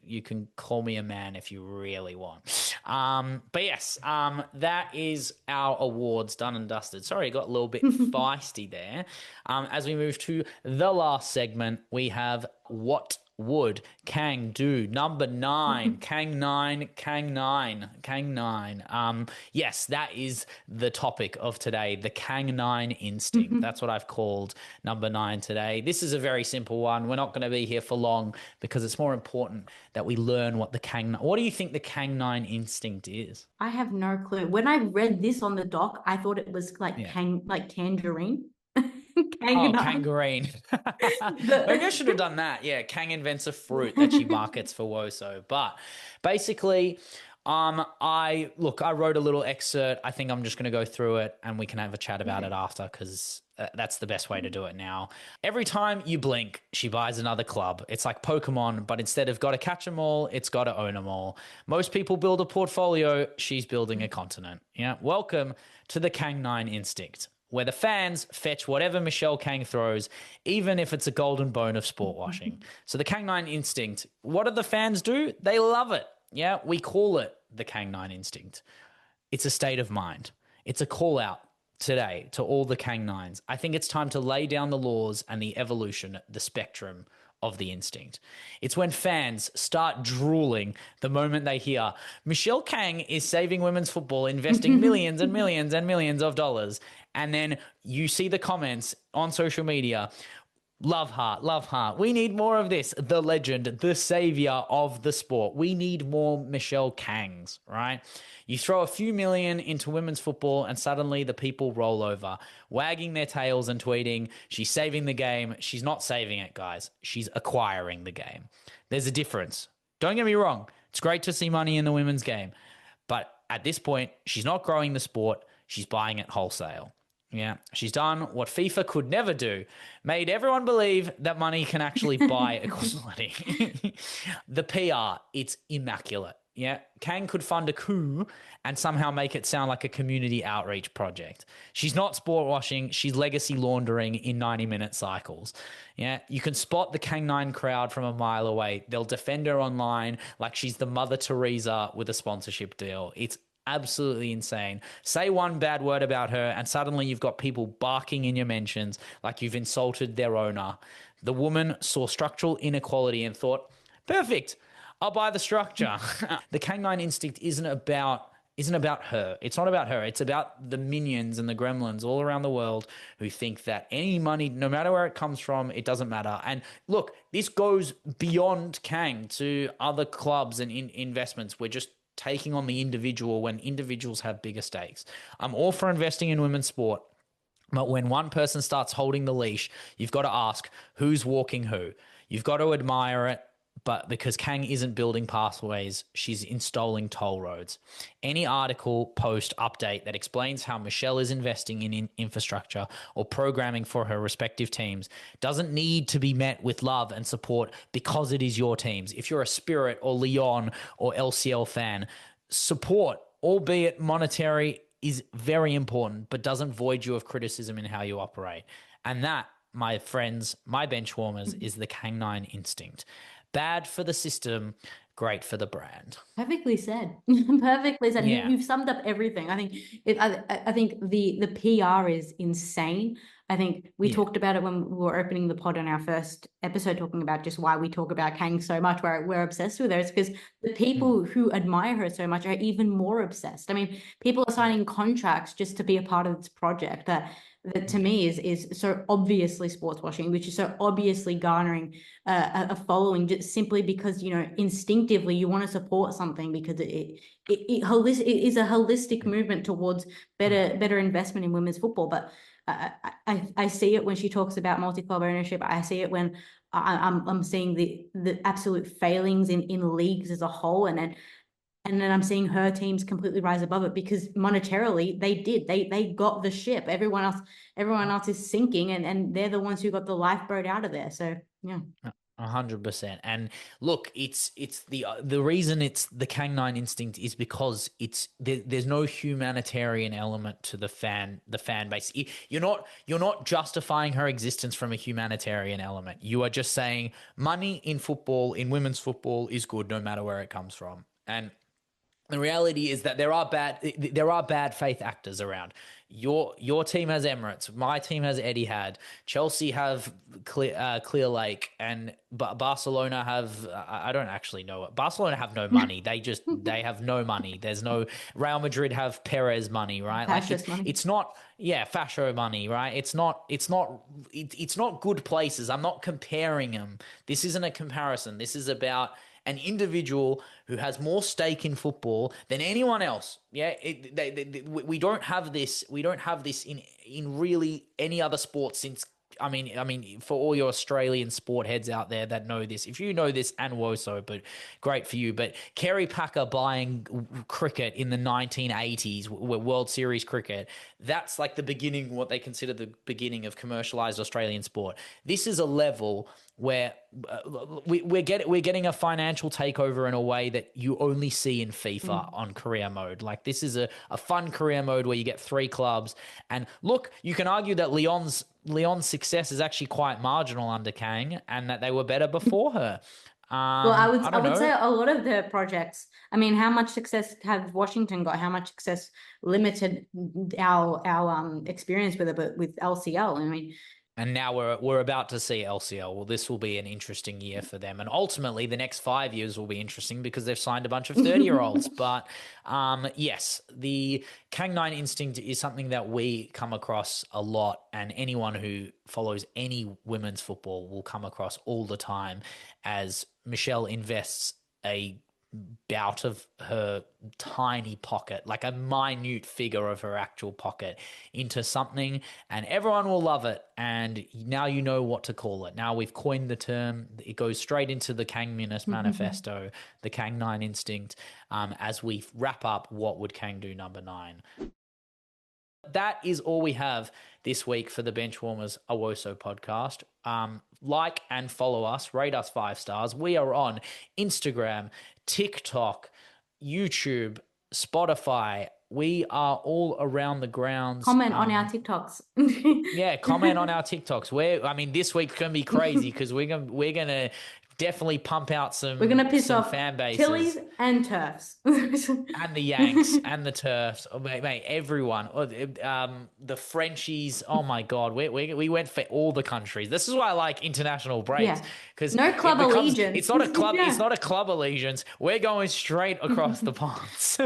call me a man if you really want. But yes, that is our awards done and dusted. Sorry, I got a little bit feisty there. As we move to the last segment, we have What Would Kang Do? Number 9, Kangnine. Yes, that is the topic of today, the Kangnine Instinct. That's what I've called number 9 today. This is a very simple one. We're not going to be here for long because it's more important that we learn what the Kangnine. What do you think the Kangnine Instinct is? I have no clue. When I read this on the doc, I thought it was like Yeah. like tangerine. Oh, Kangnine. Kangarine. Maybe I should have done that. Yeah, Kang invents a fruit that she markets for WOSO. But basically, I wrote a little excerpt. I think I'm just going to go through it and we can have a chat about it after because that's the best way to do it now. Every time you blink, she buys another club. It's like Pokemon, but instead of got to catch them all, it's got to own them all. Most people build a portfolio. She's building a continent. Yeah. Welcome to the Kangnine Instinct, where the fans fetch whatever Michelle Kang throws, even if it's a golden bone of sport washing. So the Kangnine Instinct, what do the fans do? They love it. Yeah, we call it the Kangnine Instinct. It's a state of mind. It's a call out today to all the Kangnines. I think it's time to lay down the laws and the evolution, the spectrum of the instinct. It's when fans start drooling the moment they hear Michelle Kang is saving women's football, investing millions and millions and millions of dollars. And then you see the comments on social media. Love heart, love heart. We need more of this. The legend, the savior of the sport. We need more Michelle Kangs, right? You throw a few million into women's football and suddenly the people roll over, wagging their tails and tweeting, she's saving the game. She's not saving it, guys. She's acquiring the game. There's a difference. Don't get me wrong. It's great to see money in the women's game. But at this point, she's not growing the sport. She's buying it wholesale. Yeah, she's done what FIFA could never do, made everyone believe that money can actually buy equality. The PR, it's immaculate. Yeah, Kang could fund a coup and somehow make it sound like a community outreach project. She's not sport washing, she's legacy laundering in 90-minute cycles. Yeah, you can spot the Kangnine crowd from a mile away. They'll defend her online like she's the Mother Teresa with a sponsorship deal. It's absolutely insane. Say one bad word about her and suddenly you've got people barking in your mentions like you've insulted their owner. The woman saw structural inequality and thought, perfect, I'll buy the structure. The Kangnine Instinct isn't about her. It's not about her. It's about the minions and the gremlins all around the world who think that any money, no matter where it comes from, it doesn't matter. And look, this goes beyond Kang to other clubs and investments. We're just taking on the individual when individuals have bigger stakes. I'm all for investing in women's sport, but when one person starts holding the leash, you've got to ask who's walking who. You've got to admire it, but because Kang isn't building pathways, she's installing toll roads. Any article, post, update that explains how Michelle is investing in infrastructure or programming for her respective teams doesn't need to be met with love and support because it is your teams. If you're a Spirit or Lyon or LCL fan, support, albeit monetary, is very important, but doesn't void you of criticism in how you operate. And that, my friends, my benchwarmers, is the Kangnine Instinct. Bad for the system, great for the brand. Perfectly said. Perfectly said. Yeah. You've summed up everything. I think I think the PR is insane. I think we talked about it when we were opening the pod on our first episode, talking about just why we talk about Kang so much, where we're obsessed with her. It's because the people who admire her so much are even more obsessed. I mean, people are signing contracts just to be a part of this project that to me is so obviously sports washing, which is so obviously garnering a following just simply because, you know, instinctively you want to support something because it is a holistic movement towards better investment in women's football. But I see it when she talks about multi-club ownership. I see it when I'm seeing the absolute failings in leagues as a whole, and then I'm seeing her teams completely rise above it because monetarily they got the ship. Everyone else is sinking, and they're the ones who got the lifeboat out of there. So yeah. 100%. And look, it's the reason it's the Kangnine Instinct is because there's no humanitarian element to the fan base. You're not justifying her existence from a humanitarian element. You are just saying money in football, in women's football, is good no matter where it comes from. And The reality is that there are bad faith actors around. Your team has Emirates, my team has Etihad, Chelsea have Clear Lake, and Barcelona have I don't actually know it. Barcelona have no money. They have no money. There's no Real Madrid have Perez money, right? Fascist money. It's not fascio money, right? It's not good places. I'm not comparing them. This isn't a comparison. This is about an individual who has more stake in football than anyone else. Yeah, we don't have this. We don't have this in really any other sport since. I mean, for all your Australian sport heads out there that know this, if you know this and WOSO, but great for you. But Kerry Packer buying cricket in the 1980s, World Series cricket, that's like the beginning, what they consider the beginning of commercialized Australian sport. This is a level where we're getting a financial takeover in a way that you only see in FIFA on career mode. Like, this is a fun career mode where you get 3 clubs. And look, you can argue that Leon's success is actually quite marginal under Kang, and that they were better before her. Well, I would say a lot of the projects. I mean, how much success have Washington got? How much success limited our experience with it, but with LCL? I mean. And now we're about to see LCL. Well, this will be an interesting year for them. And ultimately, the next 5 years will be interesting because they've signed a bunch of 30-year-olds. But yes, the Kangnine Instinct is something that we come across a lot. And anyone who follows any women's football will come across all the time, as Michelle invests a bout of her tiny pocket, like a minute figure of her actual pocket, into something, and everyone will love it. And now you know what to call it. Now we've coined the term. It goes straight into the Kangminist Manifesto, the Kangnine Instinct, as we wrap up What Would Kang Do #9. That is all we have this week for the Benchwarmers, a WOSO podcast. Like and follow us, rate us 5 stars. We are on Instagram, TikTok, YouTube, Spotify. We are all around the grounds. Comment on our TikToks. Yeah, comment on our TikToks. This week's gonna be crazy because we're gonna definitely pump out some. We're gonna piss off fan bases. Tillies and Turfs. And the Yanks and the Turfs, mate, everyone. The Frenchies. Oh my God, we went for all the countries. This is why I like international breaks, because no club allegiance. It's not a club. It's not a club allegiance. We're going straight across the ponds,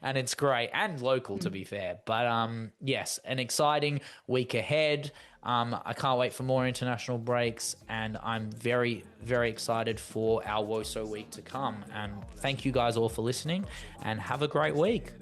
and it's great and local, to be fair. But yes, an exciting week ahead. I can't wait for more international breaks, and I'm very, very excited for our WOSO week to come. And thank you guys all for listening, and have a great week.